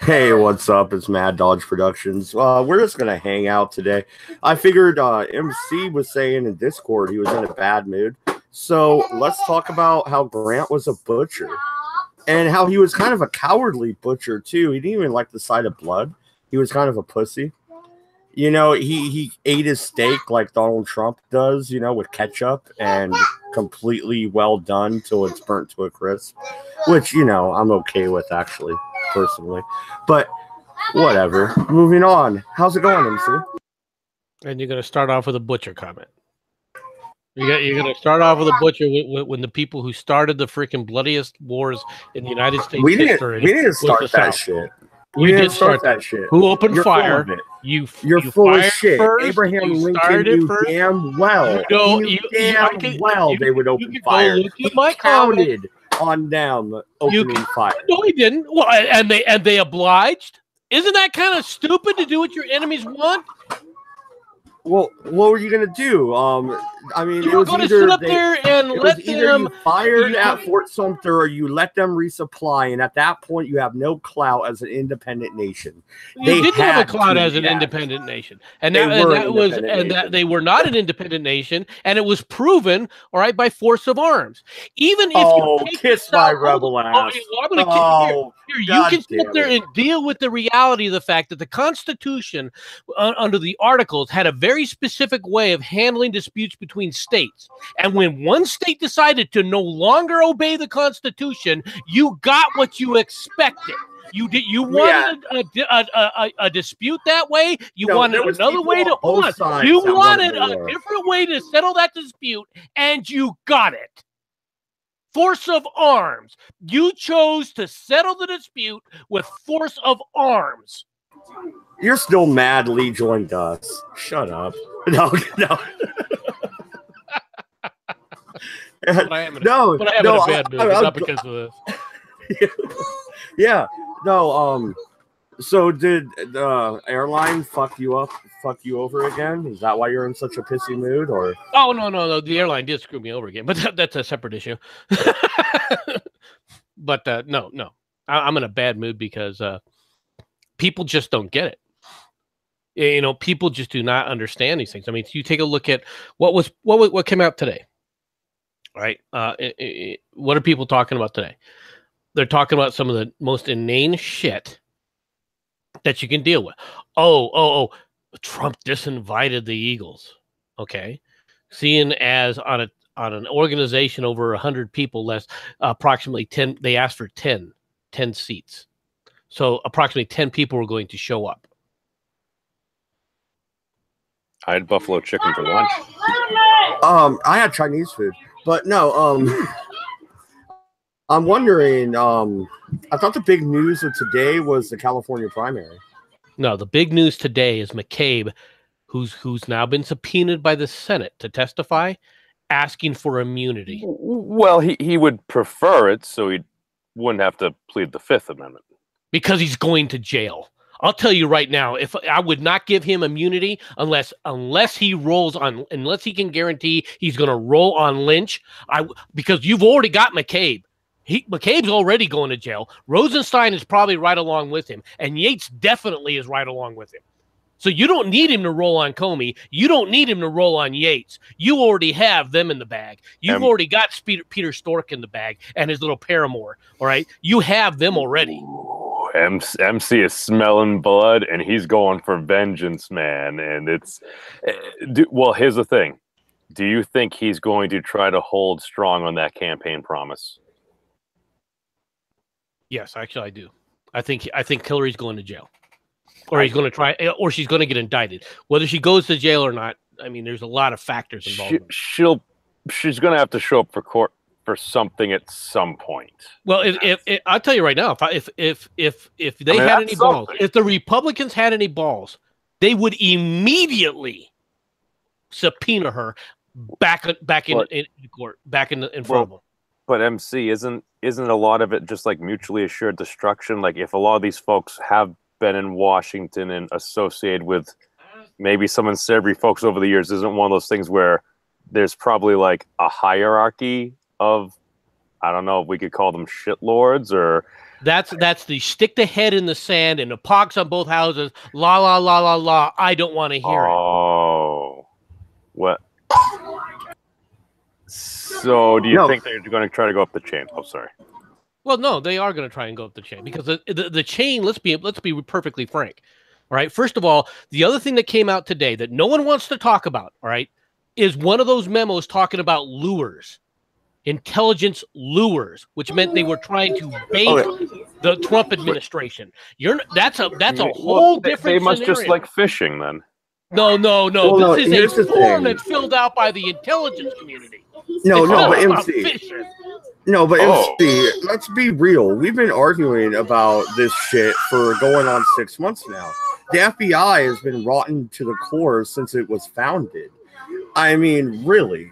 Hey, what's up? It's Mad Dodge Productions. We're just gonna hang out today. I figured MC was saying in Discord he was in a bad mood, so let's talk about how Grant was a butcher and how he was kind of a cowardly butcher too. He didn't even like the sight of blood. He was kind of a pussy. You know, he ate his steak like Donald Trump does. You know, with ketchup and completely well done till it's burnt to a crisp, which I'm okay with actually personally, but whatever. Moving on. How's it going, MC? And you're going to start off with a butcher comment. You're going to start off with a butcher when the people who started the freaking bloodiest wars in the United States history. We didn't start that shit. We did start that shit. Who opened fire? You're full of shit. First, Abraham Lincoln knew damn well. They would open fire. He counted on them opening fire. No, he didn't. Well, and they obliged. Isn't that kind of stupid to do what your enemies want? Well, what were you gonna do? I mean, you were going to sit up there and let them. Either you fired at Fort Sumter or you let them resupply, and at that point, you have no clout as an independent nation. You didn't have a clout as an independent nation, and they were not an independent nation, and it was proven, all right, by force of arms. Even if you kiss my rebel ass. You can sit there and deal with the reality of the fact that the Constitution, under the Articles, had a very specific way of handling disputes between states. And when one state decided to no longer obey the Constitution, you got what you expected. You wanted a dispute that way. You wanted another way to You wanted a different way to settle that dispute, and you got it. Force of arms. You chose to settle the dispute with force of arms. You're still mad Lee joined us. Shut up. No. But I am in a bad mood. Not because of this. Yeah. No, so did the airline fuck you over again? Is that why you're in such a pissy mood, or? Oh, no. The airline did screw me over again, but that's a separate issue. But no. I'm in a bad mood because people just don't get it. You know, people just do not understand these things. I mean, you take a look at what came out today, right? What are people talking about today? They're talking about some of the most inane shit that you can deal with. Oh, Trump disinvited the Eagles. Okay. Seeing as on an organization over 100 people, less approximately 10, they asked for 10 seats. So approximately 10 people were going to show up. I had buffalo chicken for lunch. I had Chinese food, but no, I'm wondering, I thought the big news of today was the California primary. No, the big news today is McCabe, who's now been subpoenaed by the Senate to testify, asking for immunity. Well, he would prefer it so he wouldn't have to plead the Fifth Amendment. Because he's going to jail. I'll tell you right now, if I would not give him immunity unless he can guarantee he's going to roll on Lynch, because you've already got McCabe. McCabe's already going to jail. Rosenstein is probably right along with him, and Yates definitely is right along with him. So you don't need him to roll on Comey. You don't need him to roll on Yates. You already have them in the bag. You've already got Peter Stork in the bag and his little paramour. All right, you have them already. MC is smelling blood, and he's going for vengeance, man. And well, here's the thing. Do you think he's going to try to hold strong on that campaign promise? Yes, actually, I do. I think Hillary's going to jail, or he's going to try, or she's going to get indicted. Whether she goes to jail or not, I mean, there's a lot of factors involved. She's going to have to show up for court for something at some point. Well, if I'll tell you right now, if they had any balls, if the Republicans had any balls, they would immediately subpoena her back in court, back in front of them. But MC, isn't a lot of it just like mutually assured destruction? Like if a lot of these folks have been in Washington and associated with maybe some unsavory folks over the years, isn't one of those things where there's probably like a hierarchy of, I don't know if we could call them shitlords or That's the stick the head in the sand and the pox on both houses. La la la la la. I don't want to hear it. Oh, what? So, do you think they're going to try to go up the chain? Oh, sorry. Well, no, they are going to try and go up the chain because the chain. Let's be perfectly frank. All right. First of all, the other thing that came out today that no one wants to talk about, all right, is one of those memos talking about lures. Intelligence lures, which meant they were trying to bait the Trump administration. That's a whole different. They must scenario. just like fishing then. No. Well, this is a form that's filled out by the intelligence community. But MC. MC, let's be real. We've been arguing about this shit for going on 6 months now. The FBI has been rotten to the core since it was founded. I mean, really.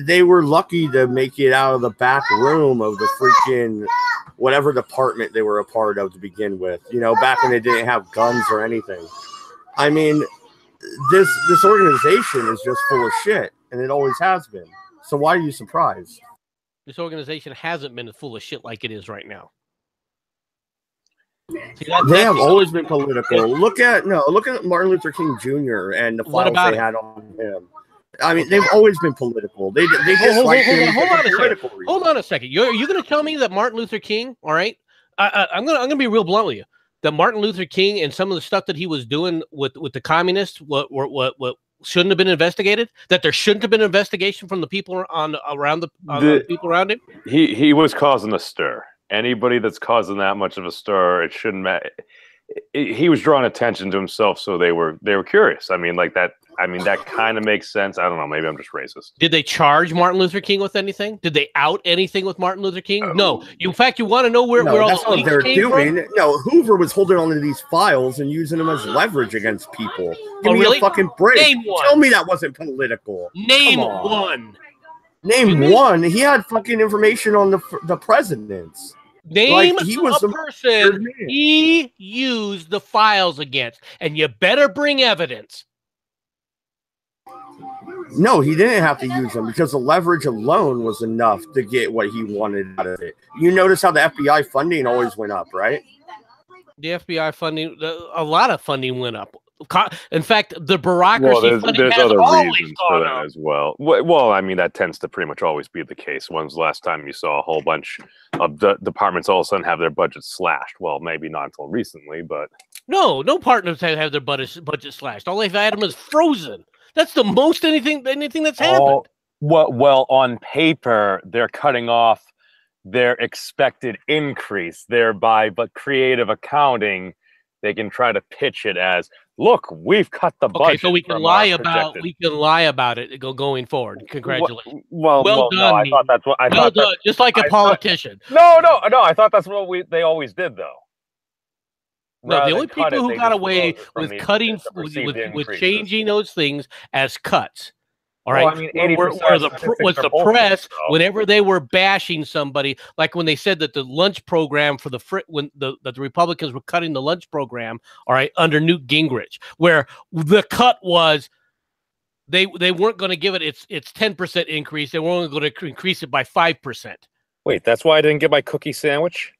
They were lucky to make it out of the back room of the freaking whatever department they were a part of to begin with. You know, back when they didn't have guns or anything. I mean, this organization is just full of shit, and it always has been. So why are you surprised? This organization hasn't been full of shit like it is right now. See, they have always been political. Look at Martin Luther King Jr. and the files they had on him. I mean, they've always been political. They just hold on a second. You're going to tell me that Martin Luther King? All right, I'm going to be real blunt with you. That Martin Luther King and some of the stuff that he was doing with the communists, what shouldn't have been investigated? That there shouldn't have been an investigation from the people around the people around him. He was causing a stir. Anybody that's causing that much of a stir, it shouldn't matter. He was drawing attention to himself, so they were curious. I mean, like that. I mean, that kind of makes sense. I don't know. Maybe I'm just racist. Did they charge Martin Luther King with anything? Did they out anything with Martin Luther King? No. In fact, you want to know where all that's the what they're doing. From? No, Hoover was holding on to these files and using them as leverage against people. Give me really? a fucking break. Name one. Tell me that wasn't political. Name one. Name one. He had fucking information on the presidents. Name a person he used the files against, and you better bring evidence. No, he didn't have to use them because the leverage alone was enough to get what he wanted out of it. You notice how the FBI funding always went up, right? The FBI funding, a lot of funding went up. In fact, the bureaucracy funding has always gone up as well. Well, I mean, that tends to pretty much always be the case. When's the last time you saw a whole bunch of the departments all of a sudden have their budgets slashed? Well, maybe not until recently, but no partners have their budget slashed. All they've had them is frozen. That's the most anything that's happened. Well, on paper, they're cutting off their expected increase thereby, but creative accounting, they can try to pitch it as, look, we've cut the budget. Okay, so we can lie about it going forward. Congratulations. Well done. No, I thought that's what I thought. Done, just like a politician. No. I thought that's what they always did, though. No, the only people who got away with cutting, with changing those things as cuts. All right, well, I mean, where the press, whenever they were bashing somebody, like when they said that the lunch program for that the Republicans were cutting the lunch program, all right, under Newt Gingrich, where the cut was they weren't going to give it its 10% increase, they were only going to increase it by 5%. Wait, that's why I didn't get my cookie sandwich?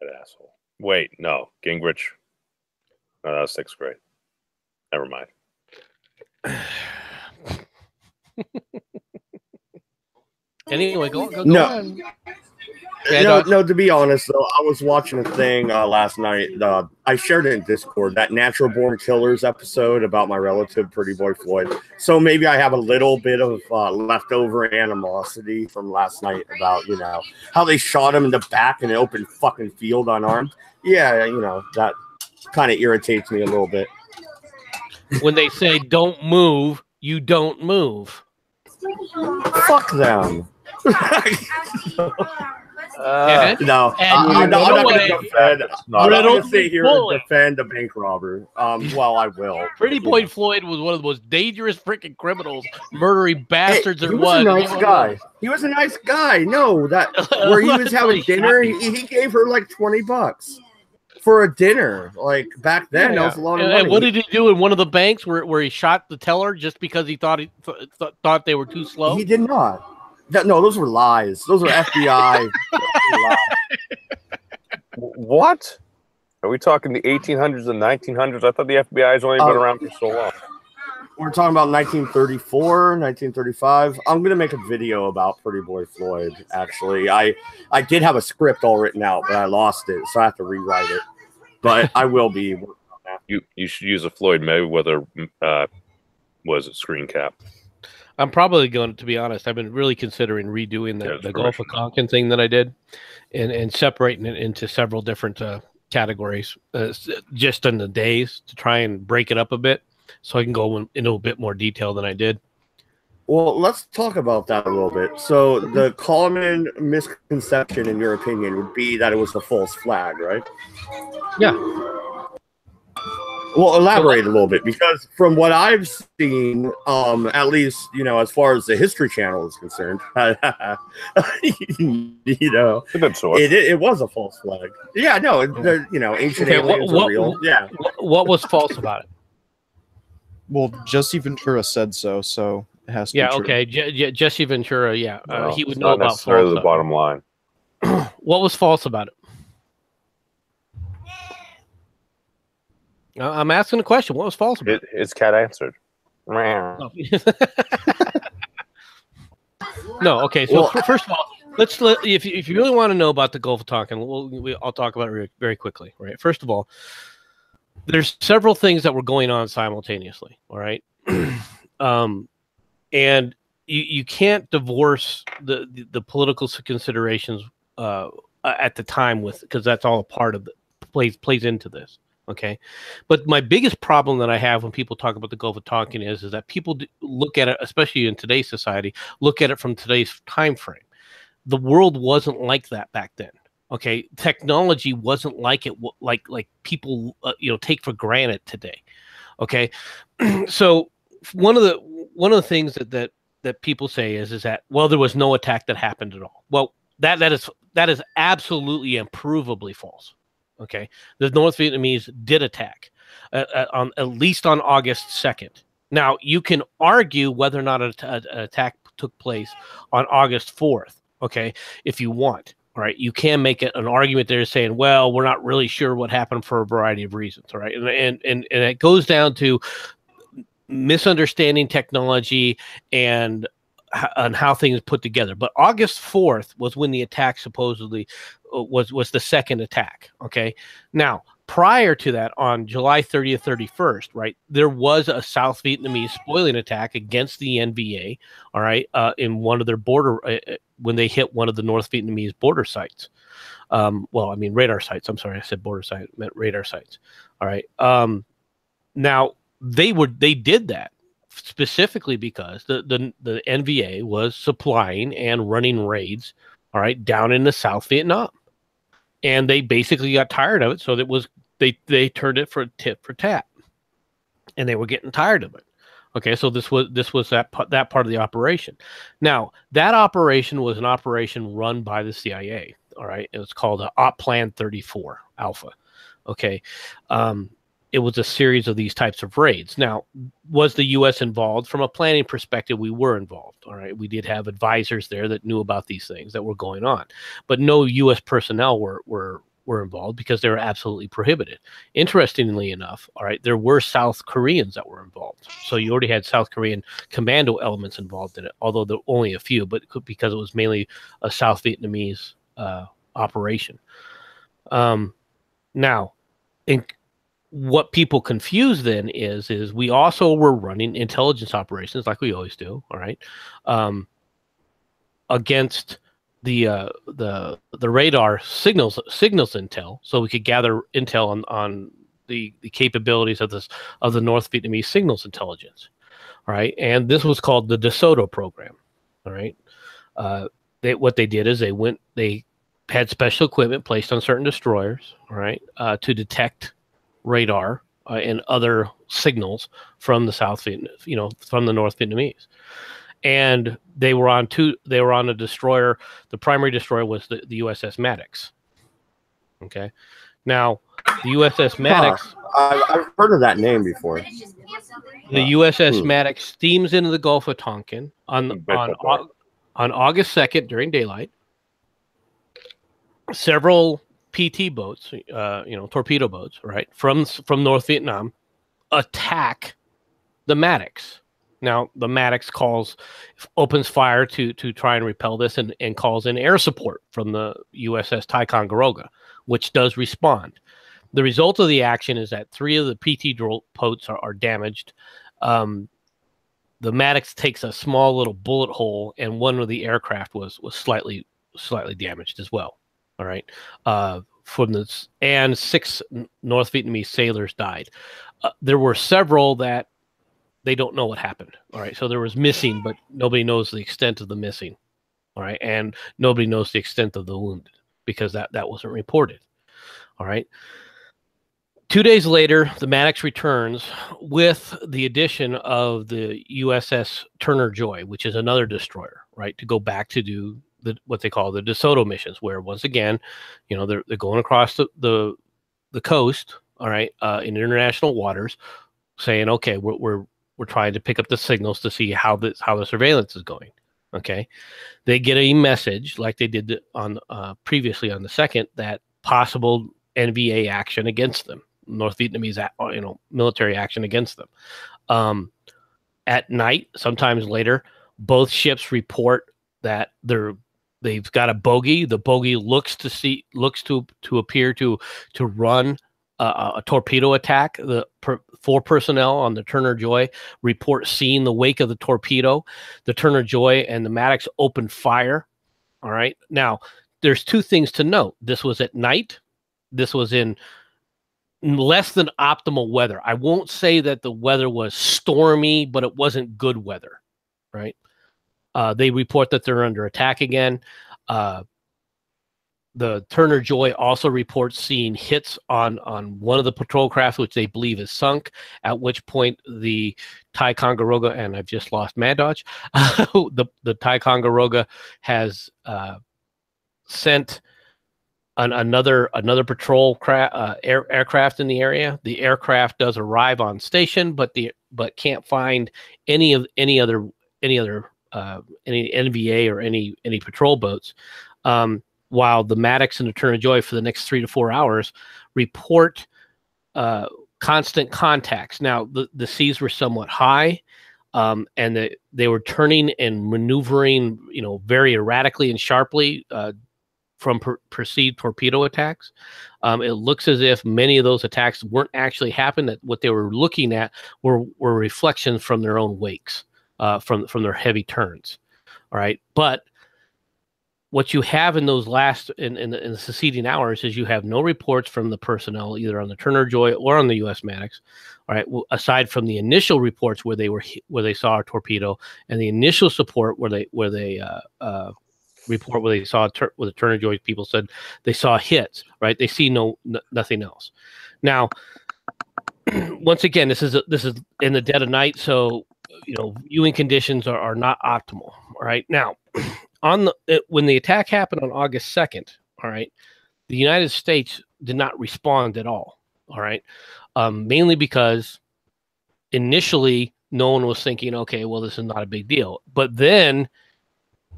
That asshole. Wait, no, Gingrich. No, that was 6th grade. Never mind. Anyway, go on. Yeah, no, to be honest, though, I was watching a thing last night. I shared it in Discord, that Natural Born Killers episode about my relative, Pretty Boy Floyd. So maybe I have a little bit of leftover animosity from last night about, how they shot him in the back in an open fucking field unarmed. Yeah, that kind of irritates me a little bit. When they say don't move, you don't move. Fuck them. No, I'm not going to sit here and defend a bank robber. Well, I will. Pretty Boy Floyd was one of the most dangerous freaking criminals, murdering bastards there was. He was a nice guy. He was a nice guy. No, where he was having dinner, he gave her like $20 for a dinner. Like back then, that was a lot of money. And what did he do in one of the banks where he shot the teller just because he thought they were too slow? He did not. No, those were lies. Those were FBI. What? Are we talking the 1800s and 1900s? I thought the FBI has only been around for so long. We're talking about 1934, 1935. I'm going to make a video about Pretty Boy Floyd, actually. I did have a script all written out, but I lost it, so I have to rewrite it. But I will be working on that. You should use a Floyd Mayweather was it screen cap. I'm probably going to be honest. I've been really considering redoing the Gulf of Tonkin thing that I did, and separating it into several different categories, just in the days to try and break it up a bit, so I can go into a bit more detail than I did. Well, let's talk about that a little bit. So the common misconception, in your opinion, would be that it was a false flag, right? Yeah. Well, elaborate a little bit, because from what I've seen, at least, as far as the History Channel is concerned, it was a false flag. Yeah, no, ancient aliens are real. Yeah. What was false about it? Well, Jesse Ventura said so it has to be true. Okay. Jesse Ventura, he would know not about necessarily the bottom line. What was false about it? I'm asking a question. What was false about it? His cat answered. No, okay. So first of all, if you really want to know about the Gulf of Tonkin, I'll talk about it very quickly. Right. First of all, there's several things that were going on simultaneously. All right, and you can't divorce the political considerations at the time because that's all a part of plays into this. Okay, but my biggest problem that I have when people talk about the Gulf of Tonkin is that people look at it, especially in today's society, look at it from today's time frame. The world wasn't like that back then. Okay, technology wasn't like it like people take for granted today. Okay, so one of the things that people say is that, well, there was no attack that happened at all. Well, that is absolutely and provably false. Okay, the North Vietnamese did attack at least on August 2nd. Now, you can argue whether or not an attack took place on August 4th, okay, if you want. All right, you can make an argument there saying, well, we're not really sure what happened for a variety of reasons. All right, and it goes down to misunderstanding technology and how things put together. But August 4th was when the attack supposedly was the second attack. Okay. Now, prior to that, on July 30th, 31st, right, there was a South Vietnamese spoiling attack against the NVA, all right, in one of their border, when they hit one of the North Vietnamese border sites. Radar sites. I'm sorry, I said border site, I meant radar sites. All right. Now, they did that specifically because the NVA was supplying and running raids, all right, down into South Vietnam. And they basically got tired of it, so they turned it for tit for tat, and they were getting tired of it. Okay, so this was that part of the operation. Now, that operation was an operation run by the CIA. All right, it was called Op Plan 34 Alpha. Okay, it was a series of these types of raids. Now, was the U.S. involved? From a planning perspective, we were involved. All right, we did have advisors there that knew about these things that were going on, but no U.S. personnel were involved because they were absolutely prohibited. Interestingly enough, all right, there were South Koreans that were involved. So you already had South Korean commando elements involved in it, although there were only a few, but because it was mainly a South Vietnamese operation. Now, what people confuse then is we also were running intelligence operations like we always do, all right, against the radar signals intel, so we could gather intel on the capabilities of the North Vietnamese signals intelligence, all right, and this was called the DeSoto program, all right. What they did is they had special equipment placed on certain destroyers, all right, to detect radar and other signals from the from the North Vietnamese, and they were on a destroyer. The primary destroyer was the USS Maddox. Okay, now the USS Maddox. I've heard of that name before. The USS Maddox steams into the Gulf of Tonkin on On August 2nd, during daylight, several PT boats, torpedo boats, right, from North Vietnam, attack the Maddox. Now, the Maddox opens fire to try and repel this and calls in air support from the USS Ticonderoga, which does respond. The result of the action is that 3 of the PT boats are damaged. The Maddox takes a small little bullet hole, and one of the aircraft was slightly damaged as well. All right, from this, and 6 North Vietnamese sailors died. There were several that they don't know what happened. All right, so there was missing, but nobody knows the extent of the missing. All right, and nobody knows the extent of the wounded because that wasn't reported. All right. 2 days later, the Maddox returns with the addition of the USS Turner Joy, which is another destroyer, right, to go back to do what they call the DeSoto missions, where once again, they're going across the coast, all right, in international waters, saying, okay, we're trying to pick up the signals to see how the surveillance is going. Okay, they get a message like they did on previously on the 2nd that possible NVA action against them. North Vietnamese, military action against them. At night, sometimes later, both ships report that they've got a bogey. The bogey looks to appear to run a torpedo attack. The 4 personnel on the Turner Joy report seeing the wake of the torpedo. The Turner Joy and the Maddox open fire. All right. Now, there's 2 things to note. This was at night. This was in less than optimal weather. I won't say that the weather was stormy, but it wasn't good weather, right? They report that they're under attack again. The Turner Joy also reports seeing hits on one of the patrol craft, which they believe is sunk, at which point the Ticonderoga, and I've just lost Mad Dodge, the Ticonderoga has sent another patrol aircraft in the area. The aircraft does arrive on station, but can't find any NVA or any patrol boats. While the Maddox and the Turner Joy for the next 3 to 4 hours report constant contacts. Now the seas were somewhat high, and they were turning and maneuvering, very erratically and sharply. From perceived torpedo attacks. It looks as if many of those attacks weren't actually happening. That what they were looking at were reflections from their own wakes, from their heavy turns. All right, but what you have in those in the succeeding hours is you have no reports from the personnel either on the Turner Joy or on the U.S. Maddox. All right, well, aside from the initial reports where they saw a torpedo and the initial support where they report where they saw where the Turner Joy people said they saw hits, right? They see nothing else. Now, once again, this is in the dead of night, so viewing conditions are not optimal. All right. Now, when the attack happened on August 2nd, all right, the United States did not respond at all. All right, mainly because initially no one was thinking, okay, well, this is not a big deal, but then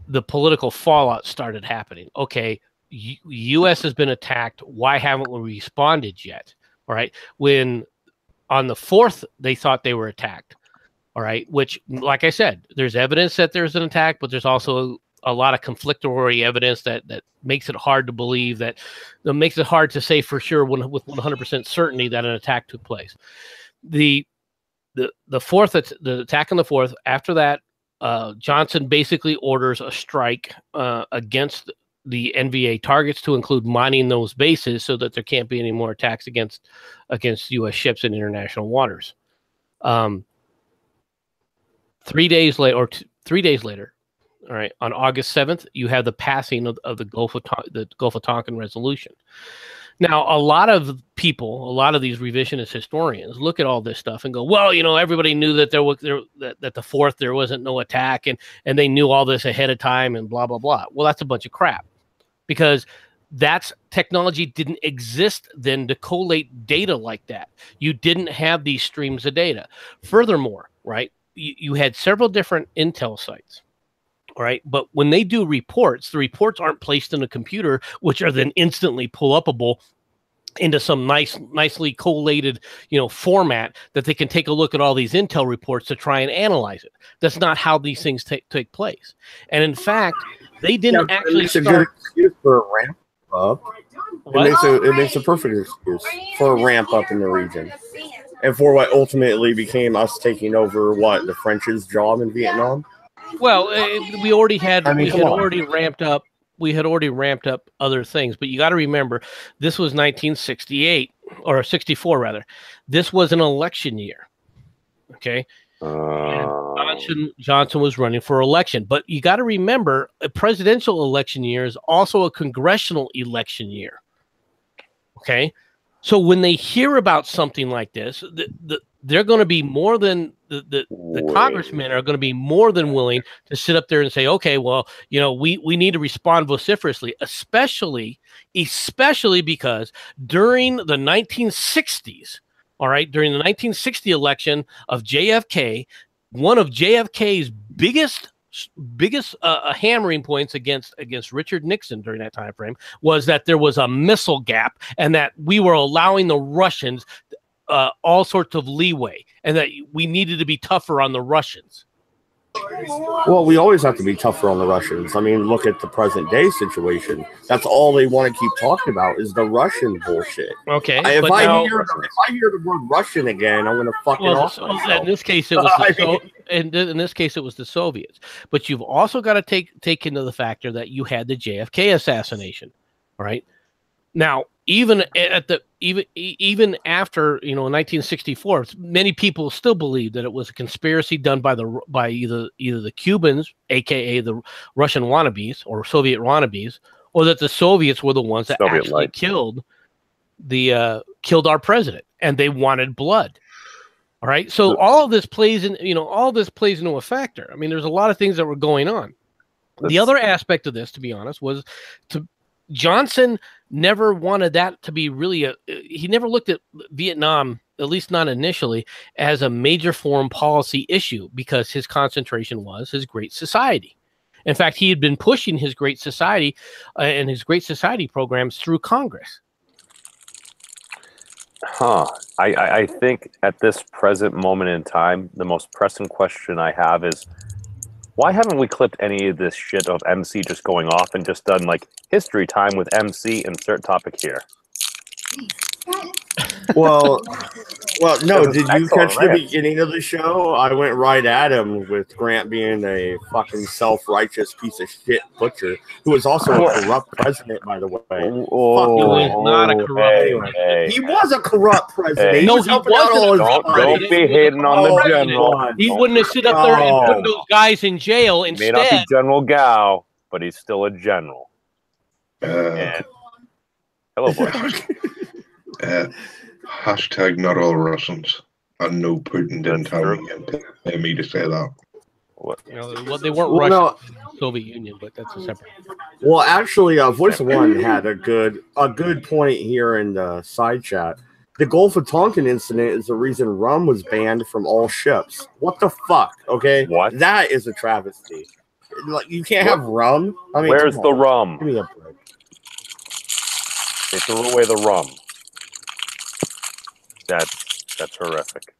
the political fallout started happening. Okay, U.S. has been attacked. Why haven't we responded yet? All right. When on the 4th, they thought they were attacked. All right. Which, like I said, there's evidence that there's an attack, but there's also a lot of conflictory evidence that makes it hard to believe that makes it hard to say for sure with 100% certainty that an attack took place. The 4th, the attack on the 4th, after that, Johnson basically orders a strike against the NVA targets to include mining those bases so that there can't be any more attacks against U.S. ships in international waters. 3 days later, all right, on August 7th, you have the passing of the Gulf of Tonkin resolution. Now, a lot of these revisionist historians look at all this stuff and go, well, everybody knew that that the 4th there wasn't no attack, and they knew all this ahead of time, and blah blah blah. Well, that's a bunch of crap, because technology didn't exist then to collate data like that. You didn't have these streams of data. Furthermore, right, you had several different intel sites. All right. But when they do reports, the reports aren't placed in a computer, which are then instantly pull-upable into some nicely collated, format that they can take a look at all these intel reports to try and analyze it. That's not how these things take place. And in fact, they didn't actually start. A good excuse for a ramp up. It makes a perfect excuse for a ramp up in the region, and for what ultimately became us taking over the French's job in Vietnam. Well, we already had already ramped up. We had already ramped up other things, but you got to remember, this was 1968 or 64 rather. This was an election year. Okay. Johnson was running for election, but you got to remember, a presidential election year is also a congressional election year. Okay. So when they hear about something like this, they're going to be more than the congressmen are going to be more than willing to sit up there and say, okay, well, we need to respond vociferously, especially because during the 1960s, all right, during the 1960 election of JFK, one of JFK's biggest hammering points against Richard Nixon during that time frame was that there was a missile gap and that we were allowing the Russians all sorts of leeway and that we needed to be tougher on the Russians. Well, we always have to be tougher on the Russians. I mean, look at the present day situation. That's all they want to keep talking about is the Russian bullshit. Okay. If I hear the word Russian again, I'm going to fucking off myself. In this case, it was in this case, it was the Soviets. But you've also got to take into the factor that you had the JFK assassination. All right. Now, even after 1964, many people still believe that it was a conspiracy done by either the Cubans, aka the Russian wannabes or Soviet wannabes, or that the Soviets were the ones that actually killed our president, and they wanted blood. All right, so all of this plays into a factor. I mean, there's a lot of things that were going on. The other aspect of this, to be honest, was Johnson never wanted that to be really he never looked at Vietnam, at least not initially, as a major foreign policy issue because his concentration was his Great Society. In fact, he had been pushing his Great Society and his Great Society programs through Congress. I think at this present moment in time, the most pressing question I have is, why haven't we clipped any of this shit of MC just going off and just done like history time with MC, insert topic here? Well, no. Did you catch the beginning of the show? I went right at him with Grant being a fucking self-righteous piece of shit butcher who was also a corrupt president, by the way. He was not a corrupt president. He was a corrupt president. Hey, he wasn't. Don't be hating on the general. He wouldn't have sit up there and put those guys in jail instead. May not be General Gao, but he's still a general. Hello, boys. Hashtag not all Russians. I know Putin didn't tell me to say that. They weren't Russian, Soviet Union, but that's a separate. Well, actually, Voice of One had a good point here in the side chat. The Gulf of Tonkin incident is the reason rum was banned from all ships. What the fuck? Okay, what? That is a travesty. Like, you can't have rum. I mean, where's the rum? Give me a break. They threw away the rum. That's horrific.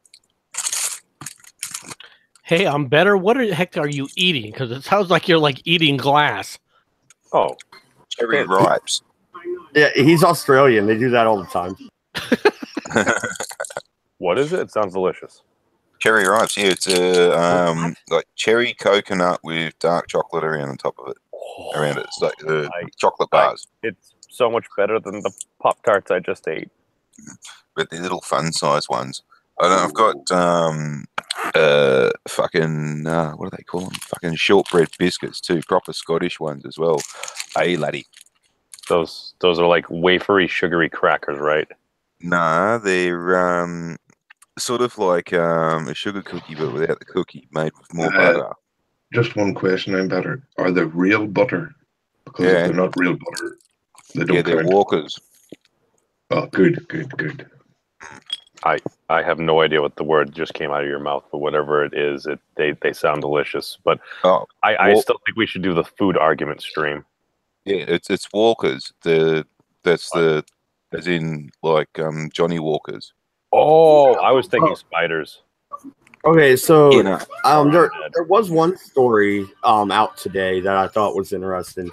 Hey, I'm better. What the heck are you eating? Because it sounds like you're like eating glass. Oh, cherry ripes. Yeah, he's Australian. They do that all the time. What is it? It sounds delicious. Cherry ripes. Yeah, it's like cherry coconut with dark chocolate around the top of it. Around it, it's like the chocolate bars. It's so much better than the Pop-Tarts I just ate. But they're little fun-sized ones. I've got fucking what do they call them? Fucking shortbread biscuits too, proper Scottish ones as well. Hey, laddie. Those are like wafery, sugary crackers, right? Nah, they're sort of like a sugar cookie, but without the cookie, made with more butter. Just one question, I'm better. Are they real butter? Because if they're not real butter, they don't they're count. Walkers. Oh, good. I have no idea what the word just came out of your mouth, but whatever it is, they sound delicious. But I still think we should do the food argument stream. Yeah, it's Walkers. As in like Johnny Walkers. Oh, I was thinking spiders. Okay, so You know. there was one story out today that I thought was interesting.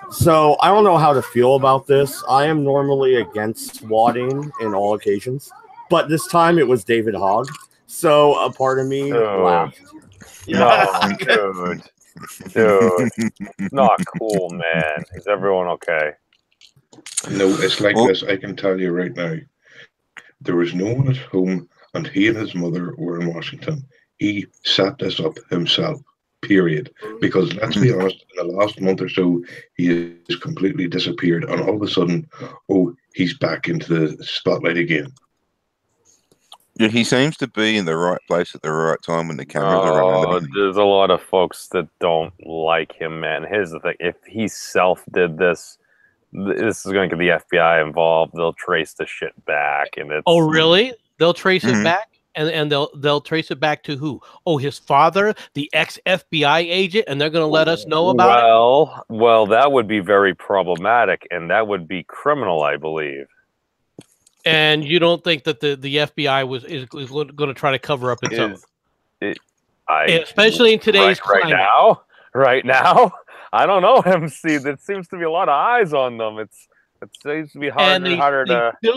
So I don't know how to feel about this. I am normally against swatting in all occasions, but this time it was David Hogg. So a part of me laughed. No, dude, not cool, man. Is everyone okay? No, it's like this. I can tell you right now. There was no one at home, and he and his mother were in Washington. He set this up himself. Period. Because let's be honest, in the last month or so, he has completely disappeared, and all of a sudden, he's back into the spotlight again. Yeah, he seems to be in the right place at the right time when the cameras are running. There's a lot of folks that don't like him, man. Here's the thing: if he self did this, this is going to get the FBI involved. They'll trace the shit back, and it's really? They'll trace it back, and they'll trace it back to who? Oh, his father, the ex-FBI agent, and they're going to let us know about it. Well, that would be very problematic, and that would be criminal, I believe. And you don't think that the FBI is going to try to cover up itself? Especially in today's climate. Right now, I don't know, MC. There seems to be a lot of eyes on them. It seems to be harder and harder to they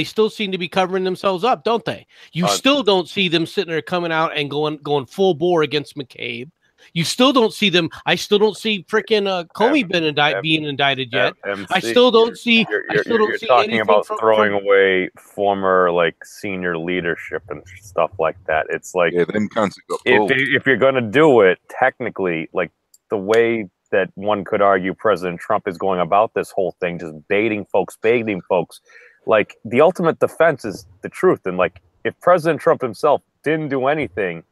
still seem to be covering themselves up, don't they? You still don't see them sitting there coming out and going full bore against McCabe. You still don't see them. I still don't see freaking Comey being indicted yet. MC, I still don't see. You're talking about throwing away former senior leadership and stuff like that. It's like them cunts got pulled. if you're gonna do it, technically, like the way that one could argue President Trump is going about this whole thing, just baiting folks. Like the ultimate defense is the truth, and like if President Trump himself didn't do anything,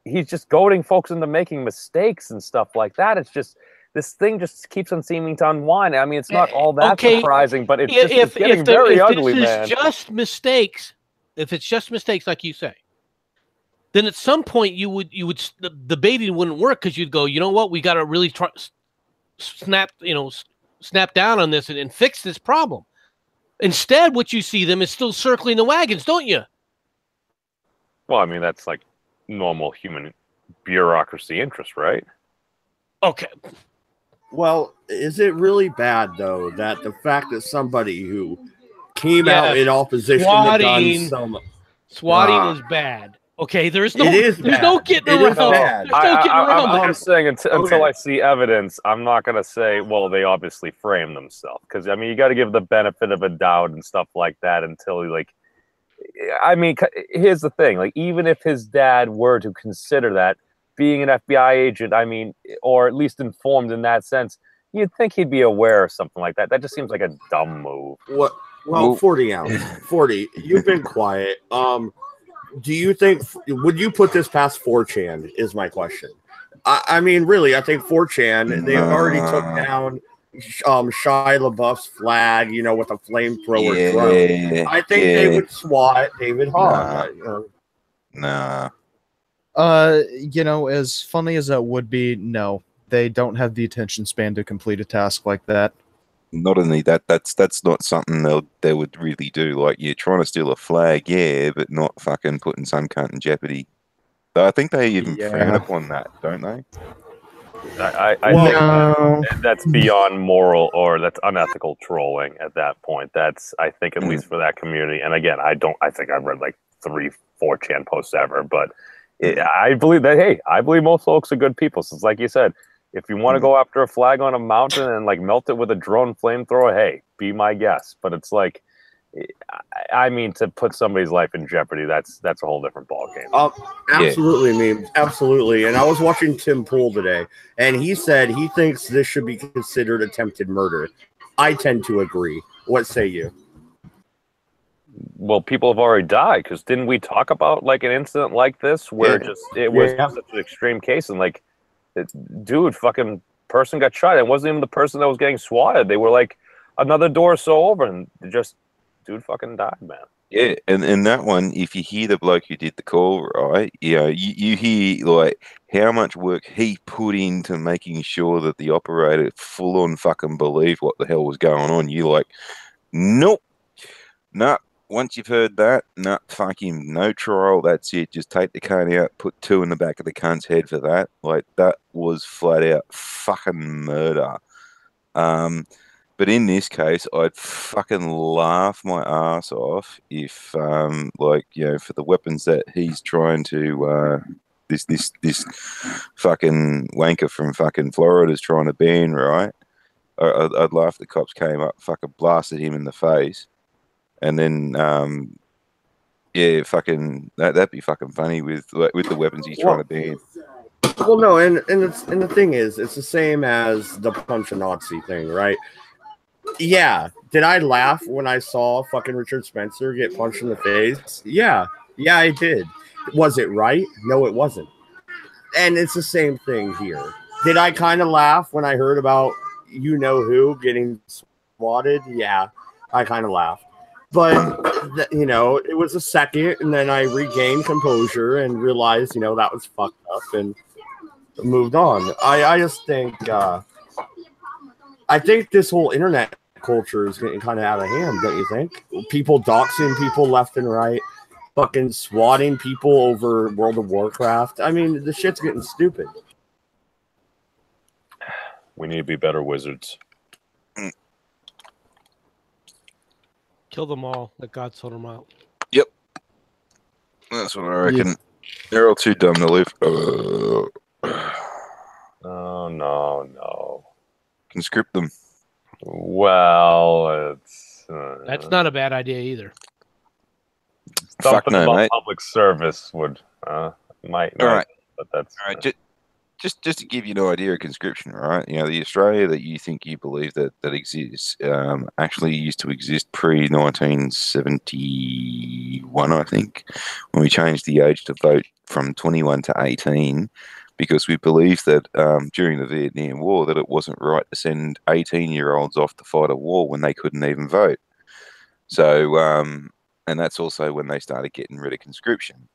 he's just goading folks into making mistakes and stuff like that. It's just this thing just keeps on seeming to unwind. I mean, it's not all that surprising, but it's getting very ugly, man. If it's just mistakes, like you say, then at some point the baiting wouldn't work because you'd go, you know what, we got to really snap down on this and fix this problem. Instead, what you see them is still circling the wagons, don't you? Well, I mean, that's like normal human bureaucracy interest, right? Okay. Well, is it really bad though that the fact that somebody who came out in opposition to swatting is bad? Okay, there's no getting around. I'm just saying until I see evidence, I'm not going to say, well, they obviously framed themselves, because I mean, you got to give the benefit of a doubt and stuff like that until I mean, here's the thing, like even if his dad were to consider that being an FBI agent, I mean, or at least informed in that sense, you'd think he'd be aware of something like that. That just seems like a dumb move. What? Well, 40 ounce. 40. You've been quiet. Do you think, would you put this past 4chan is my question. I mean, really, I think 4chan, they already took down Shia LaBeouf's flag, with a flamethrower drone. I think they would swat David Hogg. Nah. As funny as that would be, no. They don't have the attention span to complete a task like that. Not only that, that's not something they would really do. Like, you're trying to steal a flag, but not fucking putting some cunt in jeopardy. But I think they even frown upon that, don't they? I think that's beyond moral, or that's unethical trolling at that point. That's, I think, at least for that community. And again, I think I've read like 3 4chan posts ever, but I believe that, hey, I believe most folks are good people. So it's like you said, if you want to go after a flag on a mountain and melt it with a drone flamethrower, hey, be my guest. But it's like, I mean, to put somebody's life in jeopardy, that's a whole different ballgame. Absolutely, Memes. Absolutely. And I was watching Tim Pool today, and he said he thinks this should be considered attempted murder. I tend to agree. What say you? Well, people have already died, because didn't we talk about an incident like this where it was such an extreme case, and dude, fucking person got shot. It wasn't even the person that was getting swatted. They were another door or so over, and dude fucking died, man. Yeah, and in that one, if you hear the bloke who did the call, right, you hear like how much work he put into making sure that the operator full on fucking believed what the hell was going on. You like, nope, nah. Once you've heard that, nah, fuck him, no trial. That's it. Just take the cunt out, put 2 in the back of the cunt's head for that. Like that was flat out fucking murder. But in this case, I'd fucking laugh my ass off if, like, for the weapons that he's trying to, this fucking wanker from fucking Florida is trying to ban, right? I'd laugh if the cops came up, fucking blasted him in the face, and then, fucking that'd be fucking funny with the weapons he's trying to ban. Well, no, and the thing is, it's the same as the punch a Nazi thing, right? Yeah. Did I laugh when I saw fucking Richard Spencer get punched in the face? Yeah. Yeah, I did. Was it right? No, it wasn't. And it's the same thing here. Did I kind of laugh when I heard about who getting swatted? Yeah, I kind of laughed. But, it was a second, and then I regained composure and realized, that was fucked up and moved on. I just think, I think this whole internet culture is getting kind of out of hand, don't you think? People doxing people left and right, fucking swatting people over World of Warcraft. I mean, the shit's getting stupid. We need to be better wizards. Kill them all. Let God sort them out. Yep. That's what I reckon. Yeah. They're all too dumb to live. Oh, no. Conscript them. Well, it's... That's not a bad idea either. Something about mate. Public service would... might not. All right. But that's... All right, just to give you an idea of conscription, right? The Australia that you think you believe that exists actually used to exist pre-1971, I think, when we changed the age to vote from 21 to 18, because we believed that during the Vietnam War that it wasn't right to send 18-year-olds off to fight a war when they couldn't even vote. So, and that's also when they started getting rid of conscription.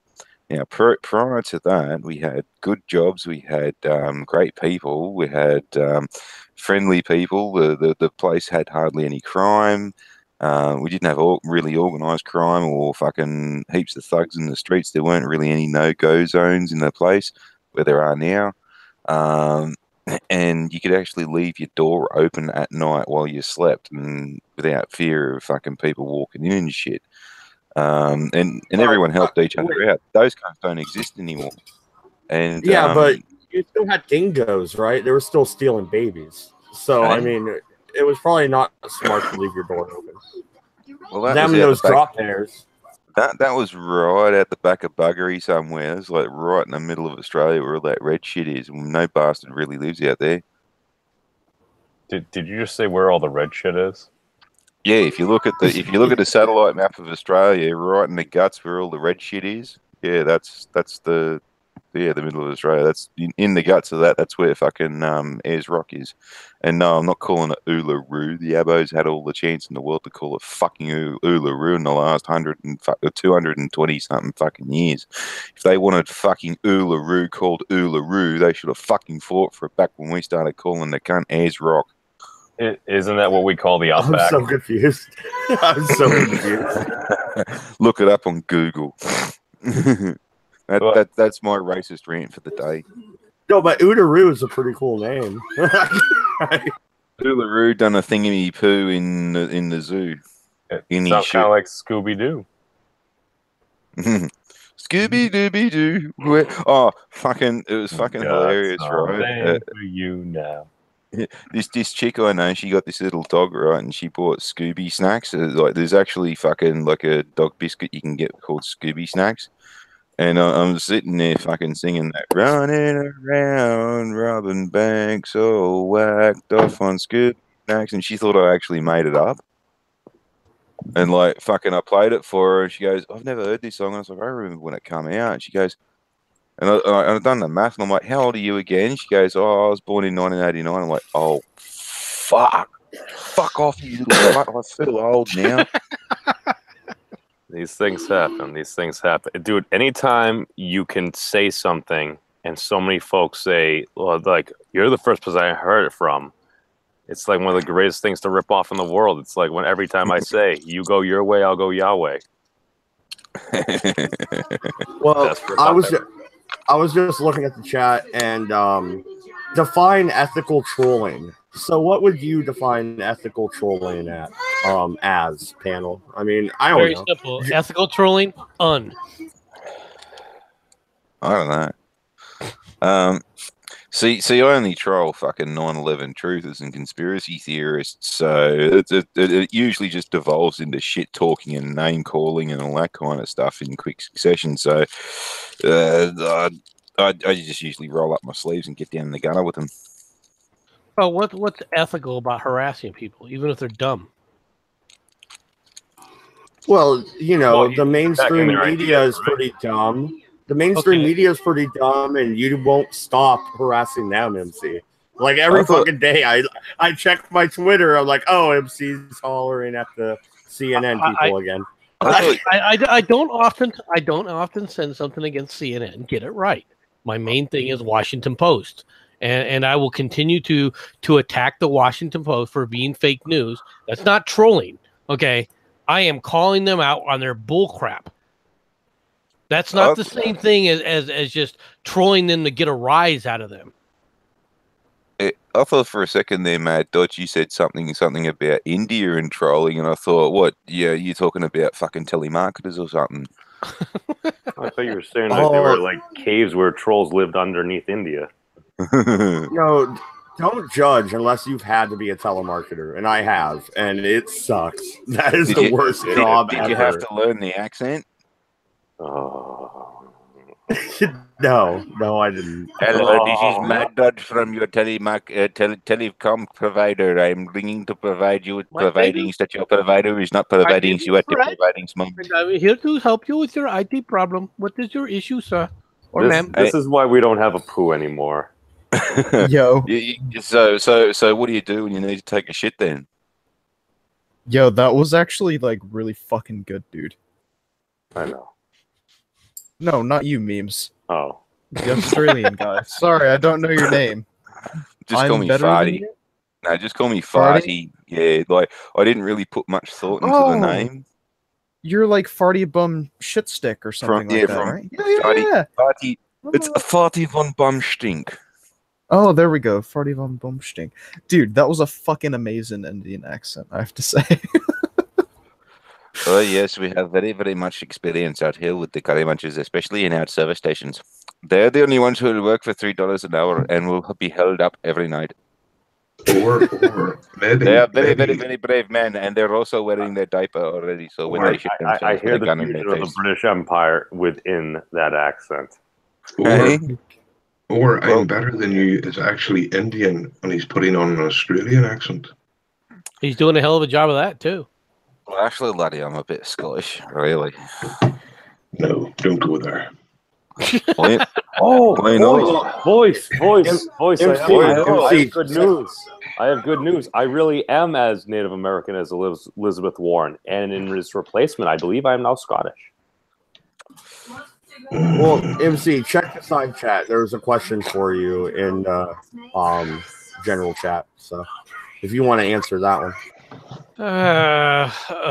Now, prior to that, we had good jobs, we had great people, we had friendly people. The place had hardly any crime. We didn't have really organised crime or fucking heaps of thugs in the streets. There weren't really any no-go zones in the place where there are now. And you could actually leave your door open at night while you slept and without fear of fucking people walking in and shit. And everyone helped each other out. Those guys don't exist anymore. And but you still had dingoes, right? They were still stealing babies. So I mean, it was probably not smart to leave your door open. Well, that them was those drop bears. That was right at the back of Buggery somewhere. It's like right in the middle of Australia where all that red shit is. No bastard really lives out there. Did you just say where all the red shit is? Yeah, if you look at the satellite map of Australia, right in the guts where all the red shit is, yeah, that's the middle of Australia. That's in the guts of that. That's where fucking Ayers Rock is. And no, I'm not calling it Uluru. The Abos had all the chance in the world to call it fucking Uluru in the last 220 something fucking years. If they wanted fucking Uluru called Uluru, they should have fucking fought for it back when we started calling the cunt Ayers Rock. Isn't that what we call the outback? I'm so confused. Look it up on Google. That's my racist rant for the day. No, but Uluru is a pretty cool name. Uluru done a thingy poo in the zoo. It sounds kind of like Scooby Doo. Scooby Dooby Doo. Oh, fucking! It was fucking hilarious, right? For you now. This chick I know, she got this little dog, right, and she bought Scooby snacks. Like, there's actually fucking like a dog biscuit you can get called Scooby snacks, and I'm sitting there fucking singing that, running around, robbing banks, all whacked off on Scooby snacks, and she thought I actually made it up. And like fucking, I played it for her, and she goes, "I've never heard this song." And I was like, "I remember when it came out." And she goes. And I've done the math, and I'm like, how old are you again? She goes, oh, I was born in 1989. I'm like, oh, fuck off, you little fuck. I feel old now. These things happen. These things happen, dude. Anytime you can say something, and so many folks say, "Well, like you're the first person I heard it from," it's like one of the greatest things to rip off in the world. It's like when every time I say, "You go your way, I'll go Yahweh." Well, That's for I was just looking at the chat and define ethical trolling. So, what would you define ethical trolling as panel? I mean, I don't Very know. simple. Ethical trolling, I don't know. See, I only troll fucking 9/11 truthers and conspiracy theorists, so it usually just devolves into shit talking and name calling and all that kind of stuff in quick succession. So I just usually roll up my sleeves and get down in the gunner with them. Well, what's ethical about harassing people, even if they're dumb? Well, you know, Well, the attacking mainstream their media ideas, is right? pretty dumb. The mainstream Okay. media is pretty dumb, and you won't stop harassing them, MC. Like every I thought- fucking day, I check my Twitter. I'm like, oh, MC's hollering at the CNN people again. I thought, I don't often send something against CNN. Get it right. My main thing is Washington Post, and I will continue to attack the Washington Post for being fake news. That's not trolling. Okay, I am calling them out on their bull crap. That's not the same thing as just trolling them to get a rise out of them. I thought for a second there, Matt, Dodge, you said something about India and trolling, and I thought, what? Yeah, you're talking about fucking telemarketers or something. I thought you were saying that there were like caves where trolls lived underneath India. No, don't judge unless you've had to be a telemarketer, and I have, and it sucks. That is the worst job Did ever. you have to learn the accent? Oh. No, I didn't. Hello, this is Matt Dodge from your telecom provider. I'm ringing to provide you with My providings that your provider is not providing you at the right. providings moment. And I'm here to help you with your IT problem. What is your issue, sir or ma'am? This is why we don't have a poo anymore. Yo, So what do you do when you need to take a shit then? yo, that was actually like really fucking good, dude. I know. No, not you, memes. Oh. The Australian guy. Sorry, I don't know your name. Just call I'm me better than Farty. you? No, just call me Farty? Farty. Yeah, like I didn't really put much thought into the name. You're like Farty Bum Shitstick or something like that, right? Yeah. Farty. It's a Farty von Bumstink. Oh, there we go. Farty von Bumstink. Dude, that was a fucking amazing Indian accent, I have to say. Oh yes, we have very, very much experience out here with the curry munchers, especially in our service stations. They're the only ones who will work for $3 an hour and will be held up every night. Or maybe They are very, very, very brave men, and they're also wearing their diaper already. So when they shit themselves, I hear with a the gun in their future of the face. British Empire within that accent. Hey? or Well- I'm better than you is actually Indian, and he's putting on an Australian accent. He's doing a hell of a job of that too. Well, actually, laddie, I'm a bit Scottish, really. No, don't go there. Why- Oh, Why not? voice. I MC. have good news. I have good news. I really am as Native American as Elizabeth Warren, and in his replacement, I believe I am now Scottish. Well, MC, check the side chat. There's a question for you in general chat. So if you want to answer that one.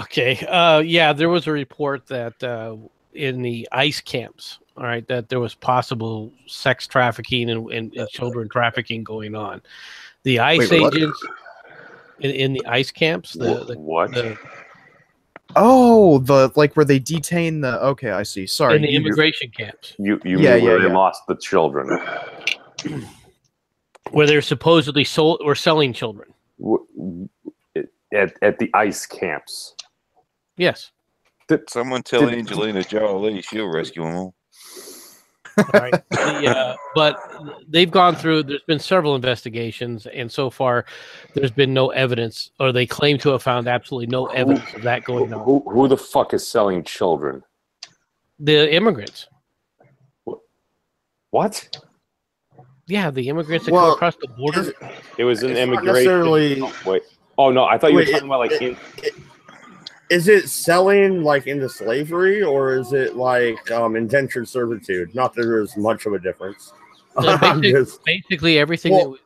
Okay. Yeah, there was a report that in the ICE camps, all right, that there was possible sex trafficking and children trafficking going on. The ICE Wait, what? agents in the ICE camps, What? Oh, the like where they detain the. Okay, I see. Sorry. in the immigration camps, You Yeah, mean where yeah. they lost the children? where they're supposedly sold or selling children. At the ICE camps. Yes. Someone tell Angelina Jolie she'll rescue them all. All right. But they've gone through, there's been several investigations, and so far there's been no evidence, or they claim to have found absolutely no evidence of that going on. Who the fuck is selling children? The immigrants. What? Yeah, the immigrants that Well, come across the border. It was an It's not immigration. necessarily- Oh, wait. Oh no, I thought you were Wait, talking about like. Is it selling like into slavery, or is it like indentured servitude? Not that there's much of a difference. Basically, everything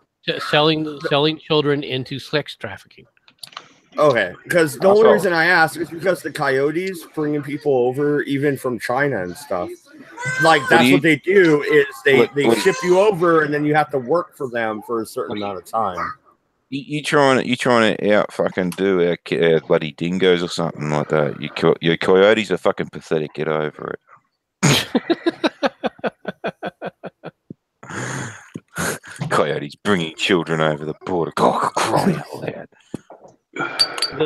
selling children into sex trafficking. Okay, because the only reason I ask is because the coyotes bringing people over, even from China and stuff. Like that's what they do is they ship you over, and then you have to work for them for a certain amount of time. You trying to out fucking do our bloody dingoes or something like that? Your coyotes are fucking pathetic. Get over it. Coyotes bringing children over the border. God, crying out loud.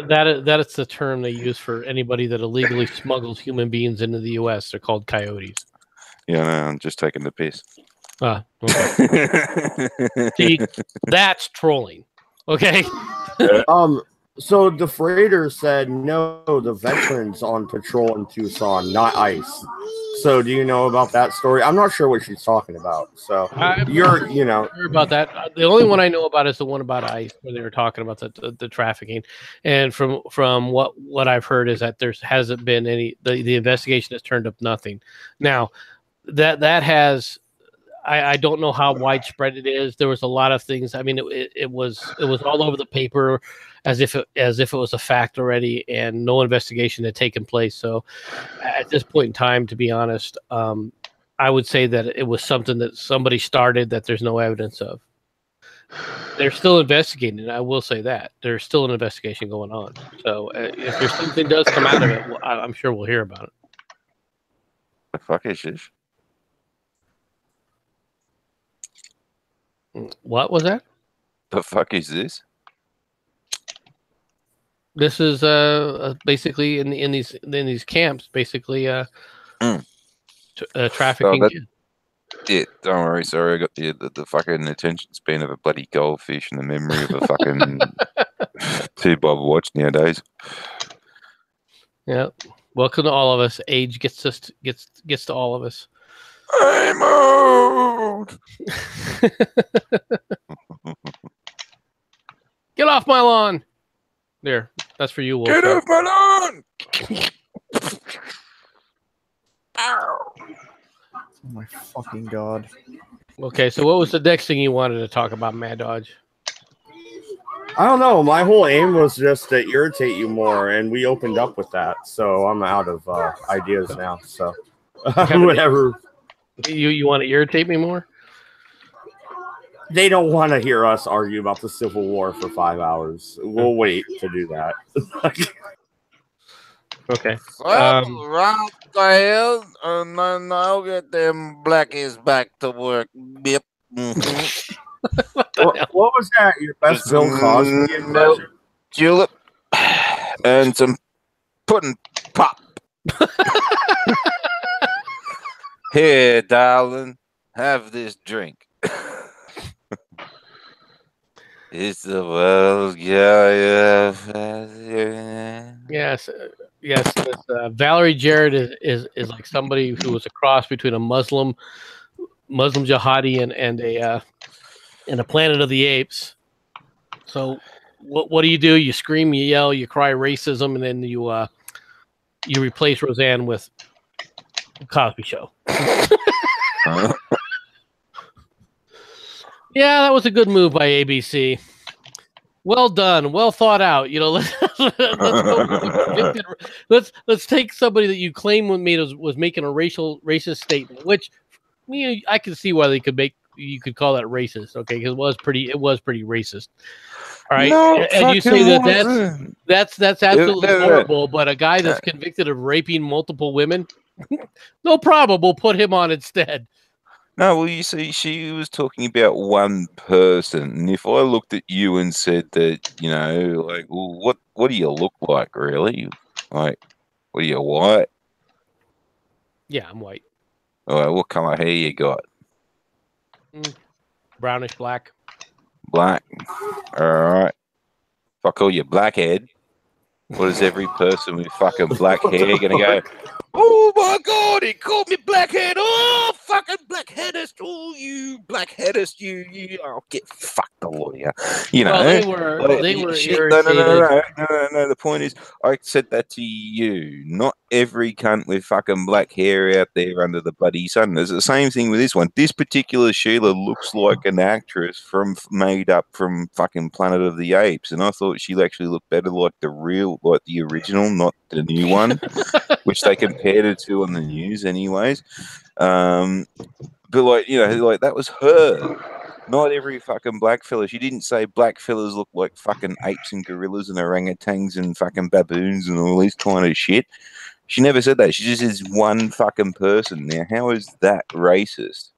That is the term they use for anybody that illegally smuggles human beings into the U.S. They're called coyotes. Yeah, no, I'm just taking the piss. Okay. See, that's trolling. Okay. So the freighter said no, the veterans on patrol in Tucson, not ICE. So do you know about that story? I'm not sure what she's talking about. So you're sure about that. The only one I know about is the one about ICE, where they were talking about the trafficking. And from what I've heard is that there hasn't been any. The investigation has turned up nothing. Now that has. I don't know how widespread it is. There was a lot of things. I mean, it was all over the paper as if it was a fact already, and no investigation had taken place. So, at this point in time, to be honest, I would say that it was something that somebody started that there's no evidence of. They're still investigating. I will say that there's still an investigation going on. So, if there's something does come out of it, I'm sure we'll hear about it. The fuck is this? What was that? The fuck is this? This is basically in these camps, basically trafficking. Yeah, don't worry. Sorry, I got the fucking attention span of a bloody goldfish and the memory of a fucking 2 bob watch nowadays. Yeah, welcome to all of us. Age gets to all of us. I'm old. Get off my lawn. There, that's for you, Wolf. Get off my lawn. Oh my fucking god. Okay, so what was the next thing you wanted to talk about, Mad Dodge? I don't know. My whole aim was just to irritate you more, and we opened up with that. So I'm out of ideas now. So whatever. You want to irritate me more? They don't want to hear us argue about the Civil War for 5 hours. We'll wait to do that. Okay. Round the hill, and then I'll get them blackies back to work. Yep. What was that? Your best Bill Cosby impression? Julep and some pudding pop. Here, darling, have this drink. It's the world's Yes. Valerie Jarrett is like somebody who was a cross between a Muslim jihadi and a Planet of the Apes. So what do? You scream, you yell, you cry racism, and then you replace Roseanne with Cosby Show. Yeah, that was a good move by ABC. Well done, well thought out. Let's take somebody that you claim was making a racist statement, which I can see why you could call that racist, okay? Because it was pretty racist. All right, no, and you say that's absolutely horrible. But a guy that's convicted of raping multiple women, no problem. We'll put him on instead. No, well, you see, she was talking about one person. And if I looked at you and said that, like, well, what do you look like, really? Like, what are you, white? Yeah, I'm white. All right, what color hair you got? Brownish black. Black. All right. If I call you Blackhead, what is every person with fucking black hair going to go, oh, my God, he called me Blackhead. Oh, fucking blackheadist, oh, you blackheadist, you, oh, get fucked, the lawyer. You know, Well, they were irritated. No. The point is, I said that to you. Not every cunt with fucking black hair out there under the bloody sun. There's the same thing with this one. This particular Sheila looks like an actress made up from fucking Planet of the Apes, and I thought she actually looked better like the original, not the new one, which they compared it to on the news, anyways. But like, you know, like that was her. Not every fucking black fella. She didn't say black fellas look like fucking apes and gorillas and orangutans and fucking baboons and all this kind of shit. She never said that. She just is one fucking person. Now, how is that racist?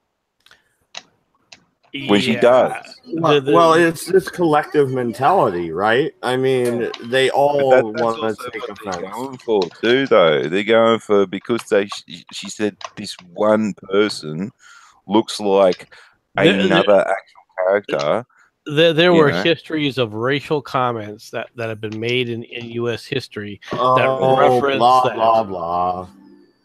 When she does. Well, it's this collective mentality, right? I mean, they all want to take offense. They're going for too, though. They're going for because she said this one person looks like another actual character. There were histories of racial comments that have been made in U.S. history that reference blah blah.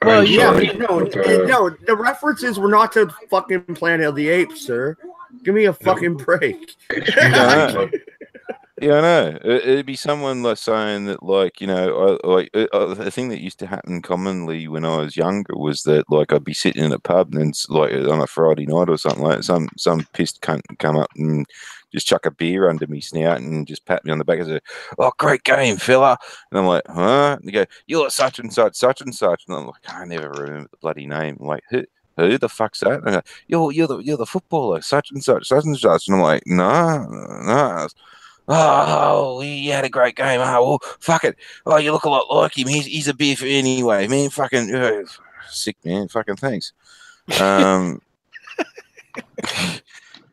Well, yeah, no, the references were not to fucking Planet of the Apes, sir. Give me a fucking break. Yeah, I know. It'd be someone like saying that, like, you know, the thing that used to happen commonly when I was younger was that, like, I'd be sitting in a pub and then, like, on a Friday night or something like that, some pissed cunt come up and just chuck a beer under me snout and just pat me on the back and say, "Oh, great game, fella." And I'm like, "Huh?" And they go, "You're such and such, such and such." And I'm like, I never remember the bloody name. I'm like, who the fuck's that? And I go, you're the footballer, such and such, such and such. And I'm like, no. Oh, he had a great game. Oh, well, fuck it. Oh, you look a lot like him. He's a biff anyway. Man, fucking sick, man. Fucking thanks.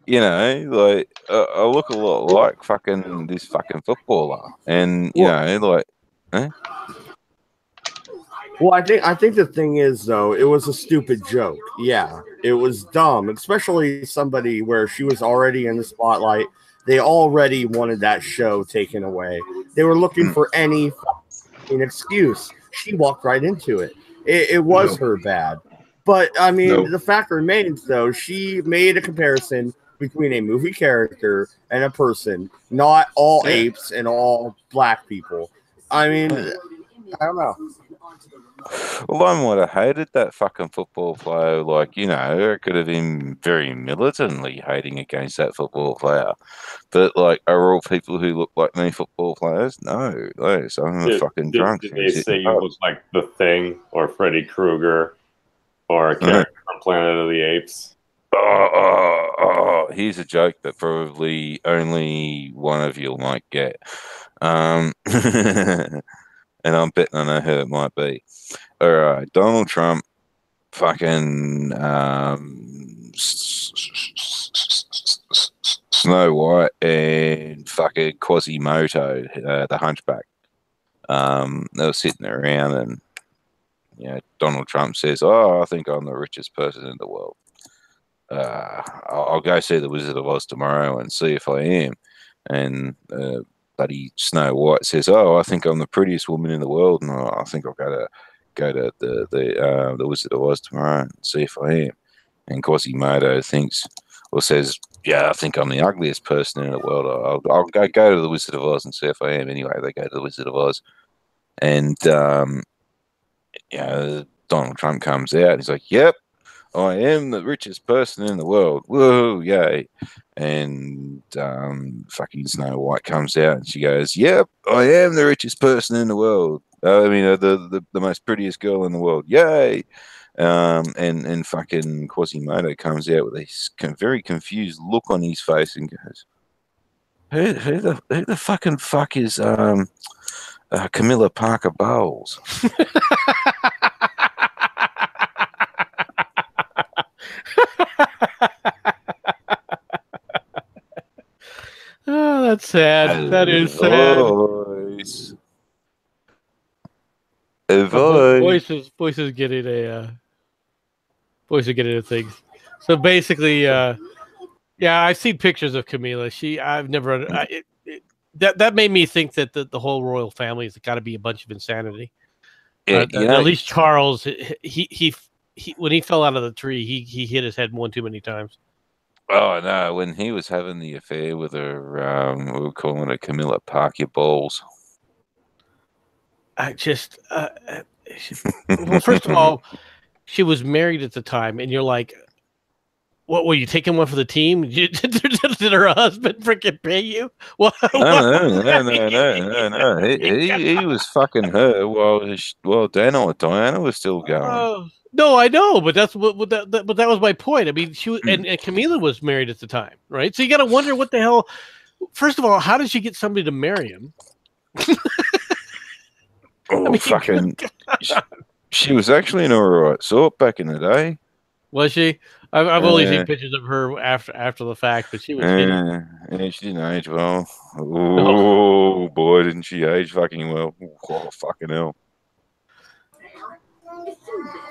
You know, like I look a lot like fucking this fucking footballer, and you know, like, eh? Well, I think the thing is, though, it was a stupid joke. Yeah, it was dumb, especially somebody where she was already in the spotlight. They already wanted that show taken away. They were looking for any fucking excuse. She walked right into it. It was her bad. But, I mean, the fact remains, though, she made a comparison between a movie character and a person, not all apes and all black people. I mean, I don't know. Well, I might have hated that fucking football player. Like, you know, I could have been very militantly hating against that football player. But, like, are all people who look like me football players? No. So I'm a fucking drunk. Did they say you look like The Thing or Freddy Krueger or a character from Planet of the Apes? Here's a joke that probably only one of you might get. And I'm betting I know who it might be. All right, Donald Trump, fucking Snow White, and fucking Quasimodo, the Hunchback. They were sitting around, and you know, Donald Trump says, "Oh, I think I'm the richest person in the world. I'll go see the Wizard of Oz tomorrow and see if I am." And bloody Snow White says, "Oh, I think I'm the prettiest woman in the world, and I think I'll go to the Wizard of Oz tomorrow and see if I am." And Quasimodo thinks or says, "Yeah, I think I'm the ugliest person in the world. I'll go to the Wizard of Oz and see if I am." Anyway, they go to the Wizard of Oz, and you know, Donald Trump comes out. And he's like, "Yep, I am the richest person in the world. Whoa, yay!" And fucking Snow White comes out and she goes, "Yep, I am the richest person in the world. I mean, the most prettiest girl in the world. Yay!" And fucking Quasimodo comes out with a very confused look on his face and goes, who the fucking fuck is Camilla Parker Bowles?" Oh, that's sad. That is sad. Voice is getting a thing. So basically, yeah, I've seen pictures of Camila. I've never. That made me think that the whole royal family has got to be a bunch of insanity. Yeah, at least Charles, he when he fell out of the tree, he hit his head one too many times. Oh no! When he was having the affair with her, we were calling her Camilla Park Your Balls. I just, well, first of all, she was married at the time, and you're like, what were you taking one for the team? Did her husband freaking pay you? What? No. He was fucking her while Diana was still going. No, I know, but that's but that was my point. I mean, she was, and Camila was married at the time, right? So you got to wonder what the hell. First of all, how did she get somebody to marry him? Oh, I mean, fucking! She was actually an alright sort back in the day. Was she? I've only seen pictures of her after the fact, but she was. Yeah, she didn't age well. Oh boy, didn't she age fucking well? Oh fucking hell!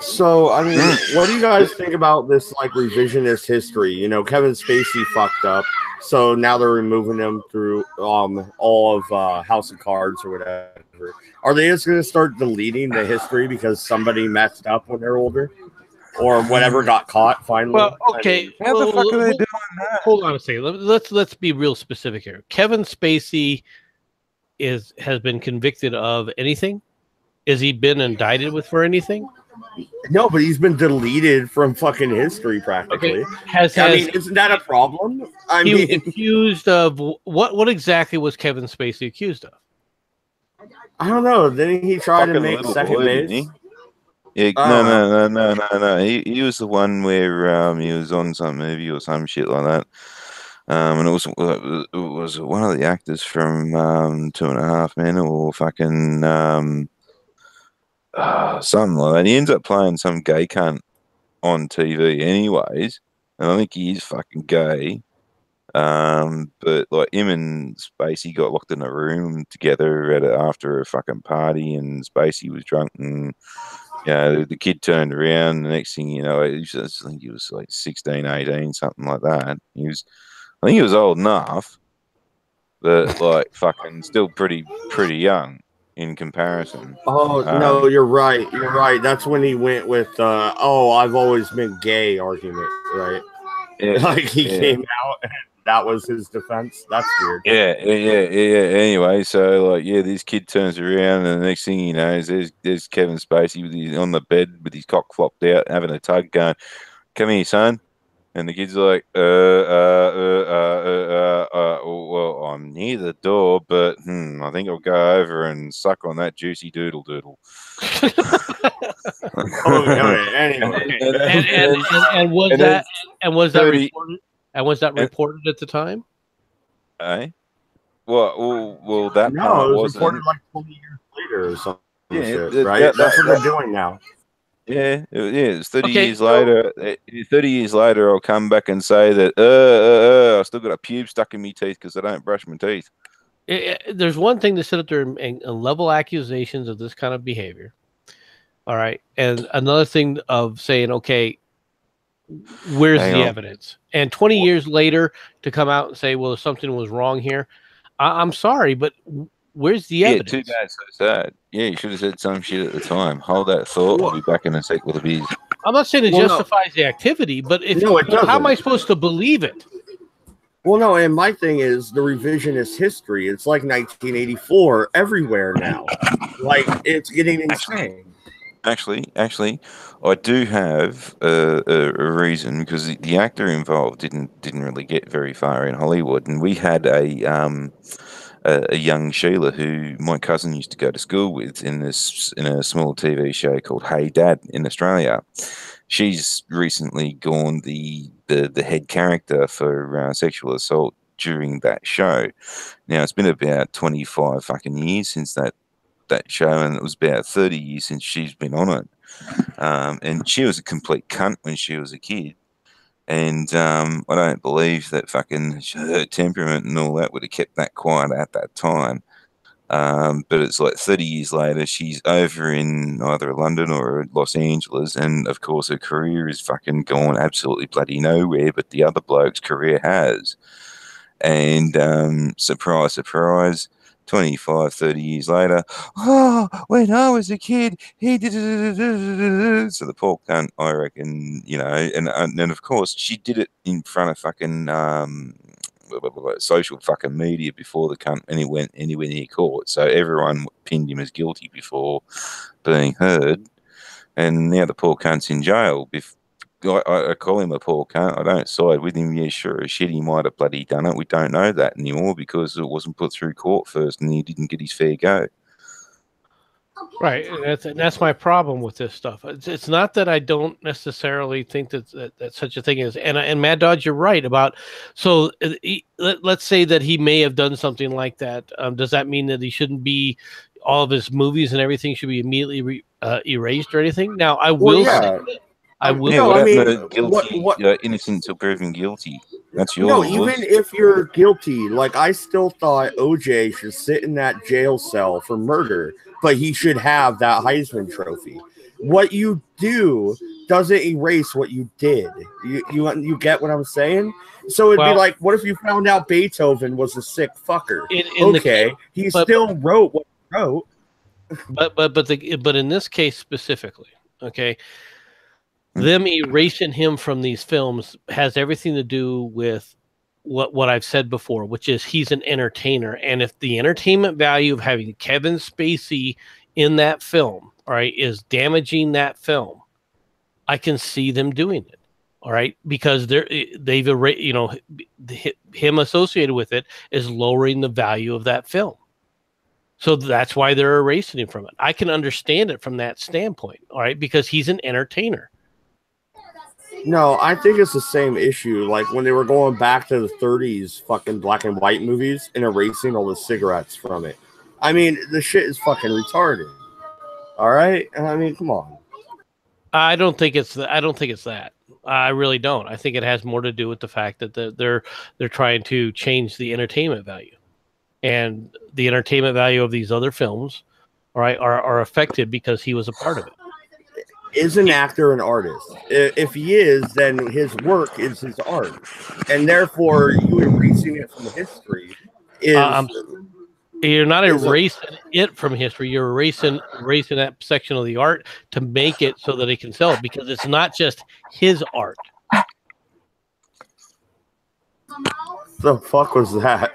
So, I mean, what do you guys think about this, like, revisionist history? You know, Kevin Spacey fucked up, so now they're removing him through all of House of Cards or whatever. Are they just going to start deleting the history because somebody messed up when they're older? Or whatever got caught finally? Well, okay. How the fuck are they doing that? Hold on a second. Let's be real specific here. Kevin Spacey has been convicted of anything? Has he been indicted for anything? No, but he's been deleted from fucking history practically. Okay. I mean, isn't that a problem? He was accused of what exactly was Kevin Spacey accused of? I don't know. Didn't he try to make second base? Yeah, no. He was the one where he was on some movie or some shit like that. And it was one of the actors from 2.5 Men or fucking something like that. He ends up playing some gay cunt on TV anyways. And I think he is fucking gay. But like him and Spacey got locked in a room together after a fucking party, and Spacey was drunk, and the kid turned around. The next thing you know, I think he was like 16, 18, something like that. I think he was old enough, but like fucking still pretty young in comparison. Oh no, you're right. You're right. That's when he went with I've always been gay argument, right? Yeah, like he came out and that was his defense. That's weird. Yeah. Anyway, so like, this kid turns around, and the next thing you know, there's Kevin Spacey on the bed with his cock flopped out, having a tug, going, "Come here, son." And the kid's like, well, I'm near the door, but I think I'll go over and suck on that juicy doodle. Anyway. And was that reported? And was that reported at the time? Eh? Well, that no, part it was wasn't. reported like 20 years later or something. Yeah, right? That's what they're doing now. Yeah, it's 30 years later. 30 years later, I'll come back and say that I still got a pube stuck in my teeth because I don't brush my teeth. There's one thing to sit up there and level accusations of this kind of behavior. All right, and another thing of saying, okay, where's the evidence? And 20 years later to come out and say, well, something was wrong here. I'm sorry, but where's the evidence? Too bad, so sad. Yeah, you should have said some shit at the time. Hold that thought. I'll be back in a sec with a bees. I'm not saying it justifies the activity, but how am I supposed to believe it? Well, no, and my thing is the revisionist history. It's like 1984 everywhere now. Like, it's getting insane. Actually, I do have a reason, because the actor involved didn't really get very far in Hollywood, and we had a young Sheila who my cousin used to go to school with in a small TV show called Hey Dad in Australia. She's recently gone the head character for sexual assault during that show. Now it's been about 25 fucking years since that show, and it was about 30 years since she's been on it. And she was a complete cunt when she was a kid. And I don't believe that fucking her temperament and all that would have kept that quiet at that time. But it's like 30 years later, she's over in either London or Los Angeles, and of course her career is fucking gone absolutely bloody nowhere, but the other bloke's career has. And surprise, surprise, 25, 30 years later, oh, when I was a kid, he did. So the poor cunt, I reckon, and of course she did it in front of fucking social fucking media before the cunt went anywhere near court. So everyone pinned him as guilty before being heard, and now the poor cunt's in jail. I call him a poor cunt. I don't side with him. Yeah, sure as shit, he might have bloody done it. We don't know that anymore because it wasn't put through court first, and he didn't get his fair go. Right, and that's my problem with this stuff. It's not that I don't necessarily think that such a thing is, and Mad Dodge, you're right about. So let's say that he may have done something like that. Does that mean that he shouldn't be? All of his movies and everything should be immediately erased or anything? Now, I will say. I will. Yeah, no, I mean, guilty, innocent until proven guilty. That's your. No, even if you're guilty, like I still thought OJ should sit in that jail cell for murder, but he should have that Heisman Trophy. What you do doesn't erase what you did. You get what I'm saying? So it'd be like, what if you found out Beethoven was a sick fucker? He still wrote what he wrote. But in this case specifically, okay. Them erasing him from these films has everything to do with what I've said before, which is he's an entertainer. And if the entertainment value of having Kevin Spacey in that film, all right, is damaging that film, I can see them doing it. All right, because they've erased, him associated with it is lowering the value of that film. So that's why they're erasing him from it. I can understand it from that standpoint, all right, because he's an entertainer. No, I think it's the same issue. Like when they were going back to the 30s fucking black and white movies and erasing all the cigarettes from it. I mean, the shit is fucking retarded. All right? I mean, come on. I don't think it's that. I really don't. I think it has more to do with the fact that they're trying to change the entertainment value. And the entertainment value of these other films, all right, are affected because he was a part of it. Is an actor an artist? If he is, then his work is his art, and therefore you erasing it from history is. You're not erasing it from history. You're erasing that section of the art to make it so that it can sell it, because it's not just his art. The fuck was that?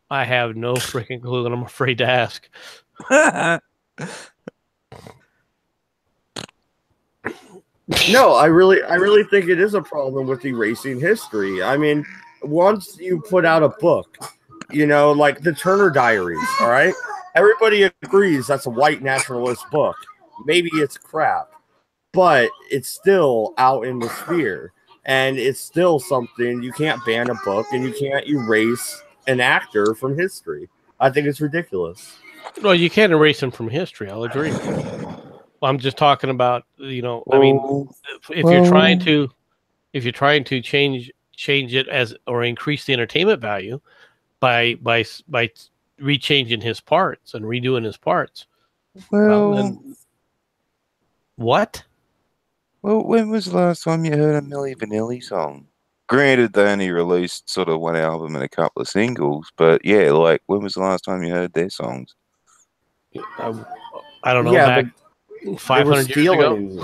I have no freaking clue, and I'm afraid to ask. No, I really think it is a problem with erasing history. I mean, once you put out a book, like the Turner Diaries, all right? Everybody agrees that's a white nationalist book. Maybe it's crap, but it's still out in the sphere, and it's still something. You can't ban a book, and you can't erase an actor from history. I think it's ridiculous. Well, you can't erase him from history. I'll agree. I'm just talking about, I mean, if you're trying to change it as or increase the entertainment value by rechanging his parts and redoing his parts. Then, what? Well, when was the last time you heard a Milli Vanilli song? Granted, they only released sort of one album and a couple of singles, but yeah, like when was the last time you heard their songs? I don't know. Yeah, 500 years ago.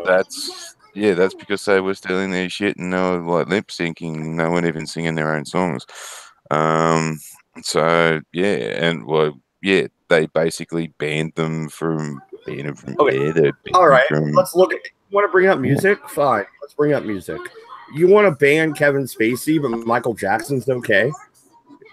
That's because they were stealing their shit and they were like lip syncing and they weren't even singing their own songs. They basically banned them from being from there. All right, let's look at. You want to bring up music? Fine, let's bring up music. You want to ban Kevin Spacey, but Michael Jackson's okay?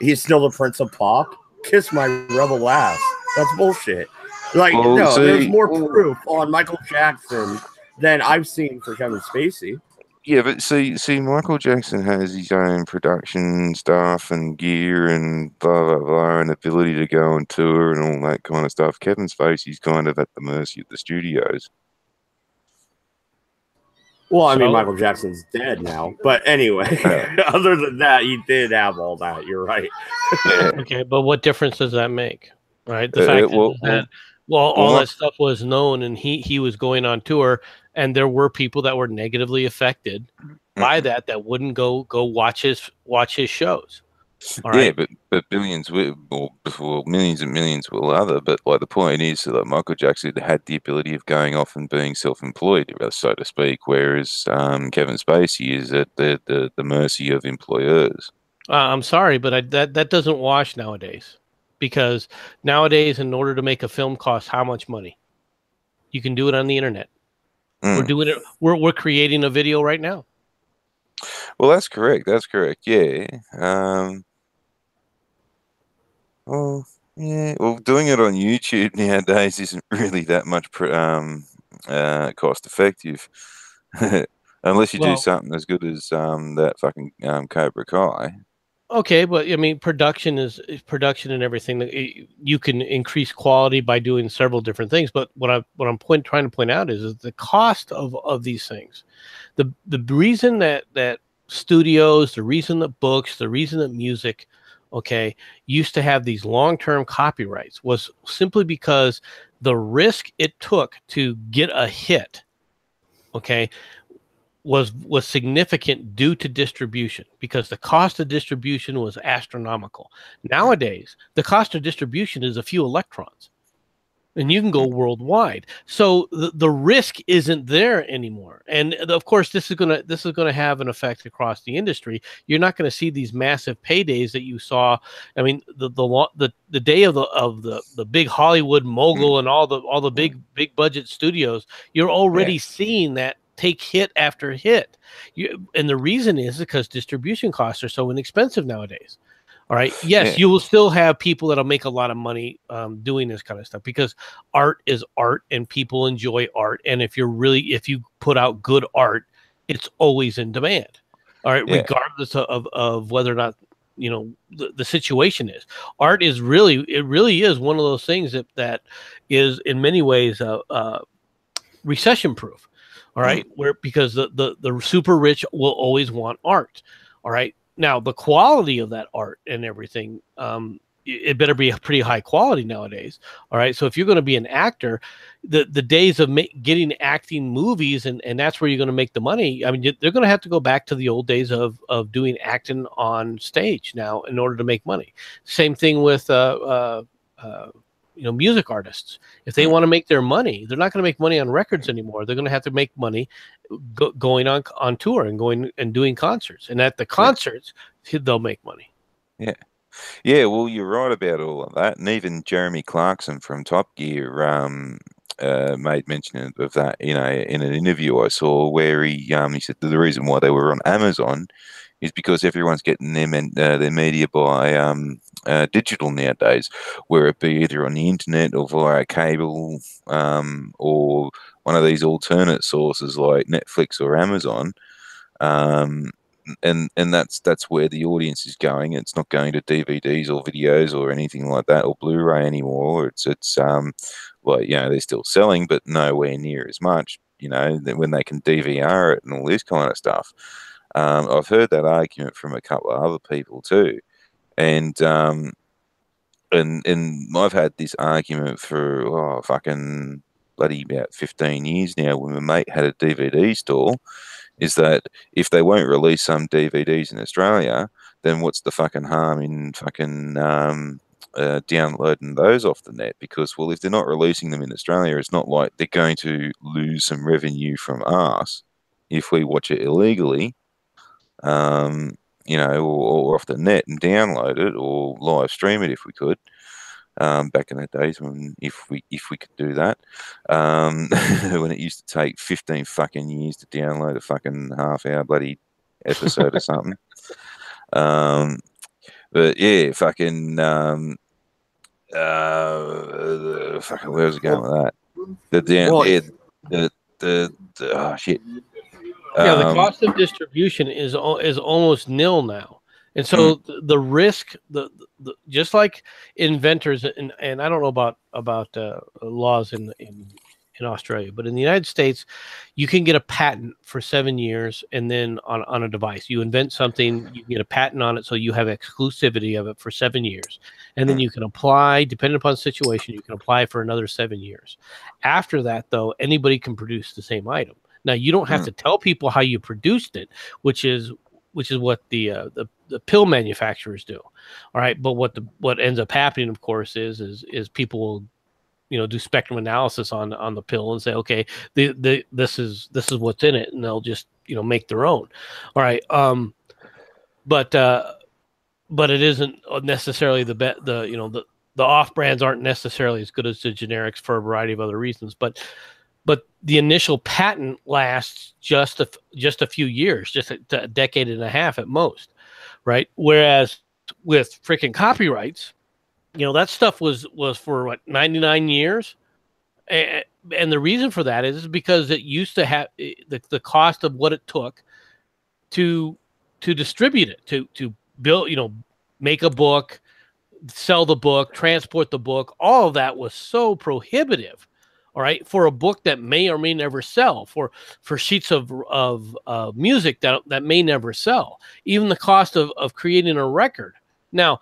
He's still the Prince of Pop? Kiss my rebel ass. That's bullshit. There's more proof on Michael Jackson than I've seen for Kevin Spacey. Yeah, but see, Michael Jackson has his own production staff and gear and blah, blah, blah, and ability to go on tour and all that kind of stuff. Kevin Spacey's kind of at the mercy of the studios. Well, I mean, Michael Jackson's dead now. But anyway, other than that, he did have all that. You're right. Okay, but what difference does that make? Right? The fact that all that stuff was known, and he was going on tour, and there were people that were negatively affected by that wouldn't go watch his shows. All right. Yeah, but billions will, or before millions and millions will other. But like the point is that Michael Jackson had the ability of going off and being self-employed, so to speak, whereas Kevin Spacey is at the mercy of employers. I'm sorry, but that doesn't wash nowadays, because nowadays, in order to make a film, costs how much money? You can do it on the internet. We're doing it. We're creating a video right now. Well, that's correct. That's correct. Yeah. Well, yeah. Well, doing it on YouTube nowadays isn't really that much cost effective, unless you do Well, something as good as that fucking Cobra Kai. okay, but I mean, production is production and everything. You can increase quality by doing several different things. But what I'm trying to point out is the cost of these things. The reason that studios, the reason that books, the reason that music, okay, used to have these long-term copyrights was simply because the risk it took to get a hit, okay, was significant due to distribution, because the cost of distribution was astronomical. Nowadays, the cost of distribution is a few electrons, and you can go worldwide. So the risk isn't there anymore. And of course, this is gonna have an effect across the industry. You're not going to see these massive paydays that you saw. I mean, the day of the big Hollywood mogul and all the big budget studios, you're already seeing that take hit after hit. And the reason is because distribution costs are so inexpensive nowadays. All right. Yes, you will still have people that'll make a lot of money doing this kind of stuff, because art is art and people enjoy art. And if you put out good art, it's always in demand. All right. Yeah. Regardless of whether or not, the situation is. Art is really is one of those things that is in many ways recession proof. All right. Because the super rich will always want art. All right. Now, the quality of that art and everything, it better be a pretty high quality nowadays. All right. So if you're going to be an actor, the days of getting acting movies and that's where you're going to make the money. I mean, they're going to have to go back to the old days of doing acting on stage now in order to make money. Same thing with music artists. If they want to make their money, they're not going to make money on records anymore. They're going to have to make money going on tour and going and doing concerts. And at the concerts, they'll make money. Yeah. Yeah, well, you're right about all of that. And even Jeremy Clarkson from Top Gear made mention of that, in an interview I saw where he said that the reason why they were on Amazon is because everyone's getting their media by digital nowadays, where it be either on the internet or via cable, or one of these alternate sources like Netflix or Amazon, and that's where the audience is going. It's not going to DVDs or videos or anything like that, or Blu-ray anymore. It's they're still selling, but nowhere near as much. When they can DVR it and all this kind of stuff. I've heard that argument from a couple of other people too, and I've had this argument for fucking bloody about 15 years now. When my mate had a DVD store, is that if they won't release some DVDs in Australia, then what's the fucking harm in fucking downloading those off the net? Because, well, if they're not releasing them in Australia, it's not like they're going to lose some revenue from us if we watch it illegally. Or off the net and download it or live stream it if we could. Back in the days when if we could do that, when it used to take 15 fucking years to download a fucking half-hour bloody episode or something. But yeah, fucking fucking where was it going with that? Oh shit. Yeah, the cost of distribution is almost nil now, and so the risk, the just like inventors, and I don't know about laws in Australia, but in the United States, you can get a patent for 7 years, and then on a device, you invent something, you get a patent on it, so you have exclusivity of it for 7 years, and then you can apply, depending upon the situation, you can apply for another 7 years. After that, though, anybody can produce the same item. Now, you don't have to tell people how you produced it, which is what the the pill manufacturers do. All right, but what ends up happening, of course, is people will, you know, do spectrum analysis on the pill and say, okay, this is what's in it, and they'll just, you know, make their own. All right, but it isn't necessarily the off brands aren't necessarily as good as the generics for a variety of other reasons, but the initial patent lasts just a few years, just a decade and a half at most, right? Whereas with freaking copyrights, you know, that stuff was for what, 99 years, and the reason for that is because it used to have the cost of what it took to distribute it, to build, you know, make a book, sell the book, transport the book. All of that was so prohibitive. All right, for a book that may or may never sell, for sheets of music that may never sell, even the cost of creating a record. Now,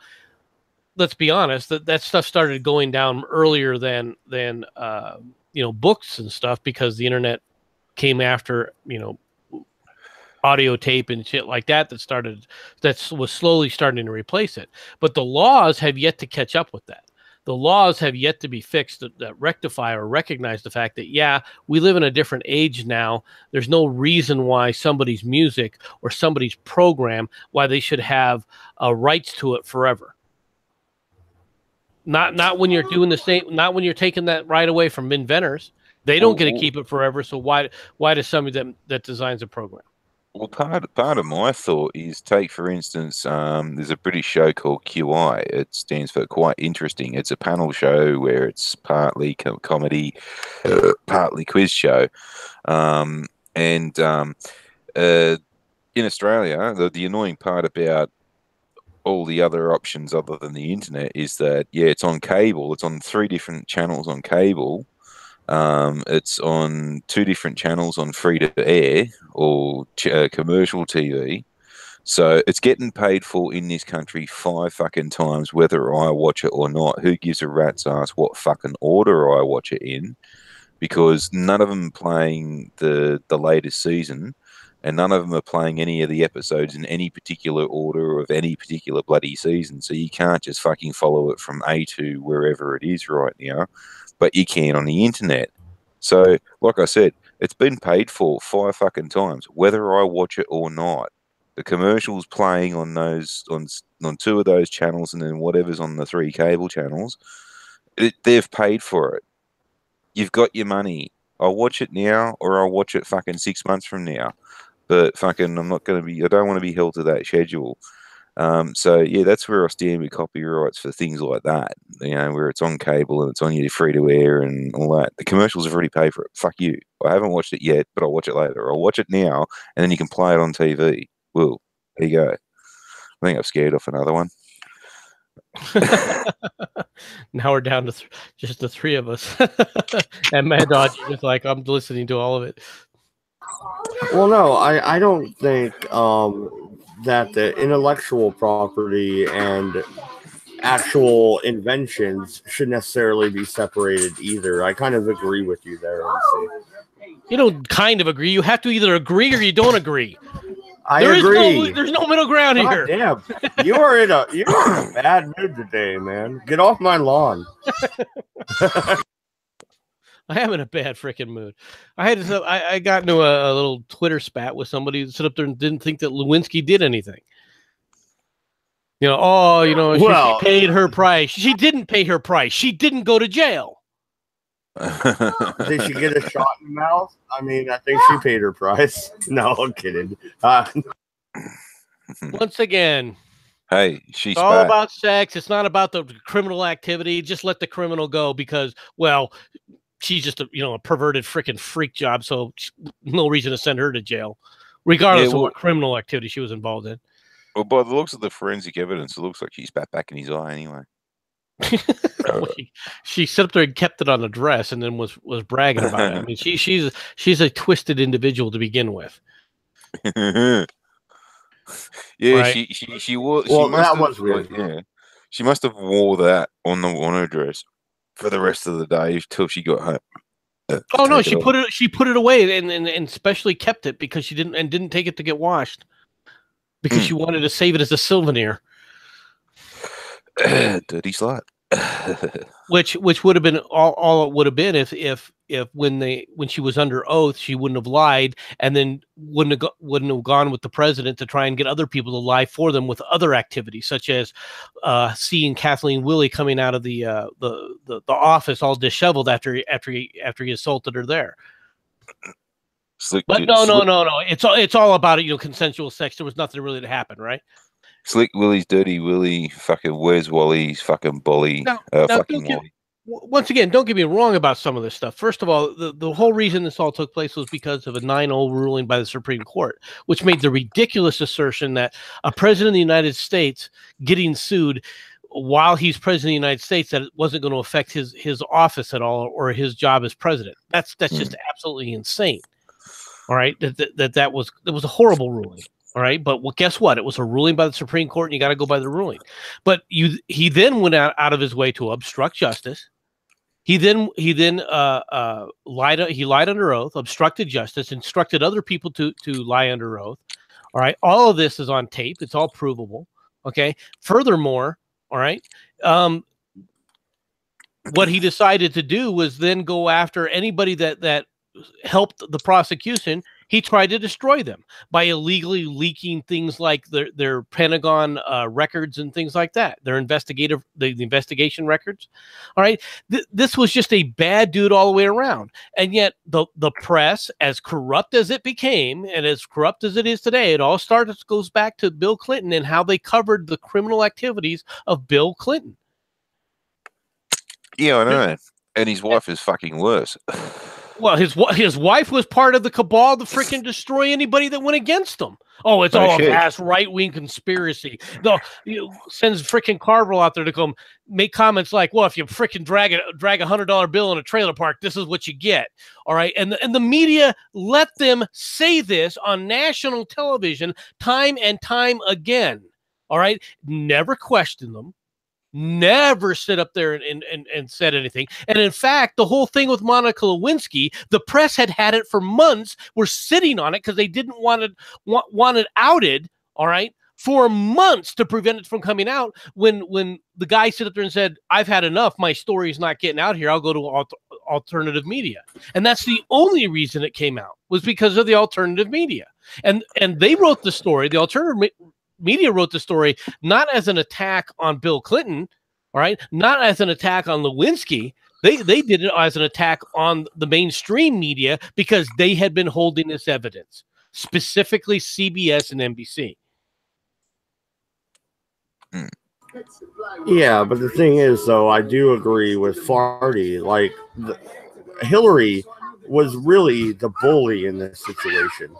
let's be honest, that stuff started going down earlier than you know, books and stuff, because the internet came after, you know, audio tape and shit like that was slowly starting to replace it. But the laws have yet to catch up with that. The laws have yet to be fixed that rectify or recognize the fact that, yeah, we live in a different age now. There's no reason why somebody's music or somebody's program, why they should have rights to it forever. Not when you're doing the same. Not when you're taking that right away from inventors. They don't get to keep it forever. So why does somebody that designs a program? Well, part of my thought is, take for instance, there's a British show called QI. It stands for Quite Interesting. It's a panel show where it's partly comedy, partly quiz show, and in Australia, the annoying part about all the other options other than the internet is that, yeah, it's on cable. It's on 3 different channels on cable. It's on 2 different channels on free to air or commercial TV. So it's getting paid for in this country 5 fucking times, whether I watch it or not. Who gives a rat's ass what fucking order I watch it in? Because none of them are playing the latest season, and none of them are playing any of the episodes in any particular order of any particular bloody season. So you can't just fucking follow it from A to wherever it is right now, but you can on the internet. So, like I said, it's been paid for 5 fucking times, whether I watch it or not. The commercials playing on those on 2 of those channels, and then whatever's on the 3 cable channels, they've paid for it. You've got your money. I'll watch it now, or I'll watch it fucking 6 months from now. But fucking, I don't want to be held to that schedule. So yeah, that's where I stand with copyrights for things like that. You know, where it's on cable and it's on your free to air and all that. The commercials have already paid for it. Fuck you. I haven't watched it yet, but I'll watch it later. I'll watch it now, and then you can play it on TV. Well, there you go. I think I've scared off another one. Now we're down to just the 3 of us, and Mad Dodge is just like, I'm listening to all of it. Well, no, I don't think that the intellectual property and actual inventions should necessarily be separated either. I kind of agree with you there, MC. You don't kind of agree. You have to either agree or you don't agree. I agree. There's no middle ground here. Damn, you're in a bad mood today, man. Get off my lawn. I am in a bad freaking mood. I got into a little Twitter spat with somebody who stood up there and didn't think that Lewinsky did anything. You know, she paid her price. She didn't pay her price. She didn't go to jail. Did she get a shot in the mouth? I mean, I think she paid her price. No, I'm kidding. Once again, hey, she's all about sex. It's not about the criminal activity. Just let the criminal go because, well, she's just a perverted freaking freak job. So no reason to send her to jail, regardless of what criminal activity she was involved in. Well, by the looks of the forensic evidence, it looks like she spat back in his eye anyway. She sat up there and kept it on a dress, and then was bragging about it. I mean, she's a twisted individual to begin with. Yeah, right? she was. Well, that was weird. Yeah, she must have wore that on her dress for the rest of the day till she got home. Oh no, she put it away and especially kept it because she didn't take it to get washed. because she wanted to save it as a souvenir. Dirty slut. which would have been all it would have been if when she was under oath, she wouldn't have lied, and then wouldn't have gone with the president to try and get other people to lie for them with other activities, such as seeing Kathleen Willey coming out of the office all disheveled after he assaulted her there. But no. It's all about it. Consensual sex. There was nothing really that happened, right? Slick Willie's Dirty Willie, fucking Where's Wally's fucking Bolly, fucking Wally. Once again, don't get me wrong about some of this stuff. First of all, the whole reason this all took place was because of a 9-0 ruling by the Supreme Court, which made the ridiculous assertion that a president of the United States getting sued while he's president of the United States, that it wasn't going to affect his office at all or his job as president. That's just absolutely insane. All right, that was a horrible ruling. All right, but guess what? It was a ruling by the Supreme Court, and you got to go by the ruling. But he then went out of his way to obstruct justice. He then lied. He lied under oath, obstructed justice, instructed other people to lie under oath. All right, all of this is on tape. It's all provable. Okay. Furthermore, all right, what he decided to do was then go after anybody that helped the prosecution. He tried to destroy them by illegally leaking things like their Pentagon records and things like that, the investigation records. All right. This was just a bad dude all the way around. And yet the press, as corrupt as it became and as corrupt as it is today, it all goes back to Bill Clinton and how they covered the criminal activities of Bill Clinton. Yeah, I know. And his wife is fucking worse. Well, his wife was part of the cabal to freaking destroy anybody that went against them. Oh, it's all a vast right-wing conspiracy. Sends freaking Carville out there to come make comments like, well, if you freaking drag a $100 bill in a trailer park, this is what you get. All right. And the media let them say this on national television time and time again. All right. Never question them. Never sit up there and said anything. And in fact, the whole thing with Monica Lewinsky, the press had it for months. Were sitting on it because they didn't want it outed. All right, for months to prevent it from coming out. When the guy stood up there and said, "I've had enough. My story's not getting out here. I'll go to alternative media." And that's the only reason it came out, was because of the alternative media. And they wrote the story. The alternative media wrote the story not as an attack on Bill Clinton, all right, not as an attack on Lewinsky. They did it as an attack on the mainstream media because they had been holding this evidence, specifically CBS and NBC. Yeah, but the thing is, though, I do agree with Farty. Like, Hillary was really the bully in this situation.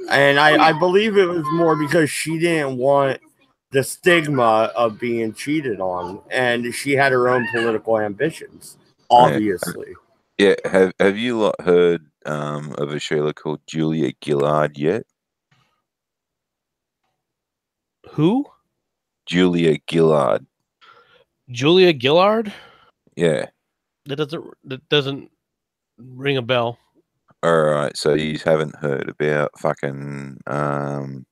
And I believe it was more because she didn't want the stigma of being cheated on, and she had her own political ambitions, obviously. Yeah, have you lot heard of a Sheila called Julia Gillard yet? Who? Julia Gillard. Julia Gillard? Yeah. That doesn't ring a bell. All right, so you haven't heard about fucking our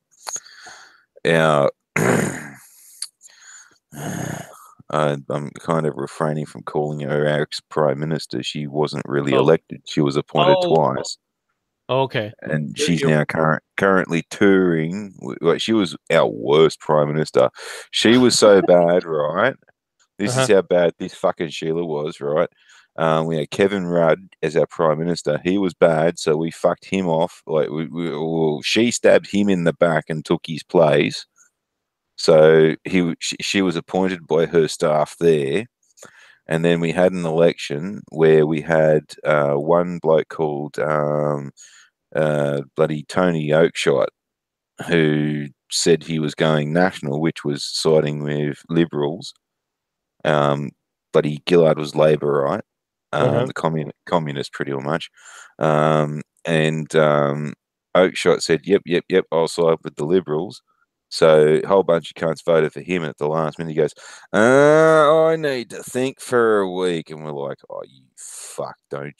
I'm kind of refraining from calling her our ex-prime minister. She wasn't really elected. She was appointed twice. Okay. And she's now currently touring. Like, she was our worst prime minister. She was so bad, right? This is how bad this fucking Sheila was, right? We had Kevin Rudd as our prime minister. He was bad, so we fucked him off. Like she stabbed him in the back and took his place. So she was appointed by her staff there. And then we had an election where we had one bloke called bloody Tony Oakeshott, who said he was going national, which was siding with Liberals. Bloody Gillard was Labor, right? The communist pretty much. And Oakeshott said, yep, I'll side with the Liberals. So a whole bunch of cunts voted for him, and at the last minute he goes, I need to think for a week. And we're like, oh, you fuck, don't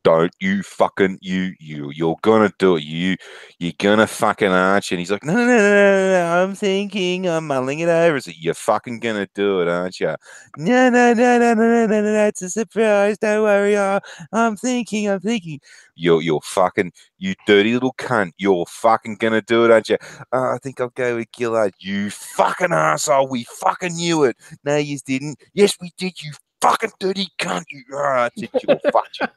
don't you fucking you're gonna do it. You're gonna fucking arch. And he's like, no, I'm mulling it over. So you're fucking gonna do it, aren't you? No, it's a surprise. Don't worry. I'm thinking. You're fucking, you dirty little cunt. You're fucking gonna do it, aren't you? I think I'll go with Gillard. You fucking asshole. We fucking knew it. No, you didn't. Yes, we did. You fucking dirty cunt. You're fucking.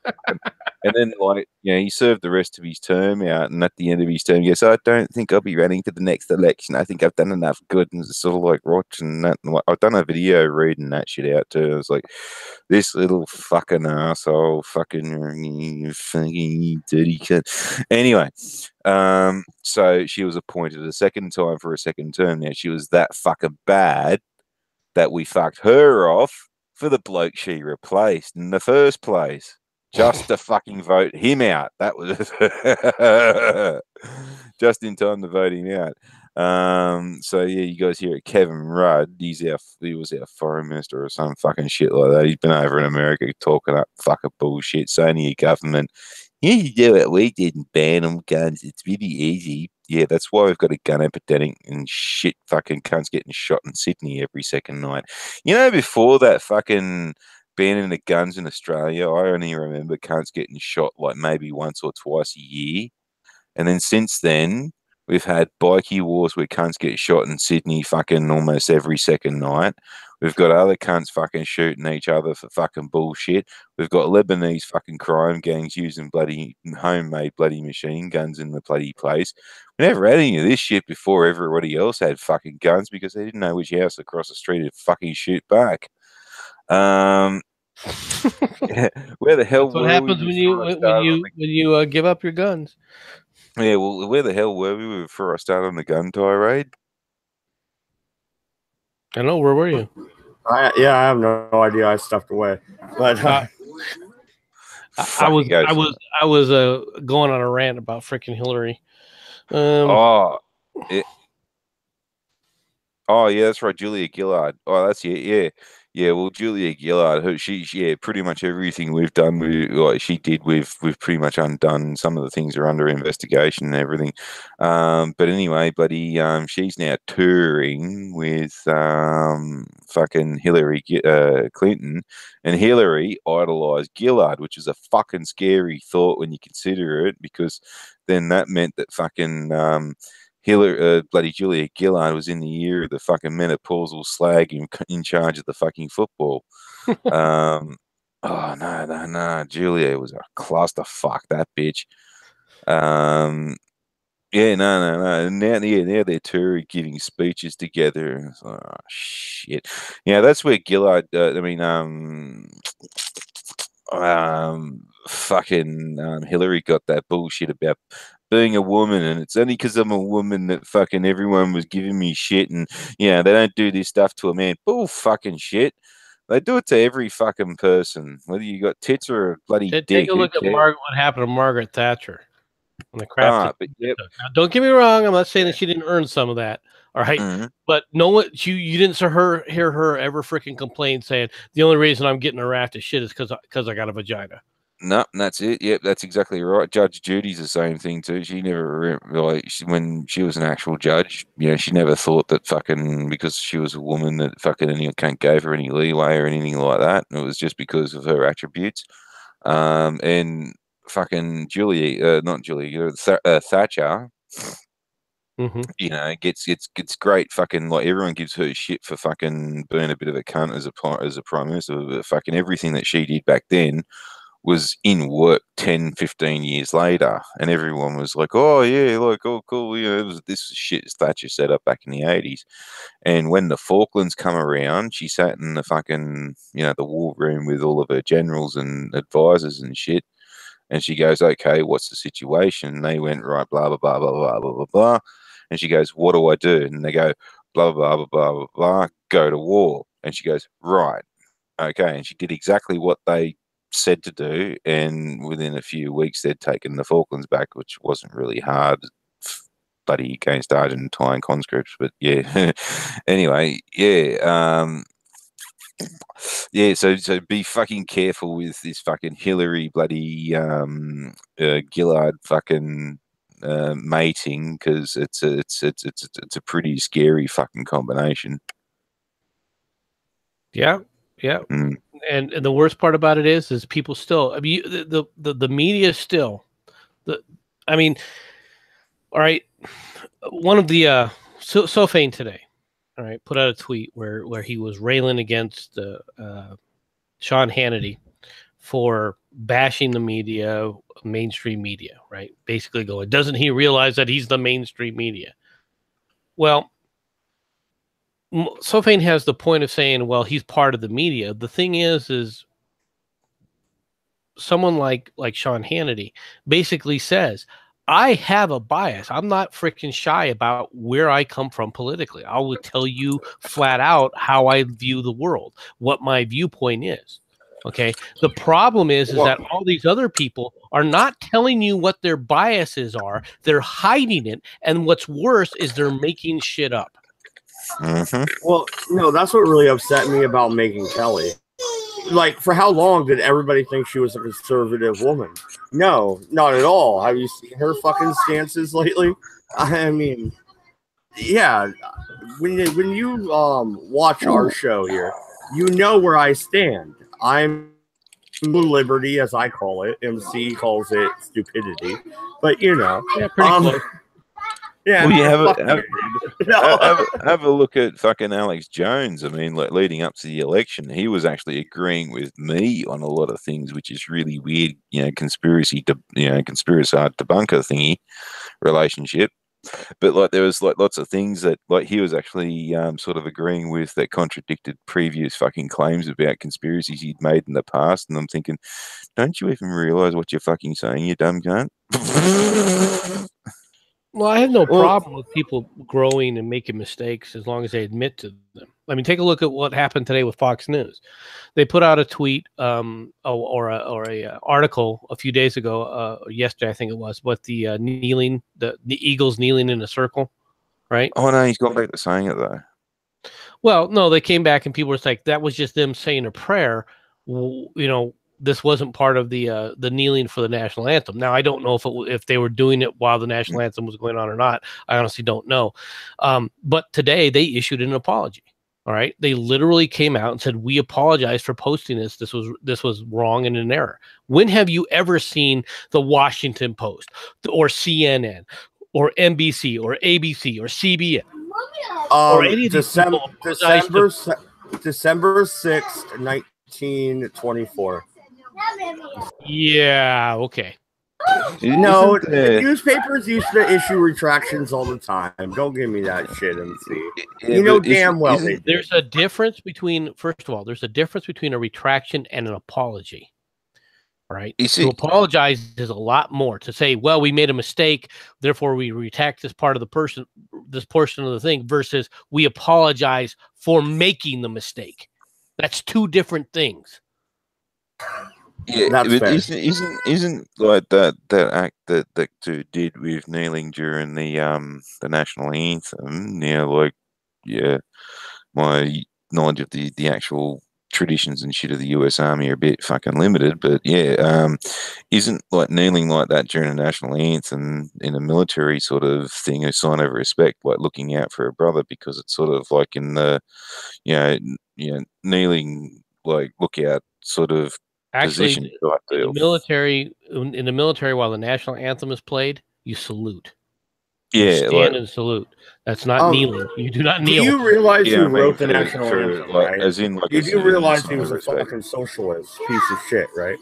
And then, like, he served the rest of his term out, and at the end of his term, he goes, I don't think I'll be running for the next election. I think I've done enough good. And it's sort of like watching that. And I've done a video reading that shit out too. I was like, this little fucking asshole, fucking dirty cunt. Anyway, so she was appointed a second time for a second term. Now, she was that fucking bad that we fucked her off for the bloke she replaced in the first place. Just to fucking vote him out. That was just in time to vote him out. So yeah, you guys hear it. Kevin Rudd, he was our foreign minister or some fucking shit like that. He's been over in America talking up fucking bullshit, saying to your government, you do it, we didn't ban them guns. It's really easy. Yeah, that's why we've got a gun epidemic and shit fucking cunts getting shot in Sydney every second night. Before that fucking banning the guns in Australia, I only remember cunts getting shot like maybe once or twice a year. And then since then, we've had bikie wars where cunts get shot in Sydney fucking almost every second night. We've got other cunts fucking shooting each other for fucking bullshit. We've got Lebanese fucking crime gangs using bloody homemade bloody machine guns in the bloody place. We never had any of this shit before everybody else had fucking guns because they didn't know which house across the street to fucking shoot back. Where the hell? That's what happens when you give up your guns. Yeah, well, where the hell were we before I started on the gun tirade? I know. Where were you? I have no idea. I stuffed away, but I was going on a rant about freaking Hillary. Oh yeah, that's right, Julia Gillard. Oh, that's it. Yeah. Well, Julia Gillard, she pretty much everything we've done, we've pretty much undone. Some of the things are under investigation and everything. But anyway, buddy, she's now touring with fucking Hillary Clinton, and Hillary idolized Gillard, which is a fucking scary thought when you consider it, because then that meant that fucking bloody Julia Gillard was in the year of the fucking menopausal slag in charge of the fucking football. Oh no, Julia was a clusterfuck, that bitch. Yeah, no. Now they're touring, giving speeches together. Oh shit. Yeah, that's where Gillard. Hillary got that bullshit about being a woman, and it's only because I'm a woman that fucking everyone was giving me shit, and they don't do this stuff to a man. Bull fucking shit. They do it to every fucking person, whether you got tits or a bloody dick. Take a look at what happened to Margaret Thatcher and the crap. Now, don't get me wrong. I'm not saying that she didn't earn some of that. All right. Mm-hmm. But you didn't hear her ever freaking complain saying the only reason I'm getting a raft of shit is because I got a vagina. No, that's it. Yep, that's exactly right. Judge Judy's the same thing too. She never when she was an actual judge, she never thought that fucking because she was a woman that fucking anyone can't gave her any leeway or anything like that. It was just because of her attributes. And fucking Thatcher. Mm-hmm. Gets great fucking, like, everyone gives her shit for fucking being a bit of a cunt as a prime minister. But fucking everything that she did back then was in work 10, 15 years later, and everyone was like, oh yeah, like, oh cool, this shit Thatcher set up back in the 80s. And when the Falklands come around, she sat in the fucking the war room with all of her generals and advisors and shit, and she goes, okay, what's the situation? And they went, right, blah blah blah blah blah blah blah blah. And she goes, what do I do? And they go, blah blah blah blah blah blah, go to war. And she goes, right, okay. And she did exactly what they said to do, and within a few weeks they'd taken the Falklands back, which wasn't really hard, bloody against Argentine conscripts. But yeah, anyway, yeah. Yeah, so be fucking careful with this fucking Hillary bloody Gillard fucking mating, because it's a pretty scary fucking combination. Yeah. Mm. And the worst part about it is people still. I mean, the media still. I mean, all right. One of the Sophane today, all right, put out a tweet where he was railing against Sean Hannity for bashing the media, mainstream media, right? Basically going, doesn't he realize that he's the mainstream media? Well, Sophane has the point of saying, well, he's part of the media. The thing is someone like Sean Hannity basically says, I have a bias. I'm not freaking shy about where I come from politically. I will tell you flat out how I view the world, what my viewpoint is. Okay. The problem is that all these other people are not telling you what their biases are. They're hiding it. And what's worse is they're making shit up. Mm-hmm. Well, no, that's what really upset me about Megyn Kelly. Like, for how long did everybody think she was a conservative woman? No, not at all. Have you seen her fucking stances lately? I mean, yeah. When you watch our show here, you know where I stand. I'm Blue Liberty, as I call it. MC calls it stupidity, but you know, yeah, pretty close. Yeah, well, you have a look at fucking Alex Jones. I mean, like, leading up to the election, he was actually agreeing with me on a lot of things, which is really weird. You know, conspiracy debunker thingy relationship. But like, there was like lots of things that like he was actually sort of agreeing with that contradicted previous fucking claims about conspiracies he'd made in the past. And I'm thinking, don't you even realize what you're fucking saying, you dumb cunt? Well, I have no problem with people growing and making mistakes as long as they admit to them. I mean, take a look at what happened today with Fox News. They put out a tweet or a article a few days ago, yesterday I think it was, but the kneeling, the Eagles kneeling in a circle, right? Oh no, he's gone back to saying it though. Well, no, they came back and people were like, that was just them saying a prayer. You know, this wasn't part of the kneeling for the national anthem. Now, I don't know if they were doing it while the national anthem was going on or not. I honestly don't know. But today they issued an apology. All right, they literally came out and said, "We apologize for posting this. This was wrong and an error." When have you ever seen the Washington Post or CNN or NBC or ABC or CBS or any of these December 6th, 1924. Yeah, okay. No, newspapers used to issue retractions all the time. Don't give me that shit, MC. You know damn well there's a difference between, first of all, there's a difference between a retraction and an apology. All right. To apologize is a lot more. To say, well, we made a mistake, therefore we retract this portion of the thing, versus we apologize for making the mistake. That's two different things. Yeah, but isn't like that act that dude did with kneeling during the national anthem? You know, like, yeah, my knowledge of the actual traditions and shit of the U.S. Army are a bit fucking limited, but yeah, isn't like kneeling like that during a national anthem in a military sort of thing a sign of respect, like looking out for a brother, because it's sort of like in the, kneeling, like look out sort of. Actually, in the military, while the national anthem is played, you salute. Yeah, you stand and salute. That's not kneeling. You do not kneel. Do you realize who wrote the national anthem? Like, right? as in, like, you do realize he was a fucking socialist piece of shit, right?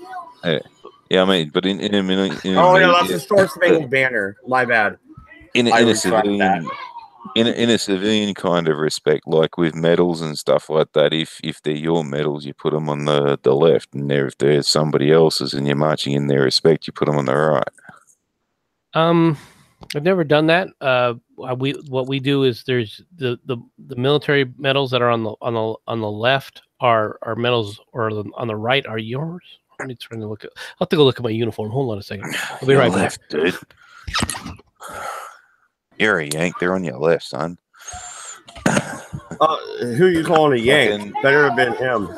Yeah, I mean, but in a minute. That's the Star Spangled Banner. My bad. In a civilian kind of respect, like with medals and stuff like that, if they're your medals, you put them on the left, and if they're somebody else's and you're marching in their respect, you put them on the right. I've never done that. What we do is there's the military medals that are on the left are medals, or on the right are yours. I'm trying to look at. I'll have to go look at my uniform. Hold on a second. I'll be right back, dude. You're a Yank. They're on your left, son. Who you calling a Yank? Better have been him.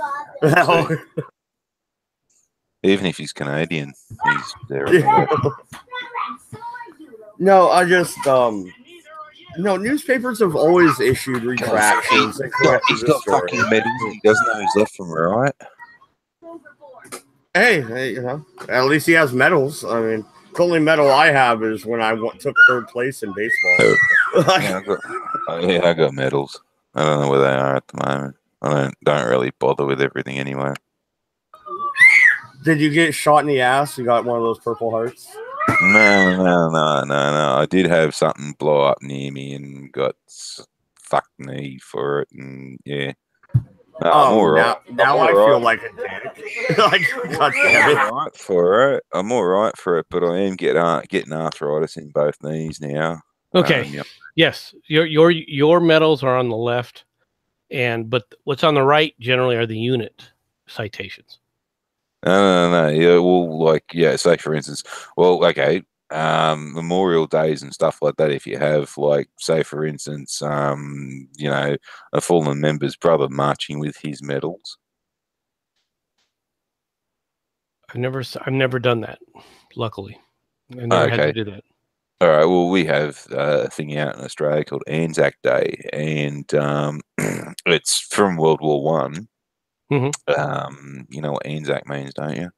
Even if he's Canadian, he's there. Yeah. No, I just no, newspapers have always issued retractions. He's got fucking medals. He doesn't know his left from right. Hey, at least he has medals. I mean, the only medal I have is when I took third place in baseball. I got medals. I don't know where they are at the moment. I don't really bother with everything anyway. Did you get shot in the ass? You got one of those Purple Hearts? No. I did have something blow up near me and got fucked knee for it, and yeah. No, I'm all right. Now I feel like a dick. Like, God damn it. I'm all right for it. I'm all right for it, but I am getting arthritis in both knees now. Okay. Yep. Yes, your medals are on the left, but what's on the right generally are the unit citations. No. Yeah, well, say for instance, okay, Memorial Days and stuff like that. If you have, say for instance, a fallen member's brother marching with his medals. I've never done that. Luckily, I never had to do that. All right. Well, we have a thing out in Australia called Anzac Day, and it's from World War One. Mm-hmm. You know what Anzac means, don't you?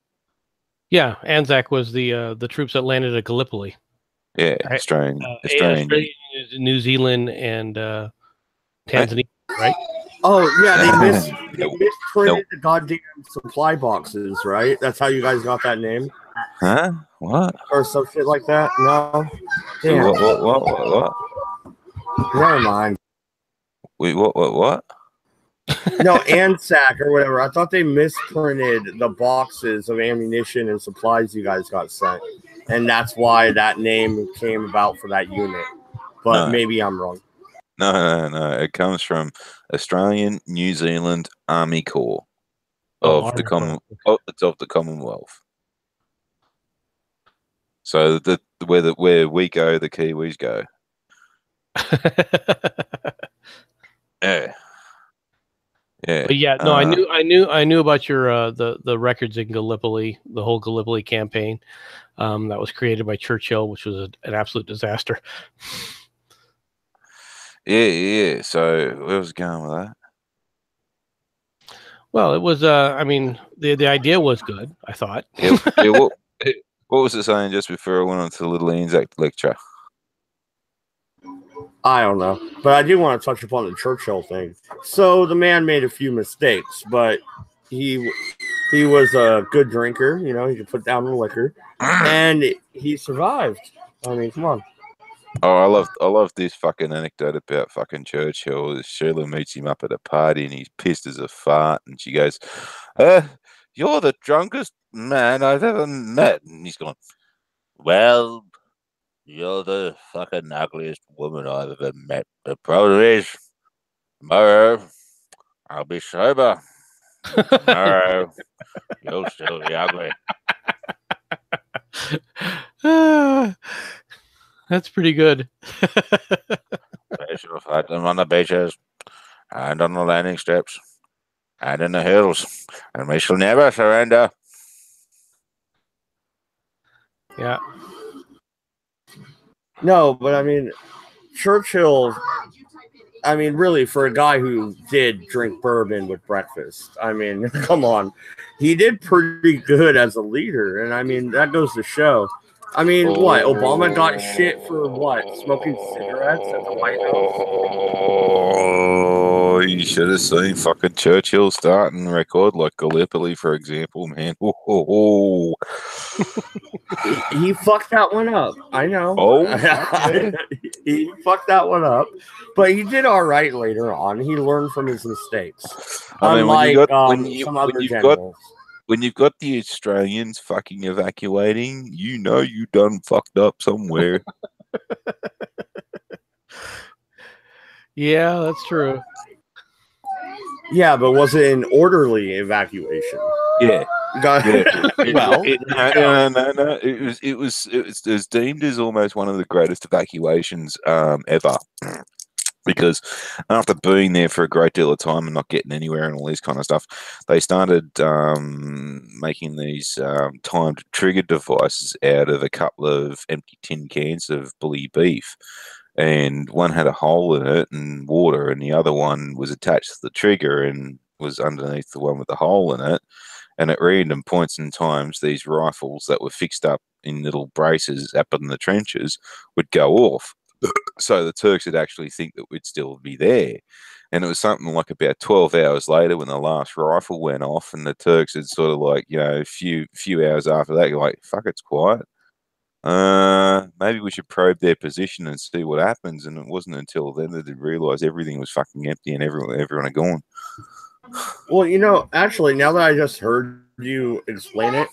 Yeah, Anzac was the troops that landed at Gallipoli. Yeah, Australian. New Zealand, and Tanzania, right? Oh yeah, they misprinted the goddamn supply boxes, right? That's how you guys got that name. Huh? What? Or some shit like that? No. Damn. What? Never mind. Wait, what? No, Anzac or whatever. I thought they misprinted the boxes of ammunition and supplies you guys got sent. And that's why that name came about for that unit. But maybe I'm wrong. No. It comes from Australian New Zealand Army Corps of the Commonwealth. So where we go, the Kiwis go. Yeah. Yeah. But yeah, no, I knew about your the records in Gallipoli, the whole Gallipoli campaign, that was created by Churchill, which was an absolute disaster. Yeah. So where was it going with that? Well, it was. The idea was good. I thought. What was it saying just before I went on to the little Anzac lecture? I don't know, but I do want to touch upon the Churchill thing. So the man made a few mistakes, but he was a good drinker. You know, he could put down the liquor, and he survived. I mean, come on. Oh, I love this fucking anecdote about fucking Churchill. Sheila meets him up at a party, and he's pissed as a fart, and she goes, "You're the drunkest man I've ever met," and he's gone, "Well, you're the fucking ugliest woman I've ever met. The problem is, tomorrow I'll be sober. Tomorrow you'll still be ugly." That's pretty good. We shall fight them on the beaches, and on the landing strips, and in the hills, and we shall never surrender. Yeah. No, but I mean, Churchill, I mean, really, for a guy who did drink bourbon with breakfast, I mean, come on. He did pretty good as a leader, and I mean, that goes to show. I mean, what? Obama got shit for what? Smoking cigarettes at the White House? Oh, you should have seen fucking Churchill starting record like Gallipoli, for example, man. He fucked that one up. I know. Oh, he fucked that one up, but he did all right later on. He learned from his mistakes. I mean, Some other generals. When you've got the Australians fucking evacuating, you know you done fucked up somewhere. Yeah, that's true. Yeah, but was it an orderly evacuation? Yeah. Well, no. It was deemed as almost one of the greatest evacuations ever. Because after being there for a great deal of time and not getting anywhere and all this kind of stuff, they started making these timed trigger devices out of a couple of empty tin cans of bully beef. And one had a hole in it and water, and the other one was attached to the trigger and was underneath the one with the hole in it. And at random points in times, these rifles that were fixed up in little braces up in the trenches would go off. So the Turks would actually think that we'd still be there. And it was something like about 12 hours later when the last rifle went off, and the Turks had sort of like, a few hours after that, you're like, fuck, it's quiet. Maybe we should probe their position and see what happens. And it wasn't until then that they realised everything was fucking empty and everyone had gone. Well, actually, now that I just heard you explain it,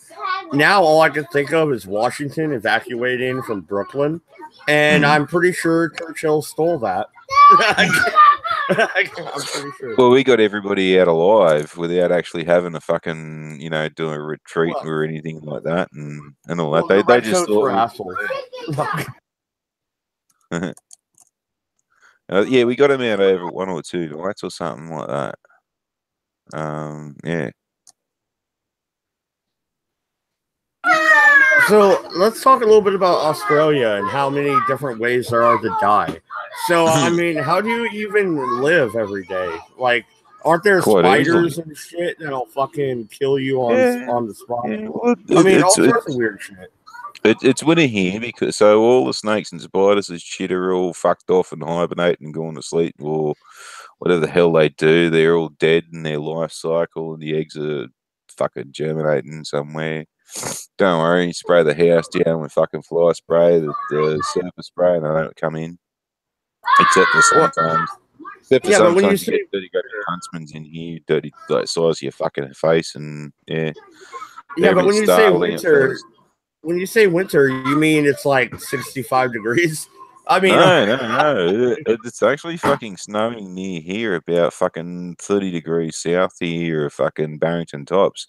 now all I can think of is Washington evacuating from Brooklyn, and I'm pretty sure Churchill stole that. I'm pretty sure. Well, we got everybody out alive without actually having to fucking, do a retreat or anything like that, and all that. They just thought. Yeah, we got them out over 1 or 2 nights or something like that. Yeah. So let's talk a little bit about Australia and how many different ways there are to die. So, I mean, how do you even live every day? Like, aren't there spiders and shit that'll fucking kill you on the spot? Yeah, well, I mean, all sorts of weird shit. It's winter here because so all the snakes and spiders and shit are all fucked off and hibernate and going to sleep or whatever the hell they do. They're all dead in their life cycle and the eggs are fucking germinating somewhere. Don't worry, spray the house down with fucking fly spray, the surface spray, and they don't come in. Except for sometimes. Except for sometimes you get dirty huntsmen's in here, dirty like size of your fucking face, and yeah. Yeah, but when you say winter, you mean it's like 65 degrees? I mean, no. It's actually fucking snowing near here, about fucking 30 degrees south here, fucking Barrington Tops.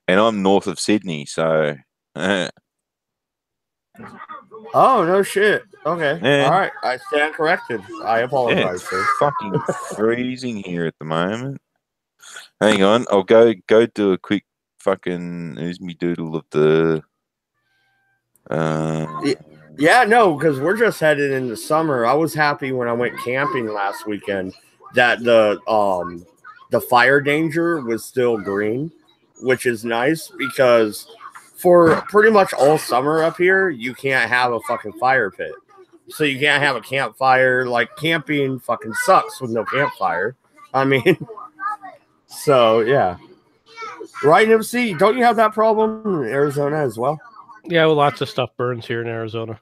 And I'm north of Sydney, so. Oh, no shit. Okay. Yeah. All right. I stand corrected. I apologize, sir. It's fucking freezing here at the moment. Hang on. I'll go do a quick fucking who's me doodle of the. Yeah, no, because we're just headed into summer. I was happy when I went camping last weekend that the fire danger was still green, which is nice because for pretty much all summer up here, you can't have a fucking fire pit. So you can't have a campfire. Like, camping fucking sucks with no campfire. I mean, so yeah. Right, MC? Don't you have that problem in Arizona as well? Yeah, well, lots of stuff burns here in Arizona.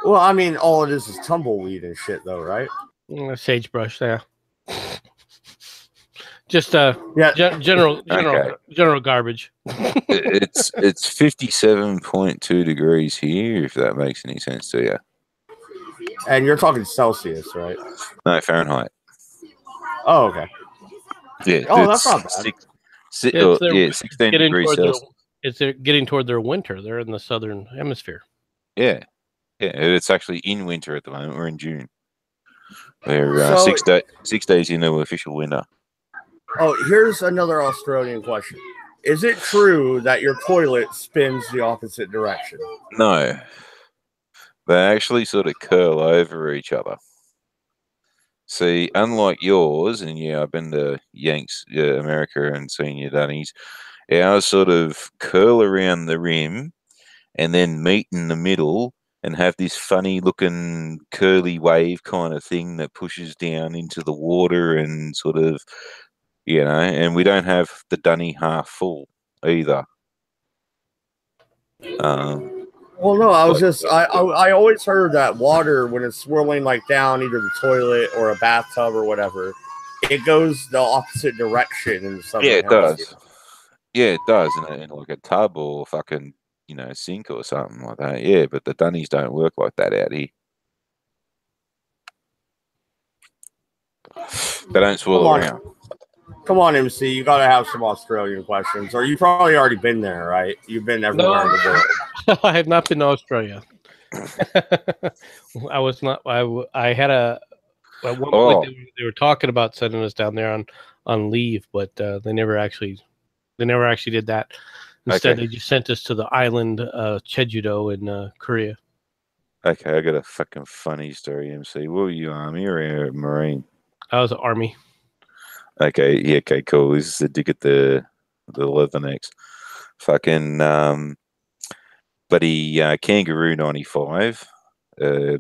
Well, I mean, all it is tumbleweed and shit, though, right? Sagebrush, yeah. Just general garbage. It's 57.2 degrees here, if that makes any sense to you. And you're talking Celsius, right? No, Fahrenheit. Oh, okay. Yeah. Oh, that's not bad. 16 degrees Celsius. It's getting toward their winter. They're in the southern hemisphere. Yeah. It's actually in winter at the moment. We're in June. We're 6 days into official winter. Oh, here's another Australian question. Is it true that your toilet spins the opposite direction? No. They actually sort of curl over each other. See, unlike yours, and yeah, I've been to Yanks, America, and seen your dunnies, ours sort of curl around the rim and then meet in the middle and have this funny looking curly wave kind of thing that pushes down into the water and sort of, and we don't have the dunny half full either. Well, no, I was just, I always heard that water, when it's swirling like down either the toilet or a bathtub or whatever, it goes the opposite direction in the southern hemisphere. Does. Yeah, it does in like a tub or fucking, sink or something like that. Yeah, but the dunnies don't work like that out here. They don't swirl around. Come on, MC. You got to have some Australian questions. Or you've probably already been there, right? You've been everywhere in the world. I have not been to Australia. I was not. I had a. At one Oh. point, they were talking about sending us down there on leave, but they never actually did that. Instead, Okay. they just sent us to the island Jeju-do in Korea. Okay, I got a fucking funny story, MC. Were you Army or Marine? I was Army. Okay, yeah, okay, cool. This is a dig at the Leathernecks. Fucking bloody Kangaroo 95.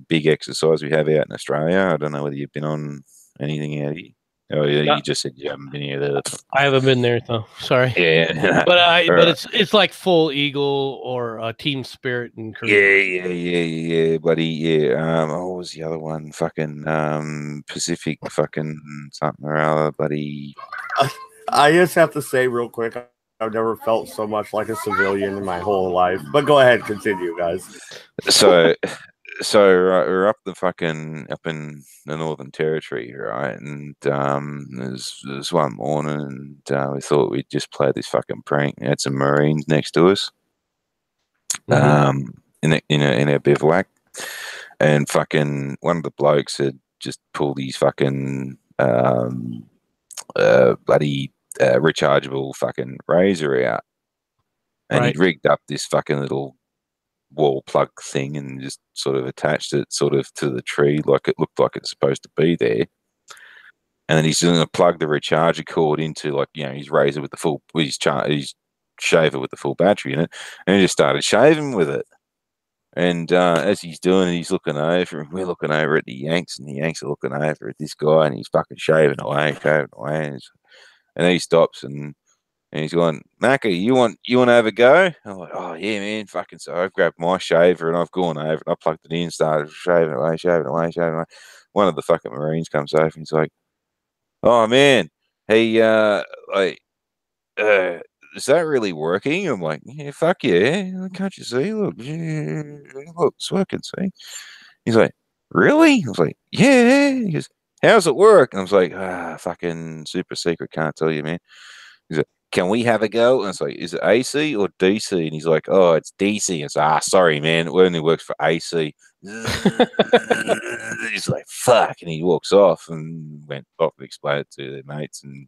Big exercise we have out in Australia. I don't know whether you've been on anything out here. Oh yeah, No. you just said you haven't been here. I haven't been there though. Sorry. Yeah. But it's like full Eagle or Team Spirit in Korea. Yeah, buddy. Yeah. What was the other one? Fucking Pacific fucking something or other, buddy. I just have to say real quick, I've never felt so much like a civilian in my whole life. But go ahead, continue, guys. So we're up in the Northern Territory, right? And there's one morning, and we thought we'd just play this fucking prank. We had some Marines next to us, in our bivouac, and fucking one of the blokes had just pulled his fucking bloody rechargeable fucking razor out, and he'd rigged up this fucking little wall plug thing and just sort of attached it sort of to the tree like it looked like it's supposed to be there. And then he's going to plug the recharger cord into, like, you know, his razor with the full, his shaver with the full battery in it, and he just started shaving with it. And as he's doing it, he's looking over, and we're looking over at the Yanks, and the Yanks are looking over at this guy, and he's fucking shaving away, and then he stops and he's going, Macca, you want to have a go? I'm like, oh yeah, man, fucking. So I've grabbed my shaver and I've gone over and I plugged it in, started shaving away. One of the fucking Marines comes over and he's like, oh man, hey, is that really working? I'm like, yeah, fuck yeah. Can't you see? Look, it's working, see? He's like, really? I was like, yeah. He goes, how's it work? And I was like, fucking super secret, can't tell you, man. He's like, can we have a go? And it's like, is it AC or DC? And he's like, oh, it's DC. And so, sorry, man, it only works for AC. He's like, fuck. And he walks off and went off and explained it to their mates. And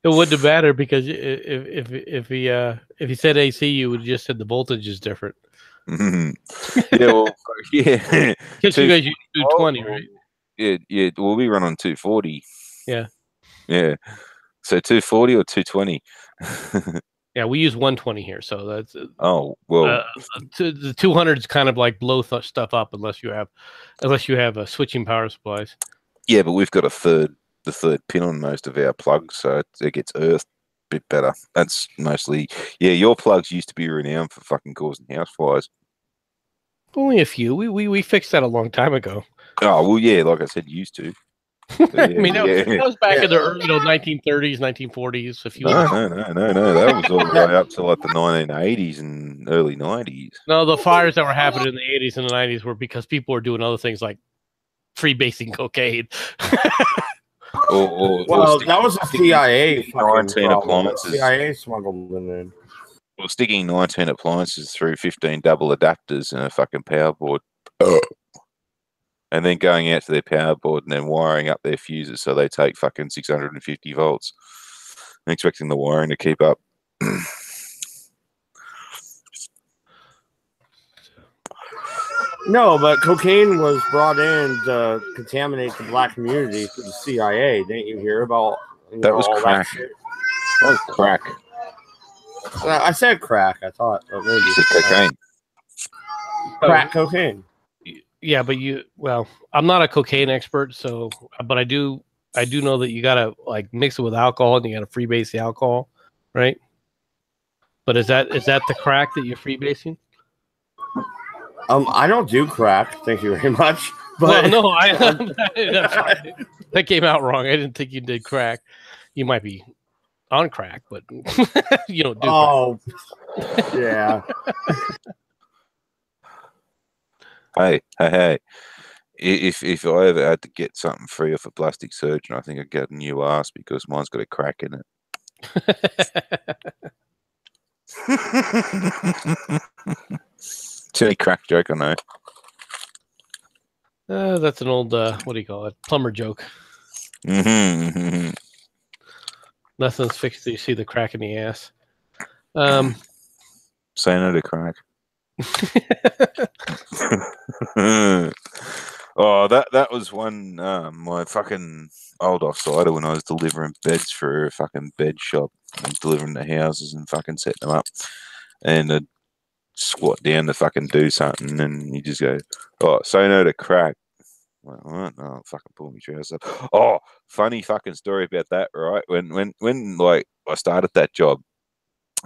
it wouldn't have mattered because if he said AC, you would have just said the voltage is different. Yeah, well, yeah. Because you guys use 220, right? Yeah. Well, we run on 240. Yeah. So 240 or 220? Yeah, we use 120 here, so that's the 200s kind of like blow stuff up unless you have switching power supplies. Yeah, but we've got the third pin on most of our plugs, so it gets earthed a bit better. That's mostly your plugs used to be renowned for fucking causing house fires. Only a few. We fixed that a long time ago. Oh well, yeah, like I said, used to. I mean, that was back in the early, 1930s, 1940s. A few. No. That was all the way up to like the 1980s and early 90s. No, the fires that were happening in the 80s and the 90s were because people were doing other things like freebasing cocaine. Well, that was a CIA 19 appliances. CIA smuggled them in. Well, sticking 19 appliances through 15 double adapters and a fucking power board. And then going out to their power board and then wiring up their fuses so they take fucking 650 volts and expecting the wiring to keep up. No, but cocaine was brought in to contaminate the black community through the CIA. Didn't you hear about that? Was crack. That was crack. I said crack. I thought maybe cocaine. Crack cocaine. Yeah, but I'm not a cocaine expert, but I do know that you gotta like mix it with alcohol and you gotta freebase the alcohol, right? But is that the crack that you're freebasing? I don't do crack. Thank you very much. But no, that came out wrong. I didn't think you did crack. You might be on crack, but you don't do. Oh, yeah. Hey! If I ever had to get something free off a plastic surgeon, I think I'd get a new ass because mine's got a crack in it. It's the only crack joke I know. That's an old what do you call it? Plumber joke. Mm-hmm. Nothing's fixed till you see the crack in the ass. Say no to crack. Oh, that was one my fucking old offsider when I was delivering beds for a fucking bed shop. I was delivering the houses and fucking setting them up, and I'd squat down to fucking do something, and you just go, "Oh, say no to crack." Like, what? No, fucking pull me trousers up. Oh, funny fucking story about that, right? When like I started that job,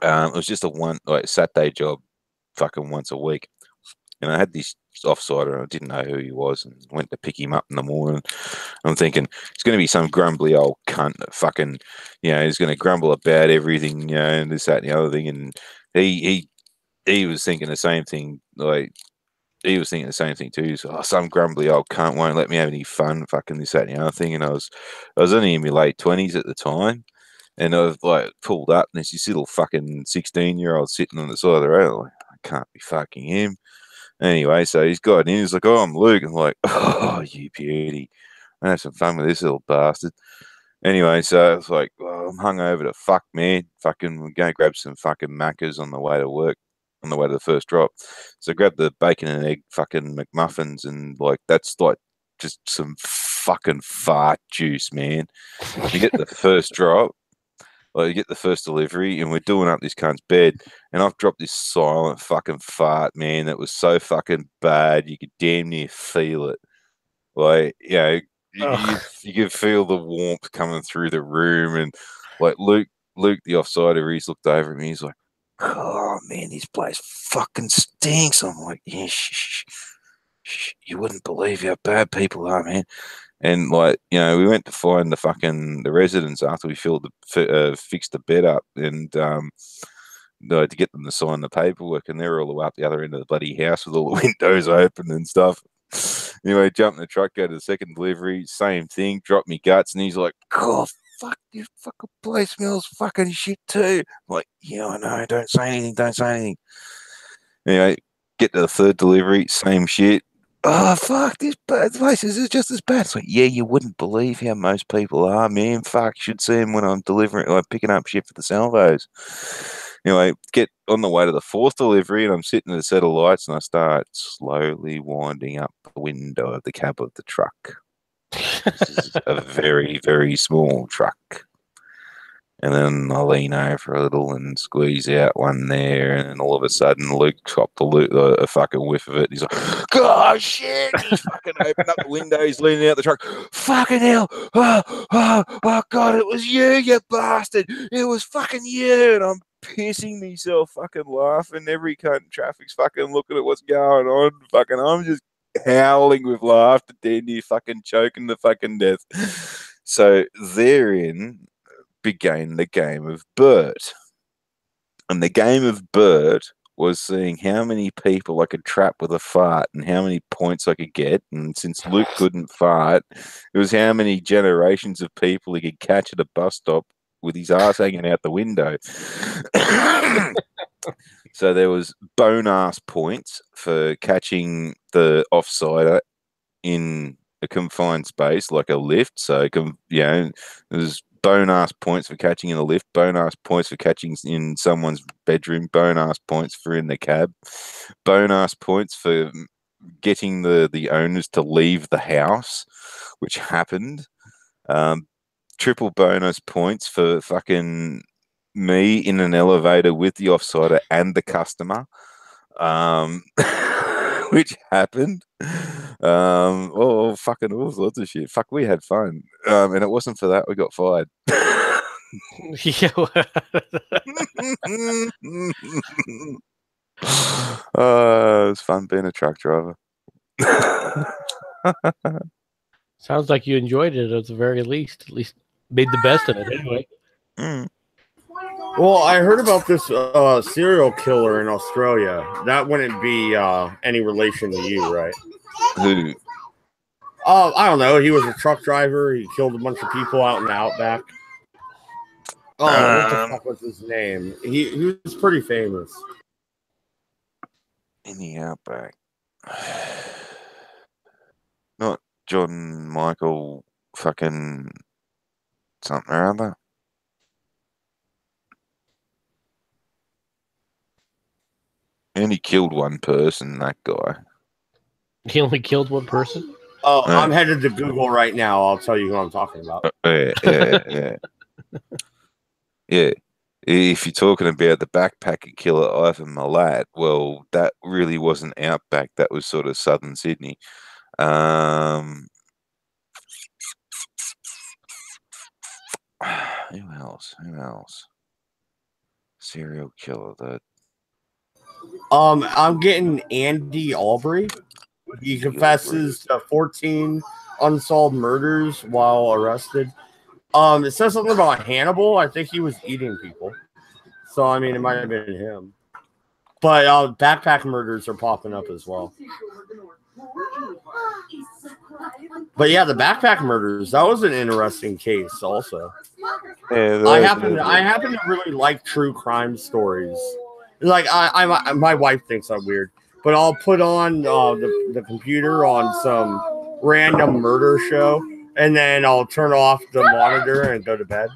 it was just a one like Saturday job, fucking once a week. And I had this offsider, and I didn't know who he was, and went to pick him up in the morning. I'm thinking it's going to be some grumbly old cunt that fucking, he's going to grumble about everything, and this, that, and the other thing. And he was thinking the same thing. Like he was thinking the same thing too. So, some grumbly old cunt won't let me have any fun, fucking this, that, and the other thing. And I was only in my late 20s at the time. And I've like pulled up, and there's this little fucking 16-year-old sitting on the side of the road. I'm like, I can't be fucking him. Anyway, so he's got in. He's like, "Oh, I'm Luke." I'm like, "Oh, you beauty. I have some fun with this little bastard." Anyway, so it's like, well, I'm hungover to fuck, man. Fucking, we're going to grab some fucking Maccas on the way to work, on the way to the first drop. So grab the bacon and egg fucking McMuffins, and like, that's like just some fucking fart juice, man. You get the first drop. Like, you get the first delivery, and we're doing up this cunt's bed, and I've dropped this silent fucking fart, man, that was so fucking bad you could damn near feel it. Like, you could feel the warmth coming through the room, and like Luke, the offsider, he's looked over at me, he's like, "Oh man, this place fucking stinks." I'm like, "Yeah, shh. You wouldn't believe how bad people are, man." And like, we went to find the residents after we fixed the bed up, and to get them to sign the paperwork, and they're all the way up the other end of the bloody house with all the windows open and stuff. Anyway, jump in the truck, go to the second delivery, same thing, drop me guts, and he's like, "God, fuck, this fucking place smells fucking shit too." I'm like, "Yeah, I know, don't say anything. Anyway, get to the third delivery, same shit. "Oh, fuck, this place is just as bad." It's like, yeah, you wouldn't believe how most people are, man. Fuck, you should see them when I'm delivering, like picking up shit for the salvos. Anyway, get on the way to the fourth delivery, and I'm sitting at a set of lights, and I start slowly winding up the window of the cab of the truck. This is a very, very small truck. And then I lean over a little and squeeze out one there, and then all of a sudden Luke chopped a fucking whiff of it. He's like, "God, shit!" He's fucking opened up the window. He's leaning out the truck. "Fucking hell! Oh, God! It was you, you bastard! It was fucking you!" And I'm pissing myself, fucking laughing. Every cunt in traffic's fucking looking at what's going on. Fucking, I'm just howling with laughter, damn near fucking choking to fucking death. So therein began the game of Bert. And the game of Bert was seeing how many people I could trap with a fart and how many points I could get. And since Luke couldn't fart, it was how many generations of people he could catch at a bus stop with his ass hanging out the window. So there was bone-ass points for catching the offsider in a confined space like a lift. So, there's bone-ass points for catching in a lift, bone-ass points for catching in someone's bedroom, bone-ass points for in the cab, bone-ass points for getting the owners to leave the house, which happened. Triple bonus points for fucking me in an elevator with the offsider and the customer, which happened. Fucking all sorts of shit. Fuck, we had fun. And it wasn't for that we got fired. Yeah. It was fun being a truck driver. Sounds like you enjoyed it at the very least. At least made the best of it anyway. Mm. Well, I heard about this serial killer in Australia. That wouldn't be any relation to you, right? Who? I don't know. He was a truck driver. He killed a bunch of people out in the outback. Oh, what the fuck was his name? He was pretty famous. In the outback. John Michael fucking something or other. And he killed one person, that guy. He only killed one person. Oh, Right. I'm headed to Google right now. I'll tell you who I'm talking about. Yeah. Yeah. If you're talking about the backpacker killer Ivan Milat, well, that really wasn't outback. That was sort of southern Sydney. Who else? Serial killer that I'm getting Andy Aubrey. He confesses to 14 unsolved murders while arrested. It says something about Hannibal. I think he was eating people. So I mean, it might have been him. But backpack murders are popping up as well. But yeah, the backpack murders, that was an interesting case also. Yeah, I happen to really like true crime stories. Like my wife thinks I'm weird, but I'll put on the computer on some random murder show, and then I'll turn off the monitor and go to bed.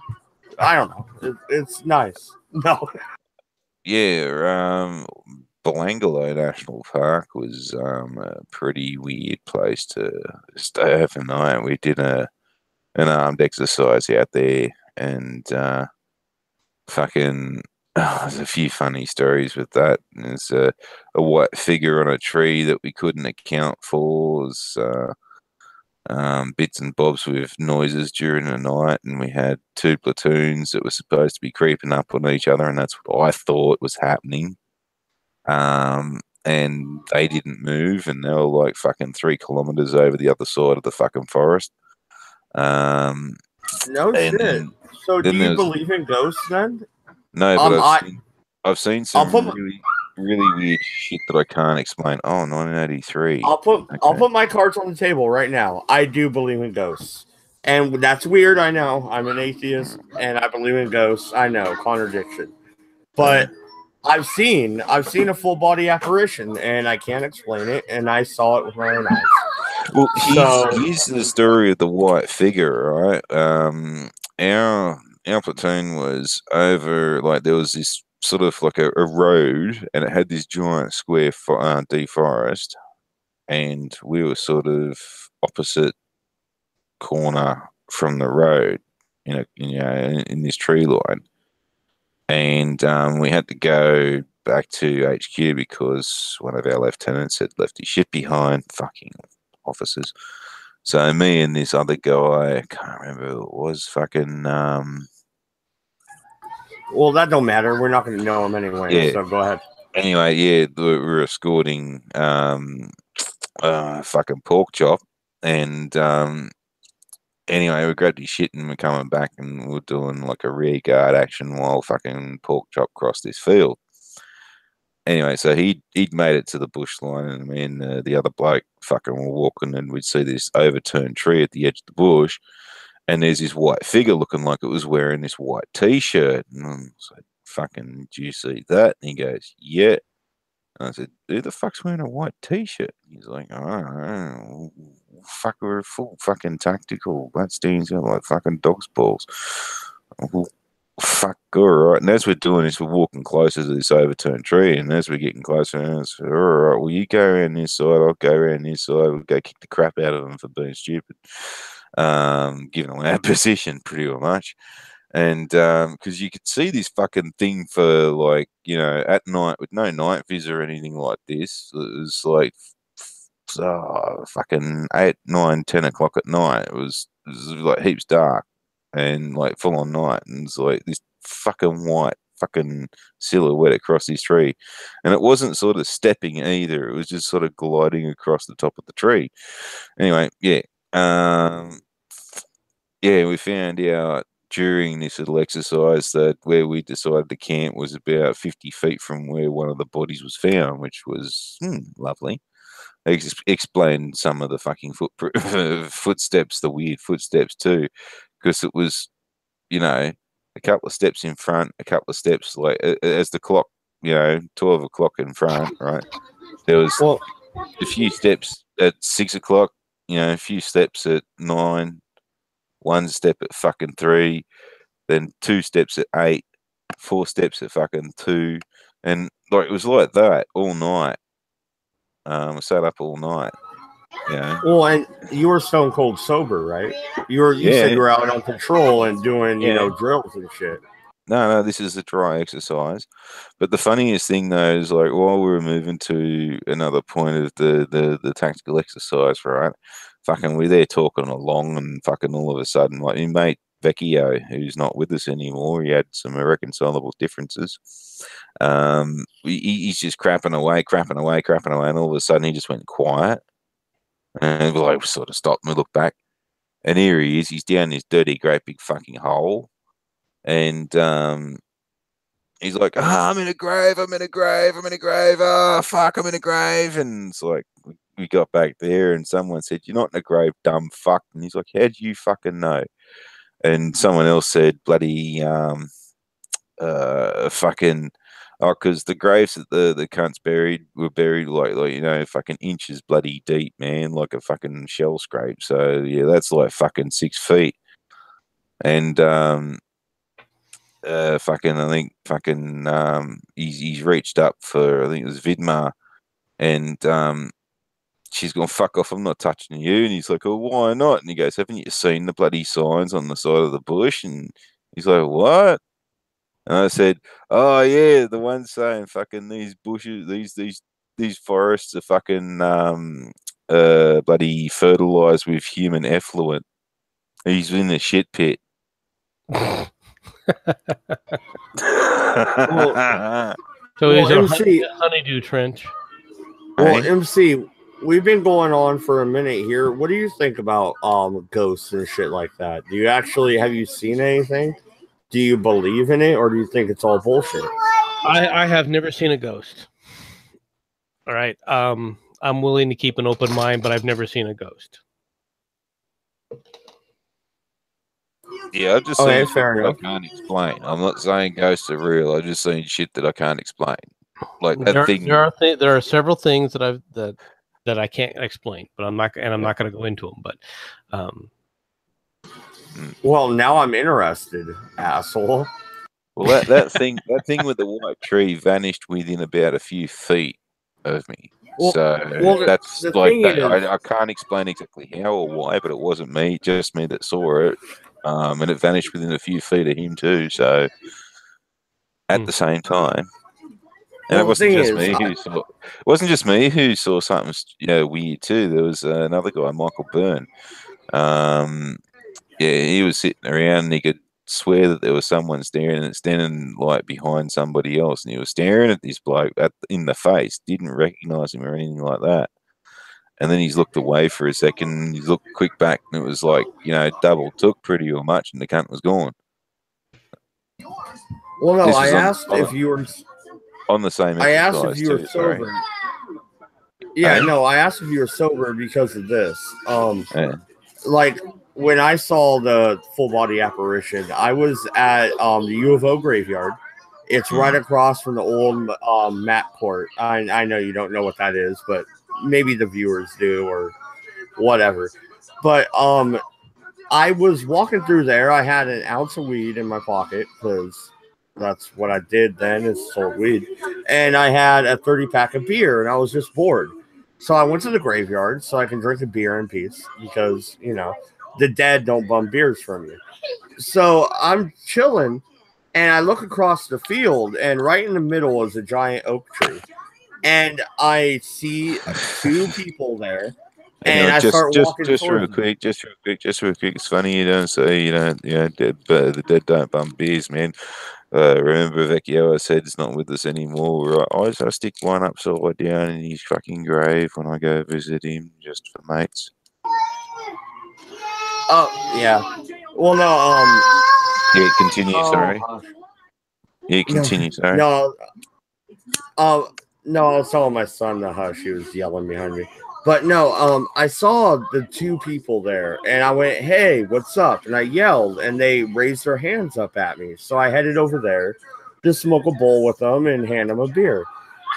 I don't know. It's nice. No. Yeah, Belangolo National Park was a pretty weird place to stay overnight. We did an armed exercise out there, and fucking there's a few funny stories with that. There's a white figure on a tree that we couldn't account for. There's bits and bobs with noises during the night, and we had two platoons that were supposed to be creeping up on each other, and that's what I thought was happening. And they didn't move, and they were like fucking 3 kilometers over the other side of the fucking forest. No and shit. So do then you there's- believe in ghosts then? No, but I- I've seen I'll some put my- really weird shit that I can't explain. Oh, 1983. I'll Okay. put my cards on the table right now. I do believe in ghosts. And that's weird, I know. I'm an atheist and I believe in ghosts. I know, contradiction. But I've seen a full body apparition and I can't explain it, and I saw it with my own eyes. Well, So- here's the story of the white figure, right? Our platoon was over, like, there was this sort of like a road, and it had this giant square deforest, and we were sort of opposite corner from the road, in this tree line, and we had to go back to HQ because one of our lieutenants had left his shit behind. Fucking officers. So me and this other guy, I can't remember who it was, fucking Well, that don't matter. We're not going to know him anyway. Yeah. So go ahead. anyway, yeah, we were escorting fucking pork chop, and anyway, we grabbed his shit and we're coming back, and we're doing like a rear guard action while fucking pork chop crossed this field. Anyway, so he'd made it to the bush line, and me and the other bloke fucking were walking, and we'd see this overturned tree at the edge of the bush, and there's this white figure looking like it was wearing this white t-shirt. And I was like, fucking, do you see that? And he goes, yeah. And I said, who the fuck's wearing a white t-shirt? He's like, I don't know. Fuck, we're full fucking tactical. That stands out like fucking dog's balls. Well, fuck, all right. And as we're doing this, we're walking closer to this overturned tree, and as we're getting closer, I said, all right, well, you go around this side, I'll go around this side, we'll go kick the crap out of them for being stupid, giving away our position pretty much. And because you could see this fucking thing for, like, at night with no night vision or anything like this. It was like fucking 8, 9, 10 o'clock at night. It was like heaps dark and like full on night, and it's like this fucking white fucking silhouette across this tree, and it wasn't sort of stepping either, it was just sort of gliding across the top of the tree. Anyway, yeah, we found out during this little exercise that where we decided to camp was about 50 feet from where one of the bodies was found, which was lovely. Explained some of the fucking footsteps, the weird footsteps too, because it was, a couple of steps in front, a couple of steps like as the clock, 12 o'clock in front, right? There was a few steps at 6 o'clock, a few steps at 9, 1 step at fucking 3, then 2 steps at 8, 4 steps at fucking 2, and like it was like that all night. I sat up all night. Well, and you were stone cold sober, right? You said you were out on patrol and doing, drills and shit. No, this is a dry exercise. But the funniest thing though is like while we were moving to another point of the tactical exercise, right? Fucking we're there talking along and fucking all of a sudden, like my mate Vecchio, who's not with us anymore, he had some irreconcilable differences. He's just crapping away, and all of a sudden he just went quiet. And we like sort of stopped and we looked back. And here he is, he's down this dirty, great big fucking hole. And he's like, I'm in a grave. Oh, fuck, I'm in a grave. And it's like, we got back there and someone said, you're not in a grave, dumb fuck. And he's like, how do you fucking know? And someone else said, bloody, fucking, because the graves that the cunts were buried like fucking inches bloody deep, man, like a fucking shell scrape. So, yeah, that's like fucking 6 feet. And, I think he's reached up for, I think it was Vidmar, and she's gone, fuck off, I'm not touching you. And he's like, oh, why not? And he goes, haven't you seen the bloody signs on the side of the bush? And he's like, what? And I said, oh yeah, the one saying fucking these bushes, these forests are fucking bloody fertilized with human effluent. He's in the shit pit. So he's a honeydew trench. Well, MC, we've been going on for a minute here. What do you think about ghosts and shit like that? Have you seen anything? Do you believe in it, or do you think it's all bullshit? I have never seen a ghost. All right. I'm willing to keep an open mind, but I've never seen a ghost. Yeah, I've just seen shit that I can't explain. I'm not saying ghosts are real. I've just seen shit that I can't explain. Like that thing. There are several things that I can't explain, but I'm not going to go into them. But well, now I'm interested, asshole. Well, that thing with the white tree vanished within about a few feet of me. That's the like thing that. is, I can't explain exactly how or why, but it wasn't me, just me that saw it. And it vanished within a few feet of him too. So at the same time, and it wasn't just me who saw something weird too. There was another guy, Michael Byrne. He was sitting around and he could swear that there was someone standing like behind somebody else, and he was staring at this bloke in the face, didn't recognize him or anything like that. And then he's looked away for a second, he's looked quick back, and it was like, double took pretty or much, and the cunt was gone. Well, no, I asked if you were on the same. I asked if you were sober. Yeah, no, I asked if you were sober because of this. Like when I saw the full body apparition, I was at the U of O graveyard. It's right across from the old Matt Court. I know you don't know what that is, but maybe the viewers do or whatever. But I was walking through there. I had an ounce of weed in my pocket because that's what I did then, is sold weed. And I had a 30-pack of beer, and I was just bored. So I went to the graveyard so I can drink a beer in peace because, the dead don't bum beers from you. So I'm chilling, and I look across the field, and right in the middle is a giant oak tree. And I see 2 people there, and I start walking just real quick. It's funny you don't say, the dead don't bum beers, man. Remember Vecchio said it's not with us anymore. I stick one upside down in his fucking grave when I go visit him, just for mates. Oh yeah. Well, no. Yeah, continue. Sorry. Yeah, continue. Sorry. No. No, I was telling my son to hush. He was yelling behind me. But no, I saw the 2 people there, and I went, hey, what's up? And I yelled, and they raised their hands up at me. So I headed over there to smoke a bowl with them and hand them a beer.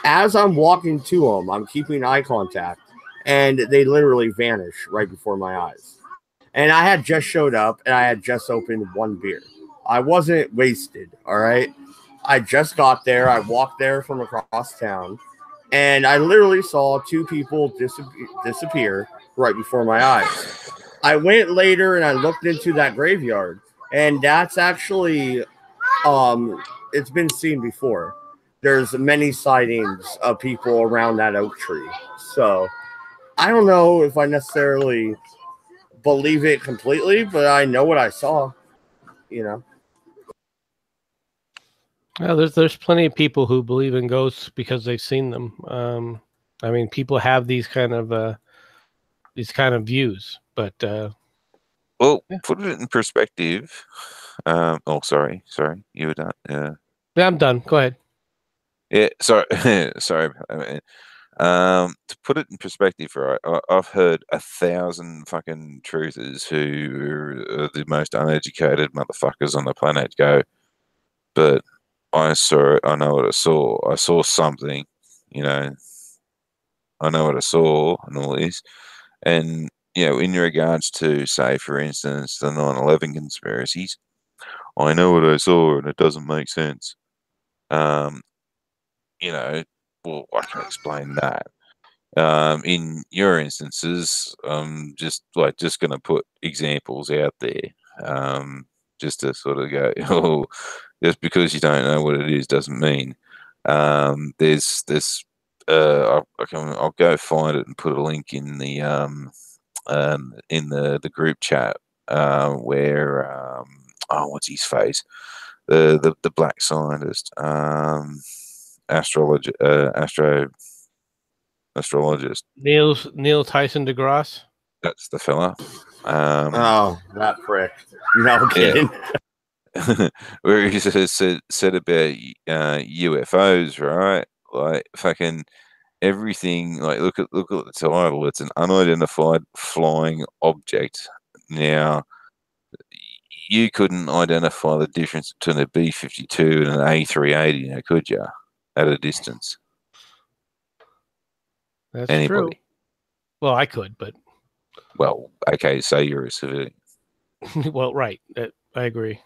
As I'm walking to them, I'm keeping eye contact. and they literally vanished right before my eyes. And I had just showed up, and I had just opened one beer. I wasn't wasted, all right? I just got there. I walked there from across town, and I literally saw two people disappear right before my eyes. I went later, and I looked into that graveyard, and that's actually, it's been seen before. There's many sightings of people around that oak tree. So I don't know if I necessarily believe it completely, but I know what I saw, you know. Well, there's plenty of people who believe in ghosts because they've seen them. I mean, people have these kind of views, but Well, yeah. put it in perspective. Oh, sorry, you were done. Yeah, I'm done. Go ahead. Yeah, sorry, sorry. To put it in perspective, right? I've heard 1,000 fucking truthers who are the most uneducated motherfuckers on the planet go, but I saw it. I know what I saw. I saw something, you know. I know what I saw and all this. And, you know, in regards to, say, for instance, the 9/11 conspiracies, I know what I saw and it doesn't make sense. You know, well, I can explain that. In your instances, just going to put examples out there, just to sort of go, oh, just because you don't know what it is doesn't mean. There's this. I'll go find it and put a link in the group chat where what's his face, the black scientist, astrologist. Neil Tyson DeGrasse. That's the fella. Oh, that prick. No, I'm kidding. Yeah. Where he said about UFOs, right? Like fucking everything. Like look at the title. It's an unidentified flying object. Now, you couldn't identify the difference between a B-52 and an A380, now, could you? At a distance. That's Anybody? true. Well, I could, but well, okay. Say you're a civilian. well, right. I agree.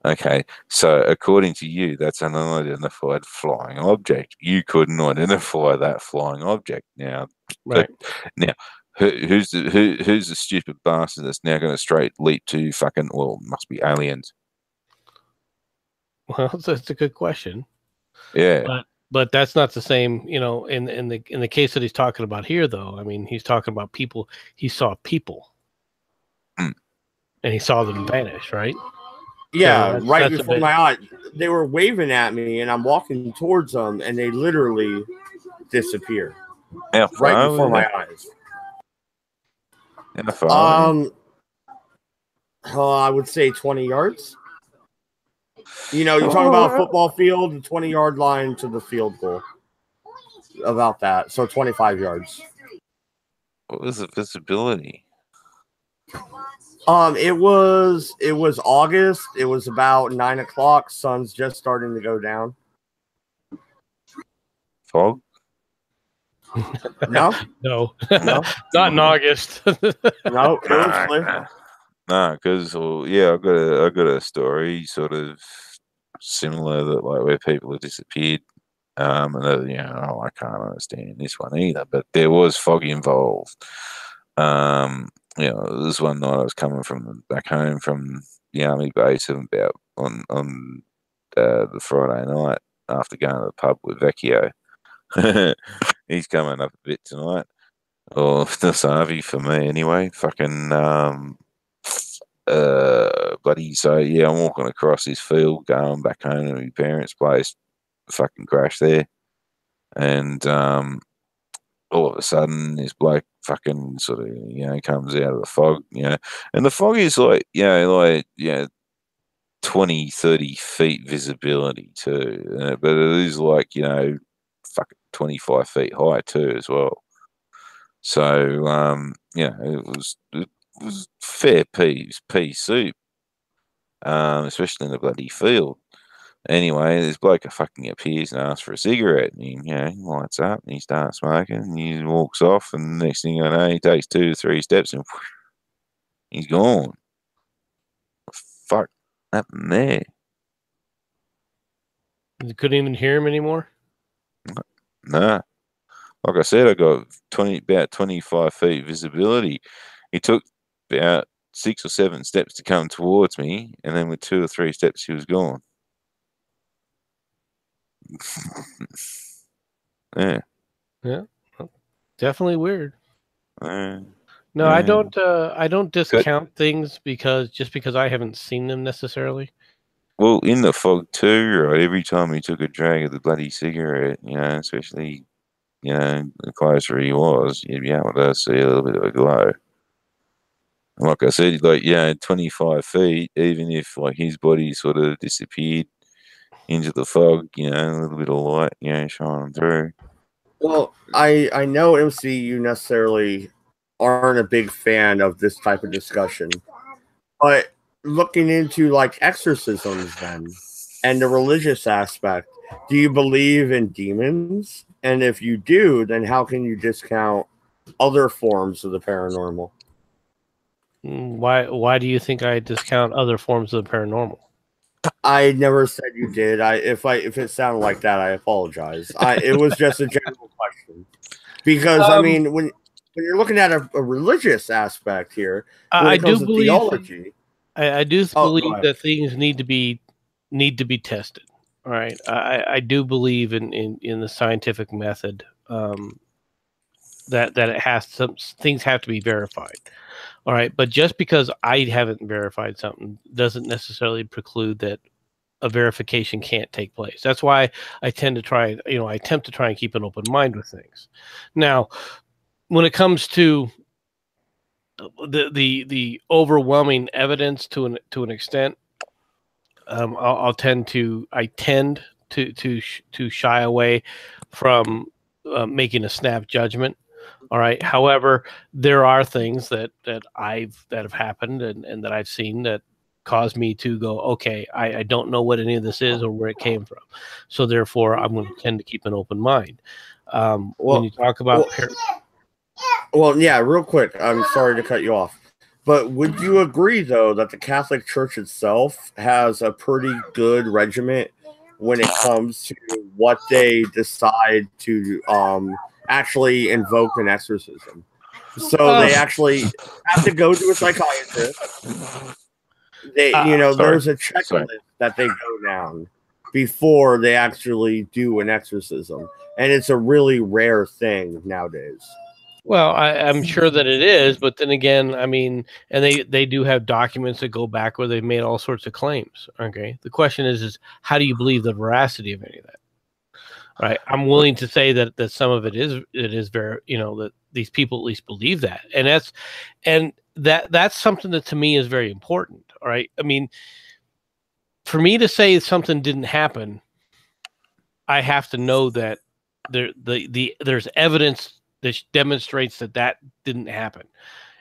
Okay, so according to you, that's an unidentified flying object. You couldn't identify that flying object. Now, Right. Now, who's the stupid bastard that's now going to straight leap to fucking? Well, must be aliens. Well, that's a good question. Yeah, but that's not the same. You know, in the case that he's talking about here, though. I mean, he's talking about people. He saw people, and he saw them vanish. Right. Yeah, So right before my eyes. They were waving at me, and I'm walking towards them, and they literally disappear right before my eyes. How far? I would say 20 yards. You know, you're talking about a football field, the 20-yard line to the field goal. About that, so 25 yards. What was the visibility? It was August. It was about 9 o'clock. Sun's just starting to go down. Fog? No, no, no, not in August. no. It was clear. No, because I got a story sort of similar that like where people have disappeared. And I can't understand this one either. But there was fog involved. This one night I was coming from back home from the army base and about on the Friday night after going to the pub with Vecchio. He's coming up a bit tonight. Or Nasavi for me anyway. Fucking bloody so yeah, I'm walking across this field going back home to my parents' place. Fucking crashed there. And all of a sudden this bloke fucking sort of, comes out of the fog, and the fog is like 20, 30 feet visibility too. But it is like, fucking 25 feet high too as well. So, it was fair pea soup, especially in the bloody field. Anyway, this bloke fucking appears and asks for a cigarette, and he lights up and he starts smoking, and he walks off, and the next thing I know, he takes 2 or 3 steps and he's gone. Fuck happened there? You couldn't even hear him anymore? Nah. Like I said, I got about 25 feet visibility. He took about 6 or 7 steps to come towards me, and then with 2 or 3 steps, he was gone. Yeah. Yeah. Definitely weird. Uh, No, Yeah. I don't discount things because I haven't seen them necessarily. well, in the fog too, right? Every time he took a drag of the bloody cigarette, especially, the closer he was, you'd be able to see a little bit of a glow. And like I said, 25 feet, even if like his body sort of disappeared into the fog, a little bit of light, shining through. Well, I know MC, you necessarily aren't a big fan of this type of discussion, but looking into like exorcisms then and the religious aspect, do you believe in demons? And if you do, then how can you discount other forms of the paranormal? Why do you think I discount other forms of the paranormal? I never said you did. If it sounded like that, I apologize. It was just a general question because I mean, when you're looking at a religious aspect here, when I it comes do to believe theology, I do go believe ahead. that things need to be tested. All right, I do believe in the scientific method. That it has some things have to be verified. All right, but just because I haven't verified something doesn't necessarily preclude that a verification can't take place. That's why I tend to try, I attempt to try and keep an open mind with things. Now, when it comes to the overwhelming evidence to an extent, I tend to shy away from making a snap judgment. All right. However, there are things that have happened and that I've seen that cause me to go, okay, I don't know what any of this is or where it came from. So therefore, I'm going to tend to keep an open mind. When you talk about yeah, real quick, I'm sorry to cut you off, but would you agree though that the Catholic Church itself has a pretty good regiment when it comes to what they decide to actually invoke an exorcism? So they actually have to go to a psychiatrist. There's a checklist that they go down before they actually do an exorcism, and it's a really rare thing nowadays. Well, I'm sure that it is, but then again, I mean, and they do have documents that go back where they've made all sorts of claims. Okay, the question is how do you believe the veracity of any of that? Right, I'm willing to say that some of it is very, that these people at least believe that, and that's something that to me is very important. All right, I mean, for me to say something didn't happen, I have to know that there's evidence that demonstrates that didn't happen,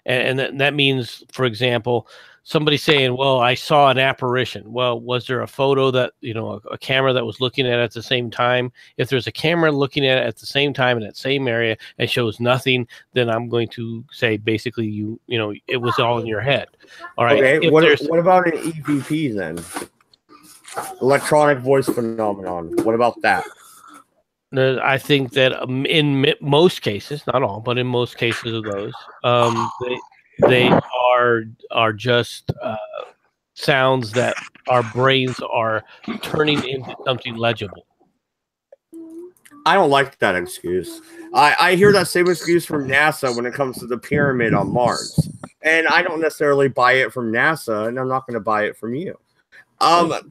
and that means, for example, somebody saying, well, I saw an apparition. Well, was there a photo that, a camera that was looking at it at the same time? If there's a camera looking at it at the same time in that same area and shows nothing, then I'm going to say basically it was all in your head. All right. Okay. What about an EVP then? Electronic voice phenomenon. What about that? I think that in most cases, not all, but in most cases of those, they are just sounds that our brains are turning into something legible. I don't like that excuse. I hear that same excuse from NASA when it comes to the pyramid on Mars, and I don't necessarily buy it from NASA, and I'm not going to buy it from you. I'm not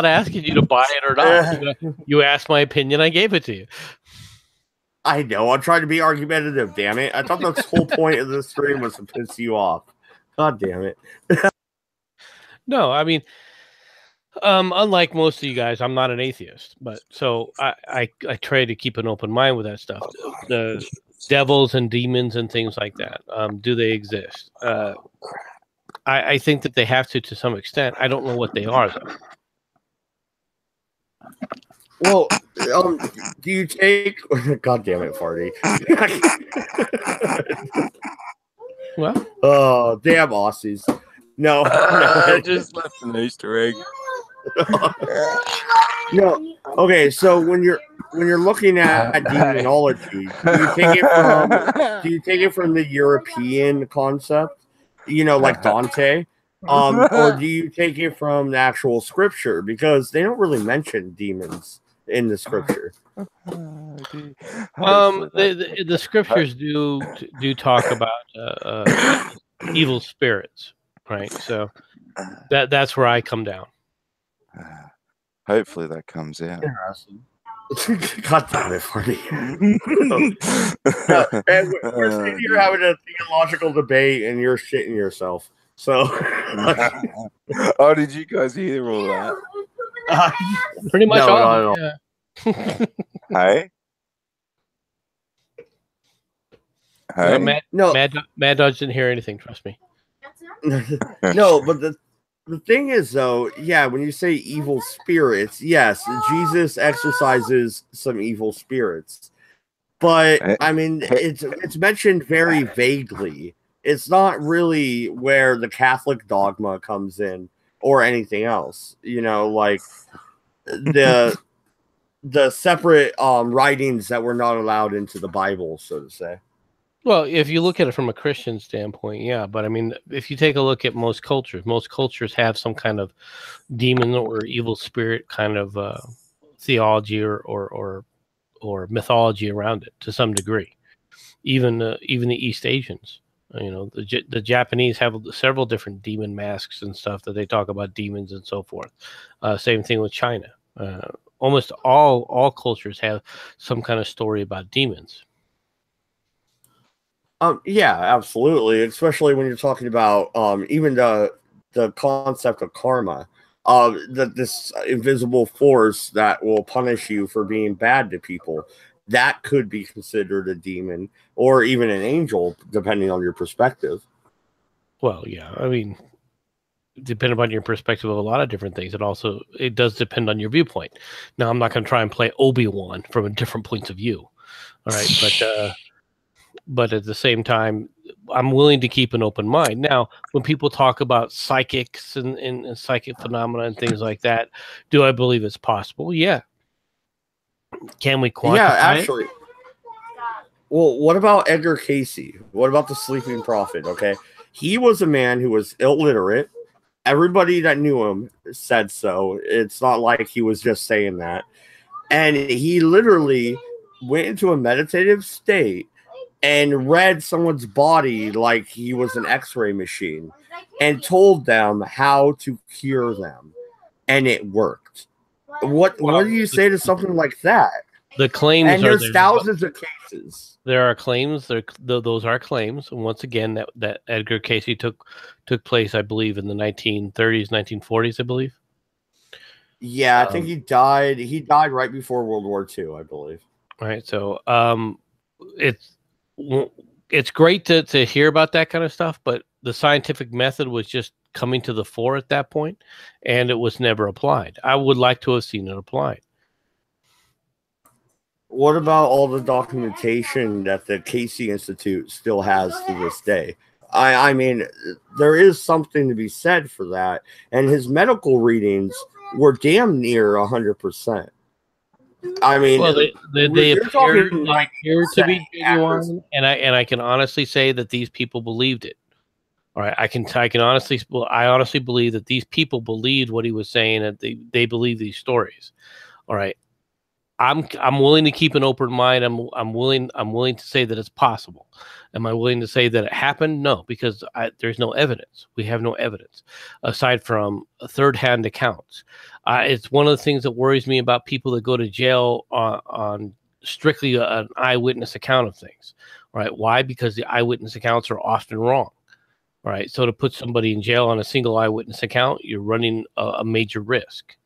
asking you to buy it or not. You asked my opinion, I gave it to you. I know. I'm trying to be argumentative. Damn it! I thought the whole point of this stream was to piss you off. God damn it! No, I mean, unlike most of you guys, I'm not an atheist, but so I try to keep an open mind with that stuff. The devils and demons and things like that. Do they exist? I think that they have to some extent. I don't know what they are though. Well, do you take? God damn it, Farty. Well, Oh, damn Aussies. No, I no, just left an Easter egg. no. Okay, so when you're looking at demonology, do you take it from the European concept? You know, like Dante, or do you take it from the actual scripture? Because they don't really mention demons in the scripture. the scriptures do talk about evil spirits, right? So that's where I come down. Hopefully that comes out. Interesting. God damn it, Farty. No, and we're sitting here having a theological debate, and you're shitting yourself. So, oh, did you guys hear all that? Pretty much No, all. not at all. Yeah. Hey, hey. Mad Dodge didn't hear anything. Trust me. No, but the thing is, though, yeah, when you say evil spirits, yes, Jesus exorcises some evil spirits, but I mean, it's mentioned very vaguely. It's not really where the Catholic dogma comes in or anything else. You know, like the separate writings that were not allowed into the Bible, so to say. Well, if you look at it from a Christian standpoint, yeah. But I mean, if you take a look at most cultures have some kind of demon or evil spirit kind of theology or mythology around it to some degree. Even the East Asians, you know, the Japanese have several different demon masks and stuff that they talk about demons and so forth. Same thing with China. Almost all cultures have some kind of story about demons. Yeah, absolutely. Especially when you're talking about even the concept of karma, that this invisible force that will punish you for being bad to people, that could be considered a demon or even an angel, depending on your perspective. Well, yeah, I mean, depending on your perspective of a lot of different things, it does depend on your viewpoint. Now, I'm not going to try and play Obi-Wan from a different points of view, all right, but at the same time, I'm willing to keep an open mind. Now, when people talk about psychics and psychic phenomena and things like that, do I believe it's possible? Yeah. Can we quantify actually. It? Well, what about Edgar Casey? What about the Sleeping Prophet? Okay. He was a man who was illiterate. Everybody that knew him said so. It's not like he was just saying that. And he literally went into a meditative state and read someone's body like he was an x-ray machine and told them how to cure them. And it worked. What do you say to something like that? The claims and there's thousands of cases. There are claims. Those are claims. And once again, that Edgar Casey took place, I believe, in the 1930s, 1940s, I believe. Yeah, I think he died. He died right before World War II, I believe. All right. So it's great to hear about that kind of stuff, but the scientific method was just coming to the fore at that point, and it was never applied. I would like to have seen it applied. What about all the documentation that the Casey Institute still has to this day? I mean, there is something to be said for that, and his medical readings were damn near 100%. I mean, well, they appear to be genuine, and I can honestly say that these people believed it. All right, I honestly believe that these people believed what he was saying, and they believe these stories. All right, I'm willing to keep an open mind. I'm willing to say that it's possible. Am I willing to say that it happened? No, because there's no evidence. We have no evidence aside from third-hand accounts. It's one of the things that worries me about people that go to jail on strictly an eyewitness account of things. Right? Why? Because the eyewitness accounts are often wrong. Right? So to put somebody in jail on a single eyewitness account, you're running a major risk.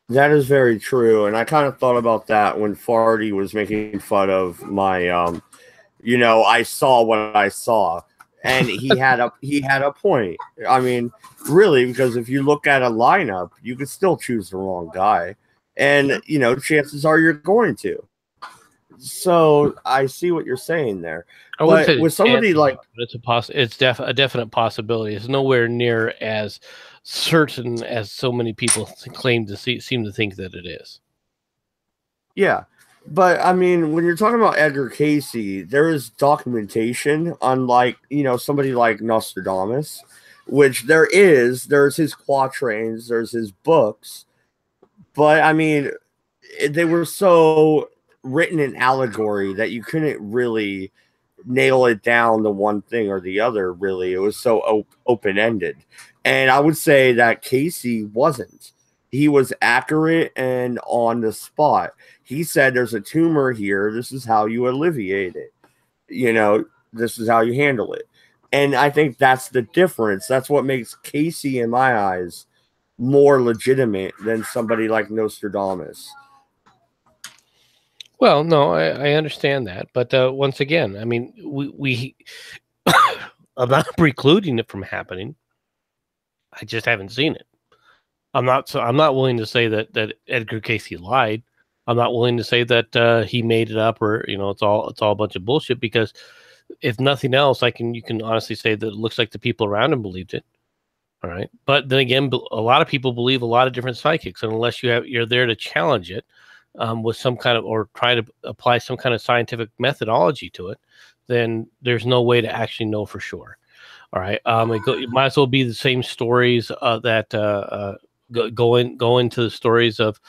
That is very true, and I kind of thought about that when Farty was making fun of my, I saw what I saw, and he had a point. I mean, really, because if you look at a lineup, you could still choose the wrong guy, and chances are you're going to. So I see what you're saying there. But with somebody like, it's a definite possibility. It's nowhere near as certain as so many people seem to think that it is. Yeah. But I mean, when you're talking about Edgar Casey, there is documentation, unlike somebody like Nostradamus, which there's his quatrains, there's his books, but I mean, they were so written in allegory that you couldn't really nail it down to one thing or the other. Really, it was so open ended, and I would say that Casey wasn't. He was accurate and on the spot. He said, there's a tumor here. This is how you alleviate it. This is how you handle it. And I think that's the difference. That's what makes Casey, in my eyes, more legitimate than somebody like Nostradamus. Well, no, I understand that. But once again, I mean, we I'm not precluding it from happening. I just haven't seen it. I'm not willing to say that Edgar Casey lied. I'm not willing to say that he made it up, or it's all a bunch of bullshit, because if nothing else, you can honestly say that it looks like the people around him believed it. All right. But then again, a lot of people believe a lot of different psychics, and unless you're there to challenge it with some kind of, or try to apply some kind of scientific methodology to it, then there's no way to actually know for sure. All right. It might as well be the same stories that go into the stories of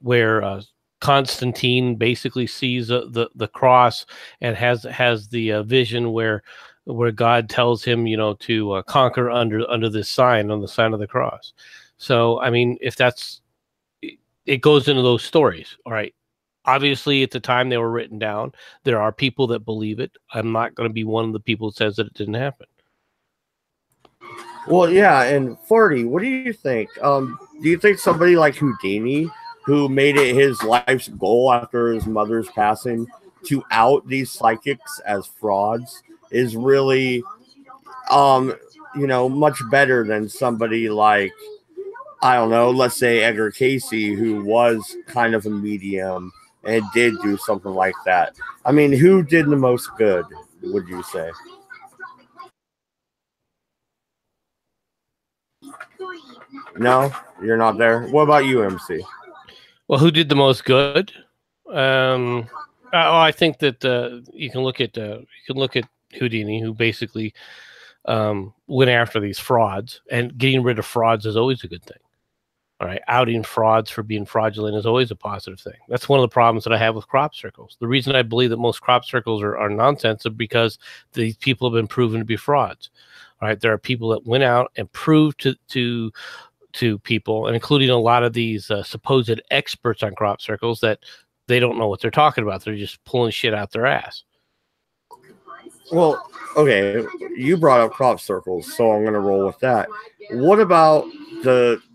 where Constantine basically sees the cross and has the vision where God tells him to conquer under this sign, on the sign of the cross. So I mean, if it goes into those stories. All right. Obviously, at the time they were written down, there are people that believe it. I'm not going to be one of the people that says that it didn't happen. Well, yeah, and Farty, what do you think? Do you think somebody like Houdini, who made it his life's goal after his mother's passing to out these psychics as frauds, is really, much better than somebody like, I don't know, let's say Edgar Casey, who was kind of a medium and did do something like that? I mean, who did the most good, would you say? No, you're not there. What about you, MC? Well, who did the most good? I think that you can look at Houdini, who basically went after these frauds, and getting rid of frauds is always a good thing. All right, outing frauds for being fraudulent is always a positive thing. That's one of the problems that I have with crop circles. The reason I believe that most crop circles are nonsense is because these people have been proven to be frauds. All right, there are people that went out and proved to people, and including a lot of these supposed experts on crop circles, that they don't know what they're talking about. They're just pulling shit out their ass. Well, okay, you brought up crop circles, so I'm going to roll with that. What about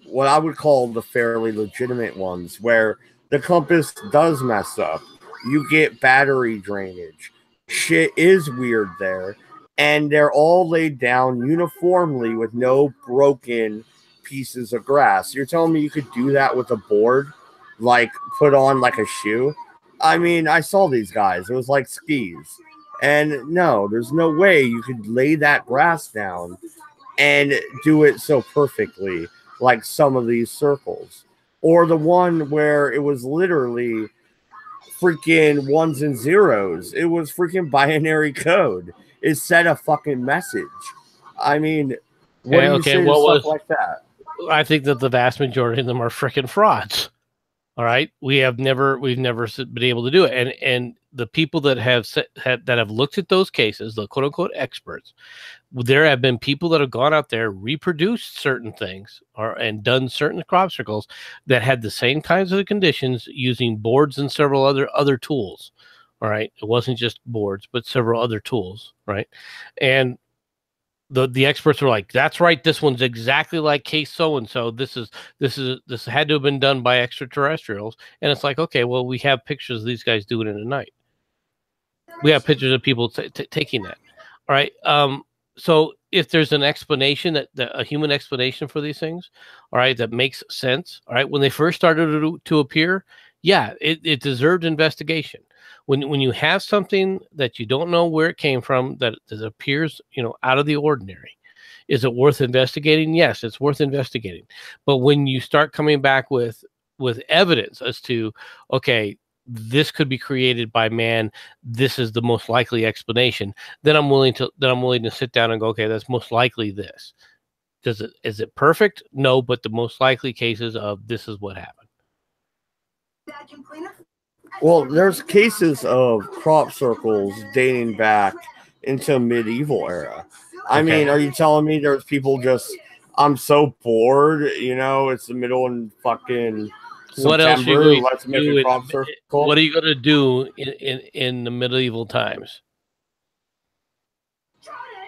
what I would call the fairly legitimate ones, where the compass does mess up? You get battery drainage. Shit is weird there. And they're all laid down uniformly with no broken pieces of grass. You're telling me you could do that with a board, like put on like a shoe? I mean, I saw these guys. It was like skis. And no, there's no way you could lay that grass down and do it so perfectly like some of these circles. Or the one where it was literally freaking ones and zeros. It was freaking binary code. It said a fucking message. I mean, what do you say to stuff like that? I think that the vast majority of them are freaking frauds. All right, we've never been able to do it, and the people that have looked at those cases, the quote unquote experts, there have been people that have gone out there, reproduced certain things, and done certain crop circles that had the same kinds of conditions using boards and several other tools. All right, it wasn't just boards, but several other tools. Right, and the experts were like, that's right, this one's exactly like case so and so. This had to have been done by extraterrestrials. And it's like, okay, well, we have pictures of these guys doing it at night. We have pictures of people taking that. All right. So if there's an explanation that a human explanation for these things, all right, that makes sense. All right. When they first started to appear, yeah, it deserved investigation. When you have something that you don't know where it came from, that appears, out of the ordinary, is it worth investigating? Yes, it's worth investigating. But when you start coming back with evidence as to, okay, this could be created by man, this is the most likely explanation, then I'm willing to sit down and go, okay, that's most likely this. Is it perfect? No, but the most likely cases of this is what happened. Well, there's cases of crop circles dating back into medieval era. I mean, are you telling me there's people just, I'm so bored, it's the middle in fucking September, what else are you going let's make a crop circle? What are you going to do in the medieval times?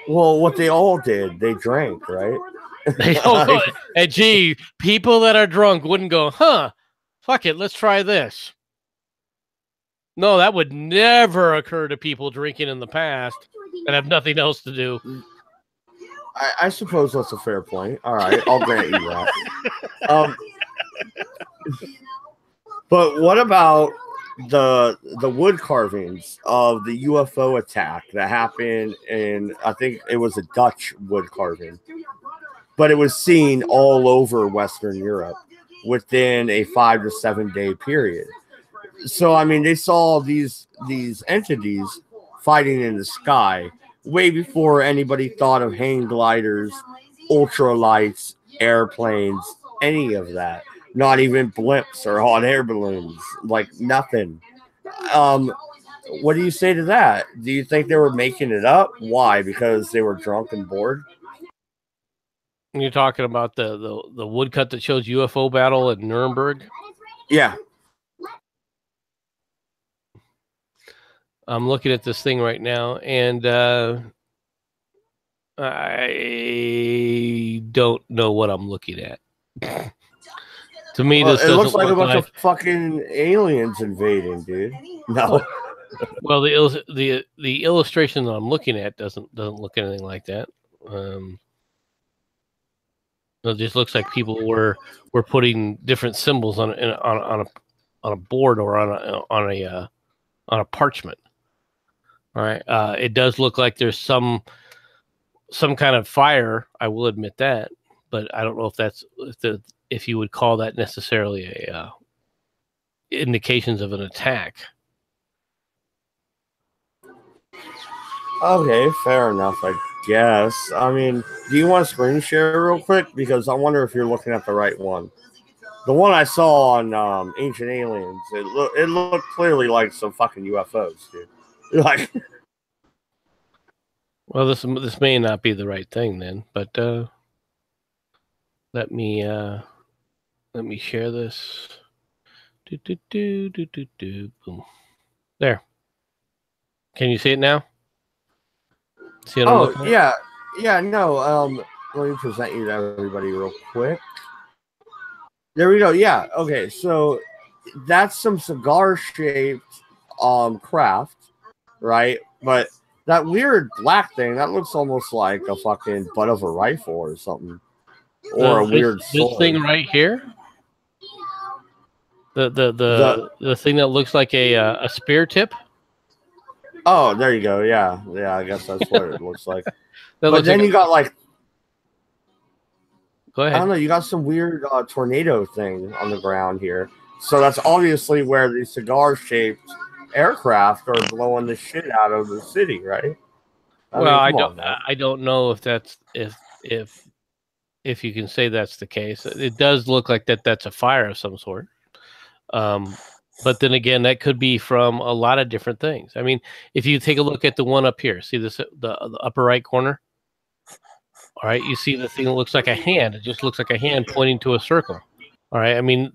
Well, what they all did, they drank, right? And gee, people that are drunk wouldn't go, fuck it, let's try this. No, that would never occur to people drinking in the past and have nothing else to do. I suppose that's a fair point. All right, I'll grant you that. But what about the wood carvings of the UFO attack that happened in, I think it was a Dutch wood carving, but it was seen all over Western Europe within a 5 to 7 day period. So, I mean, they saw these entities fighting in the sky way before anybody thought of hang gliders, ultralights, airplanes, any of that. Not even blimps or hot air balloons, like nothing. What do you say to that? Do you think they were making it up? Why? Because they were drunk and bored? You're talking about the woodcut that shows UFO battle at Nuremberg? Yeah. I'm looking at this thing right now, and I don't know what I'm looking at. To me, this it looks like a bunch of fucking aliens invading, dude. No. Well, the illustration that I'm looking at doesn't look anything like that. It just looks like people were putting different symbols on a board or on a parchment. All right. It does look like there's some kind of fire. I will admit that, but I don't know if you would call that necessarily a indications of an attack. Okay, fair enough, I guess. I mean, do you want to screen share real quick? Because I wonder if you're looking at the right one. The one I saw on Ancient Aliens, it looked clearly like some fucking UFOs, dude. Like, well, this may not be the right thing then, but let me share this. Boom. There. Can you see it now? See what I'm looking at? Yeah. No. Let me present you to everybody real quick. There we go. Yeah. Okay. So that's some cigar-shaped craft, right? But that weird black thing, that looks almost like a fucking butt of a rifle or something. Or a weird sword. This thing right here? The thing that looks like a spear tip? Oh, there you go. Yeah, I guess that's what it looks like. But then you got like, go ahead. I don't know, you got some weird tornado thing on the ground here. So that's obviously where these cigar-shaped aircraft are blowing the shit out of the city, right? I don't know if that's if you can say that's the case. It does look like that's a fire of some sort. But then again, that could be from a lot of different things. I mean, if you take a look at the one up here, see this, the upper right corner? All right, you see the thing that looks like a hand. It just looks like a hand pointing to a circle. All right, I mean,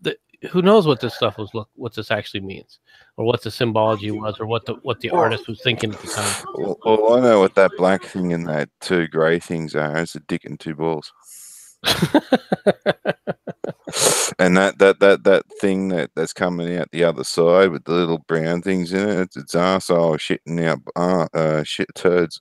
who knows what this stuff what this actually means, or what the symbology was, or what the artist was thinking at the time. Well, I know what that black thing and that two grey things are. It's a dick and two balls. And that thing that's coming out the other side with the little brown things in it, it's arsehole shitting out shit turds.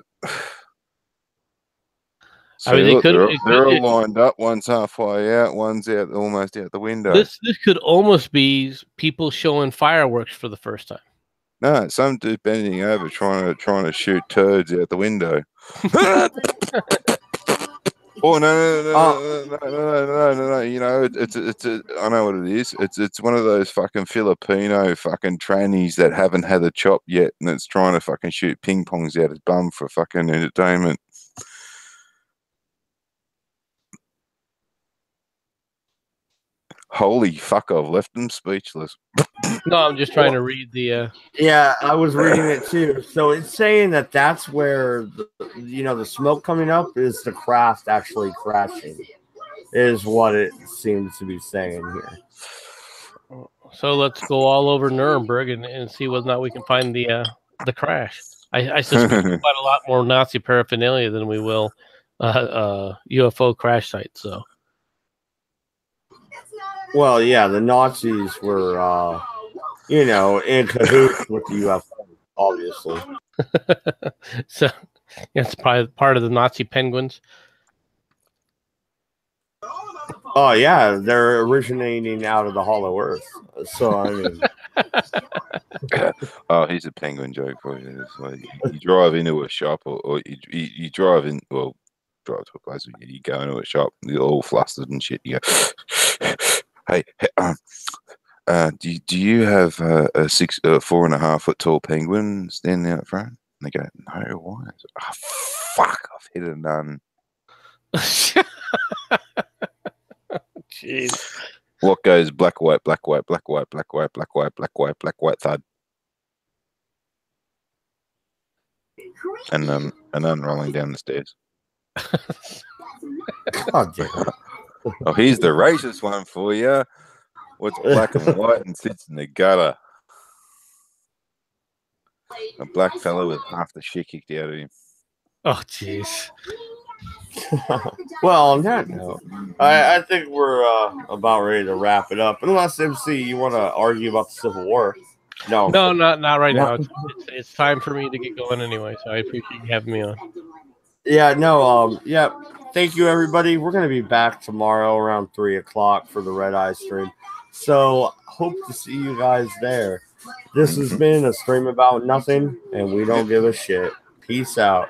So I mean, look, they're it- all lined up. One's halfway out, one's out, almost out the window. this could almost be people showing fireworks for the first time. No, some dude bending over trying to shoot turds out the window. Oh no! You know, it's I know what it is. It's one of those fucking Filipino fucking trannies that haven't had a chop yet, and it's trying to fucking shoot ping pongs out his bum for fucking entertainment. Holy fuck! I've left them speechless. No, I'm just trying to read the. Yeah, I was reading it too. So it's saying that that's where the smoke coming up is the craft actually crashing, is what it seems to be saying here. So let's go all over Nuremberg and see whether or not we can find the crash. I suspect quite a lot more Nazi paraphernalia than we will UFO crash sites. So. Well, yeah, the Nazis were, in cahoots with the UFO, obviously. So it's probably part of the Nazi penguins. Oh, yeah, they're originating out of the Hollow Earth. So, I mean... Oh, here's a penguin joke for you. It's like you drive into a shop or you drive in, well, drive to a place where you go into a shop, you're all flustered and shit. You go, hey, do you have a 4.5 foot tall penguin standing out front? And they go, no, why? Oh, fuck, I've hit a nun. Jeez. What goes black, white, black, white, black, white, black, white, black, white, black, white, black, white, thud. And then rolling down the stairs. God damn. Oh, here's the racist one for you. What's black and white and sits in the gutter? A black fellow with half the shit kicked out of him. Oh, jeez. Well, on that note, I think we're about ready to wrap it up. Unless, MC, you want to argue about the Civil War. No, not right now. It's time for me to get going anyway, so I appreciate you having me on. Yeah, no, yeah. Thank you, everybody. We're going to be back tomorrow around 3 o'clock for the Red Eye stream. So, hope to see you guys there. This has been a stream about nothing, and we don't give a shit. Peace out.